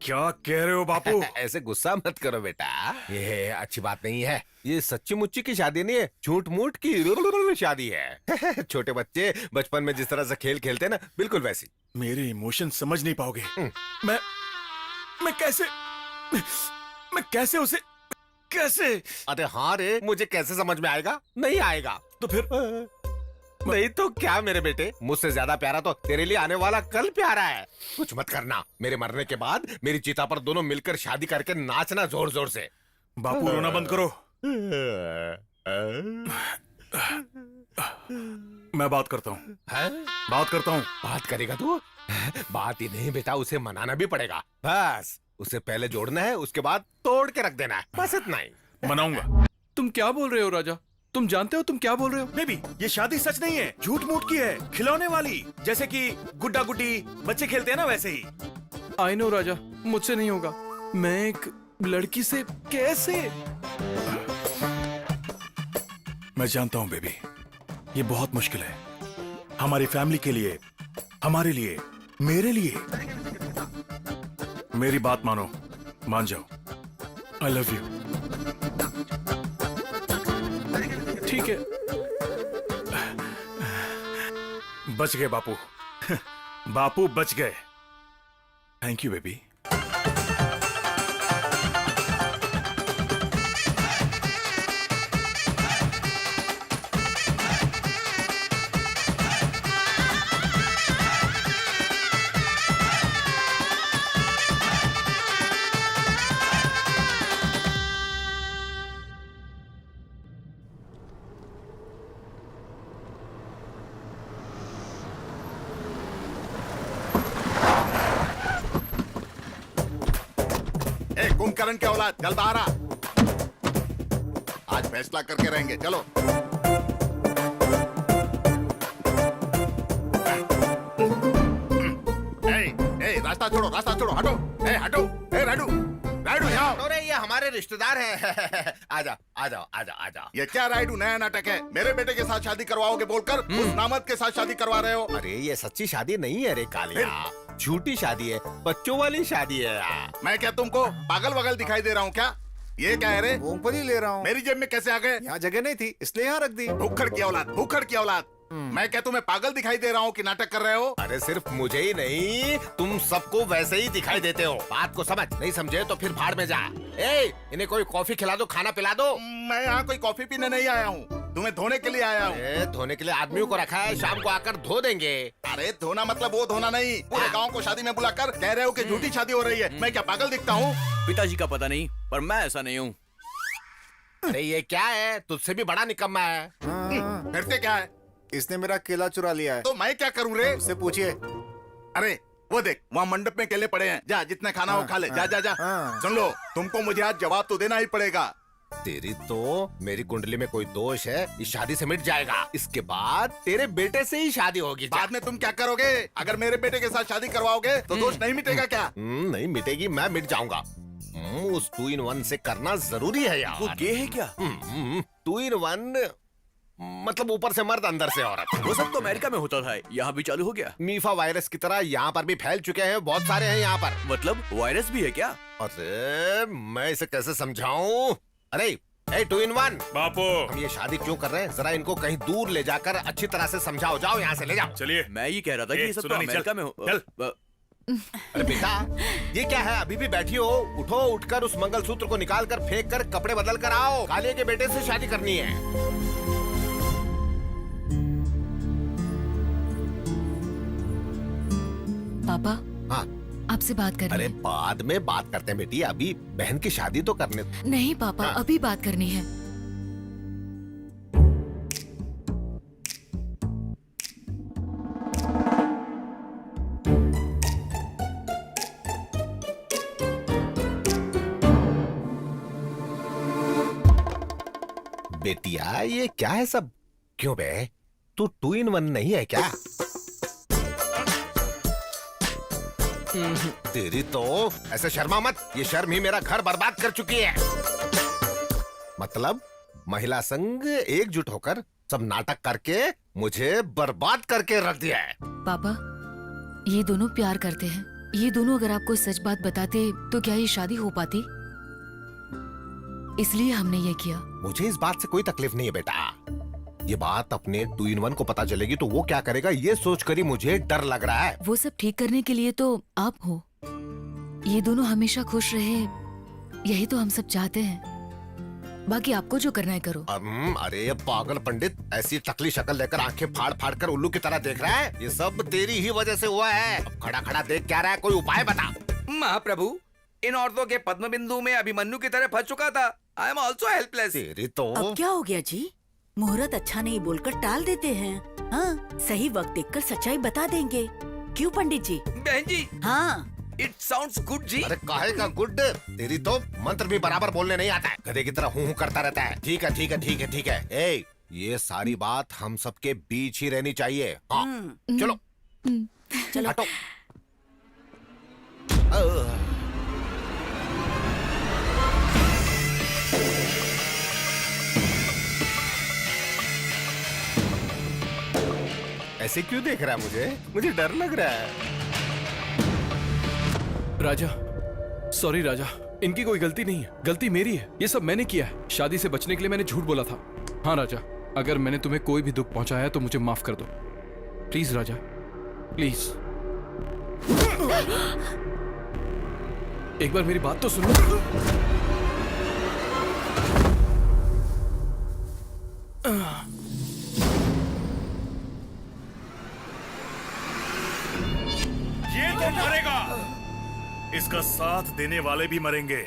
क्या कह रहे हो बापू? ऐसे गुस्सा मत करो बेटा, ये अच्छी बात नहीं है। ये सच्ची मुच्ची की शादी नहीं है, झूठ मूठ की शादी है। छोटे बच्चे बचपन में जिस तरह से खेल खेलते हैं ना, बिल्कुल वैसी। मेरे इमोशन समझ नहीं पाओगे। मैं कैसे उसे कैसे? अरे हाँ रे, मुझे कैसे समझ में आएगा? नहीं आएगा तो फिर नहीं तो क्या मेरे बेटे, मुझसे ज्यादा प्यारा तो तेरे लिए आने वाला कल प्यारा है। कुछ मत करना, मेरे मरने के बाद मेरी चिता पर दोनों मिलकर शादी करके नाचना जोर जोर से। बापू रोना बंद करो। मैं बात करता हूँ। बात करेगा तू? बात ही नहीं बेटा, उसे मनाना भी पड़ेगा। बस उसे पहले जोड़ना है, उसके बाद तोड़ के रख देना है, बस इतना ही। मनाऊंगा। तुम क्या बोल रहे हो राजा? तुम जानते हो तुम क्या बोल रहे हो? बेबी, ये शादी सच नहीं है, झूठ मूठ की है, खिलौने वाली, जैसे कि गुड्डा गुड्डी बच्चे खेलते हैं ना, वैसे ही। आई नो राजा, मुझसे नहीं होगा। मैं एक लड़की से कैसे? मैं जानता हूँ बेबी, ये बहुत मुश्किल है हमारी फैमिली के लिए, हमारे लिए, मेरे लिए। मेरी बात मानो, मान जाओ। I love you. ठीक है। बच गए बापू। बापू बच गए। Thank you baby. कुंभकर्ण के औलाद, जल्द बाहर आ। आज फैसला करके रहेंगे, चलो। रास्ता छोड़ो, रास्ता छोड़ो, हटो। हटो, राइडू यहाँ। अरे ये हमारे रिश्तेदार हैं। आजा आजा आजा आजा। ये क्या राइडू, नया नाटक है? मेरे बेटे के साथ शादी करवाओगे बोलकर उस नामर्द के साथ शादी करवा रहे हो। अरे ये सच्ची शादी नहीं है रे कालिया, झूठी शादी है, बच्चों वाली शादी है यार। मैं क्या तुमको पागल वगल दिखाई दे रहा हूँ क्या? ये क्या है रे? मूंगफली ले रहा हूँ। मेरी जेब में कैसे आ गए? यहाँ जगह नहीं थी इसलिए यहाँ रख दी। भूखड़ की औलाद, भूखड़ की औलाद। मैं क्या तुम्हें पागल दिखाई दे रहा हूँ कि नाटक कर रहे हो? अरे सिर्फ मुझे ही नहीं, तुम सबको वैसे ही दिखाई देते हो। बात को समझ, नहीं समझे तो फिर भाड़ में जा। इन्हें कोई कॉफी खिला दो, खाना पिला दो। मैं यहाँ कोई कॉफी पीने नहीं आया हूँ, तुम्हें धोने के लिए आया हूँ। धोने के लिए आदमियों को रखा है, शाम को आकर धो देंगे। अरे धोना मतलब वो धोना नहीं, पूरे गाँव को शादी में बुलाकर कह रहे हो कि झूठी शादी हो रही है। मैं क्या पागल दिखता हूँ? पिताजी का पता नहीं, पर मैं ऐसा नहीं हूँ। अरे ये क्या है, तुझसे भी बड़ा निकम्मा है। फिर से क्या है? इसने मेरा केला चुरा लिया है। तो मैं क्या करूँ रे? उससे पूछिए। अरे वो देख, वहाँ मंडप में केले पड़े हैं, जा जितना खाना हो खा ले। जा जा जा। सुन लो, तुमको मुझे आज जवाब तो देना ही पड़ेगा। तेरी तो मेरी कुंडली में कोई दोष है, इस शादी से मिट जाएगा। इसके बाद तेरे बेटे से ही शादी होगी। बाद में तुम क्या करोगे? अगर मेरे बेटे के साथ शादी करवाओगे तो दोष नहीं मिटेगा क्या? नहीं मिटेगी, मैं मिट जाऊंगा। उस 2 in 1 से करना जरूरी है यार। वो गे है क्या? 2 in 1 मतलब ऊपर से मर्द अंदर से औरत। वो सब तो अमेरिका में होता था, यहाँ भी चालू हो गया। मीफा वायरस की तरह यहाँ पर भी फैल चुके हैं, बहुत सारे हैं यहाँ पर। मतलब वायरस भी है क्या? अरे मैं इसे कैसे समझाऊं? अरे 2 in 1 बापू, हम ये शादी क्यों कर रहे हैं, जरा इनको कहीं दूर ले जाकर अच्छी तरह से समझाओ। जाओ यहाँ से ले जाओ। चलिए। मैं ये कह रहा था कि ये सब तो सुनो नहीं, अमेरिका में हो। अरे बेटा, ये क्या है? अभी भी बैठी हो? उठो, उठकर उस मंगलसूत्र को निकाल कर फेंक कर कपड़े बदल कर आओ। कालिया के बेटे से शादी करनी है। पापा, हाँ। आपसे बात करनी अरे है। बाद में बात करते हैं बेटी, अभी बहन की शादी तो करने दो। नहीं पापा, हाँ। अभी बात करनी है। बेटिया, ये क्या है सब? क्यों बे, तू 2 in 1 नहीं है क्या? तेरी तो ऐसे शर्मा मत, ये शर्म ही मेरा घर बर्बाद कर चुकी है। मतलब महिला संघ एकजुट होकर सब नाटक करके मुझे बर्बाद करके रख दिया है। पापा, ये दोनों प्यार करते हैं। ये दोनों अगर आपको सच बात बताते तो क्या ये शादी हो पाती? इसलिए हमने ये किया। मुझे इस बात से कोई तकलीफ नहीं है बेटा। ये बात अपने 2 in 1 को पता चलेगी तो वो क्या करेगा, ये सोचकर ही मुझे डर लग रहा है। वो सब ठीक करने के लिए तो आप हो। ये दोनों हमेशा खुश रहे, यही तो हम सब चाहते हैं। बाकी आपको जो करना है करो। अरे पागल पंडित, ऐसी टकली शक्ल लेकर आंखें फाड़ फाड़ कर उल्लू की तरह देख रहा है? ये सब तेरी ही वजह से हुआ है। अब खड़ा खड़ा देख क्या रहा है? कोई उपाय बता। महाप्रभु, इन औरतों के पद्म बिंदु में अभिमन्यु की तरह फंस चुका था। I am also helpless. तेरी तो अब क्या हो गया जी? मुहूर्त अच्छा नहीं बोलकर टाल देते हैं। हाँ, सही वक्त देखकर सच्चाई बता देंगे। क्यों पंडित जी? बहन जी, हाँ, इट साउंड्स गुड जी। अरे काहे का गुड? तेरी तो मंत्र भी बराबर बोलने नहीं आता है, गधे की तरह हूँ करता रहता है। ठीक है ठीक है ठीक है ठीक है। ए, ये सारी बात हम सबके बीच ही रहनी चाहिए। हाँ, चलो चलो। हटो। ऐसे क्यों देख रहा है मुझे? मुझे डर लग रहा है। राजा, सॉरी राजा, इनकी कोई गलती नहीं है, गलती मेरी है। ये सब मैंने किया है। शादी से बचने के लिए मैंने झूठ बोला था। हाँ राजा, अगर मैंने तुम्हें कोई भी दुख पहुंचाया है तो मुझे माफ कर दो। Please Raja, please. एक बार मेरी बात तो सुनो। ये तो मरेगा, इसका साथ देने वाले भी मरेंगे।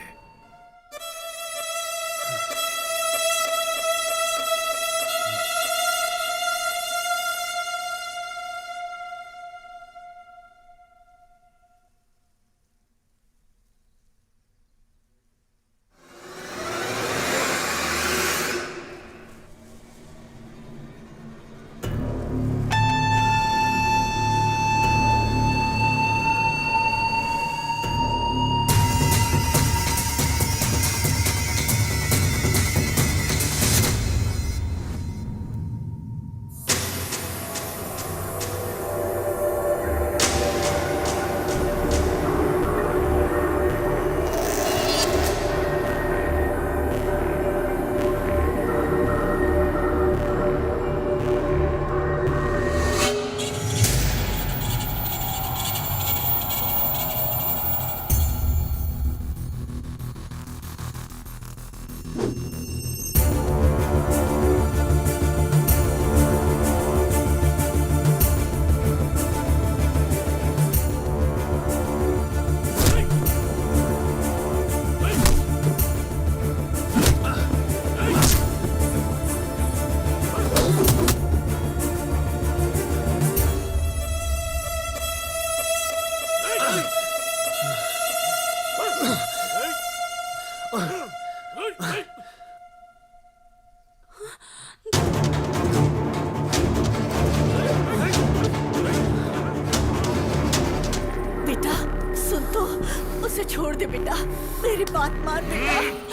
बेटा सुन तो, उसे छोड़ दे बेटा, मेरी बात मान बेटा।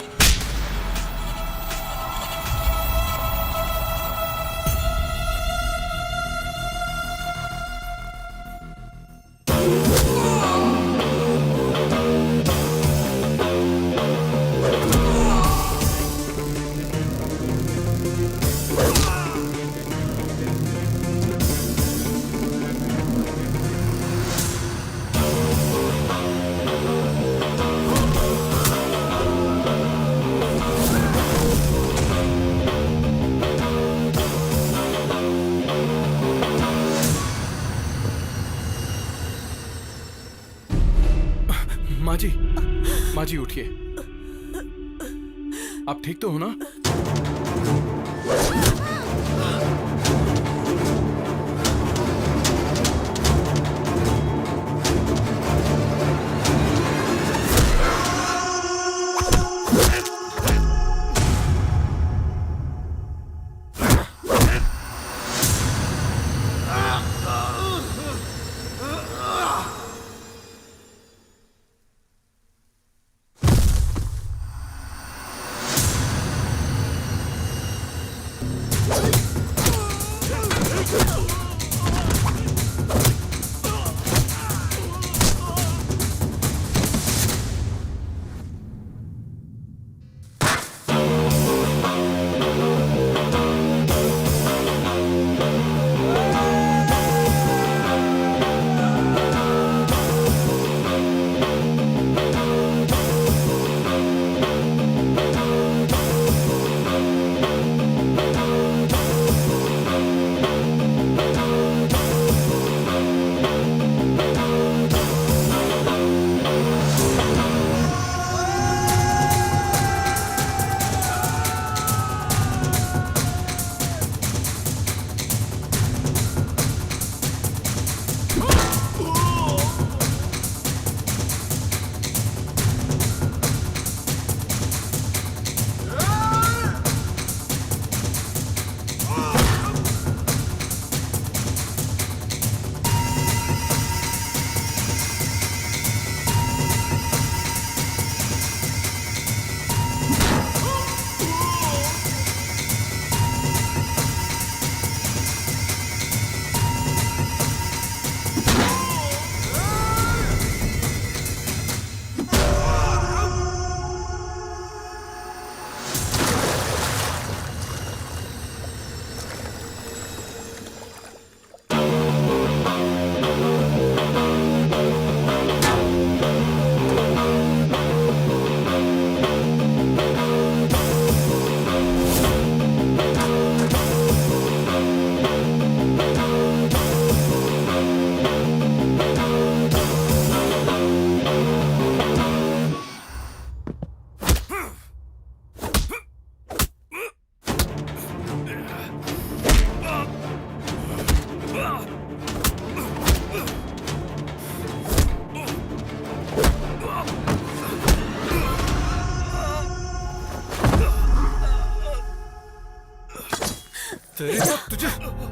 आज ही उठिए। आप ठीक तो हो ना?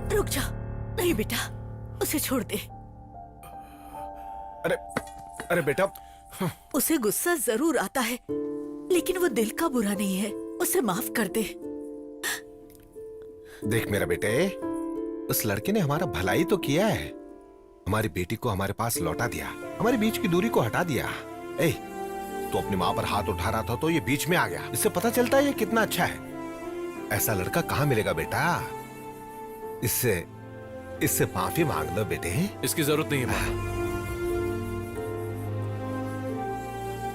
रुक जा। नहीं बेटा, उसे छोड़ दे। अरे अरे बेटा, उसे गुस्सा जरूर आता है, लेकिन वो दिल का बुरा नहीं है। उसे माफ कर दे। देख मेरा बेटे, उस लड़के ने हमारा भलाई तो किया है, हमारी बेटी को हमारे पास लौटा दिया, हमारे बीच की दूरी को हटा दिया। ए, तो अपनी माँ पर हाथ उठा रहा था तो ये बीच में आ गया। इससे पता चलता है ये कितना अच्छा है। ऐसा लड़का कहाँ मिलेगा बेटा? इससे माफी मांग लो बेटे। इसकी जरूरत नहीं है माँ।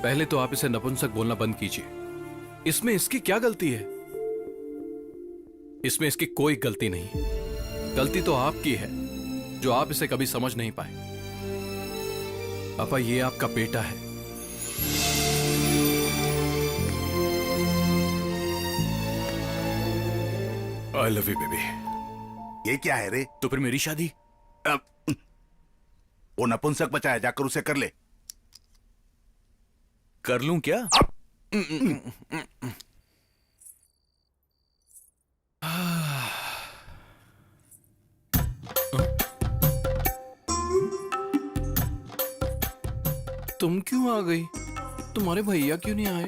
पहले तो आप इसे नपुंसक बोलना बंद कीजिए। इसमें इसकी क्या गलती है? इसमें इसकी कोई गलती नहीं। गलती तो आपकी है जो आप इसे कभी समझ नहीं पाए। पापा, ये आपका बेटा है। I love you baby. ये क्या है रे? तो फिर मेरी शादी? वो नपुंसक बचा है, जाकर उसे कर ले। कर लूं क्या? तुम क्यों आ गई? तुम्हारे भैया क्यों नहीं आए?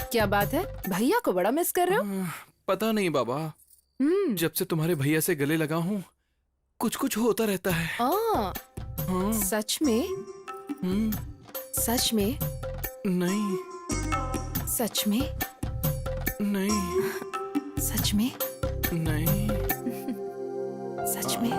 क्या बात है, भैया को बड़ा मिस कर रहे हो? पता नहीं बाबा, जब से तुम्हारे भैया से गले लगा हूँ कुछ कुछ होता रहता है। हाँ। सच में? सच में? नहीं। सच में? नहीं। सच में? नहीं। सच में?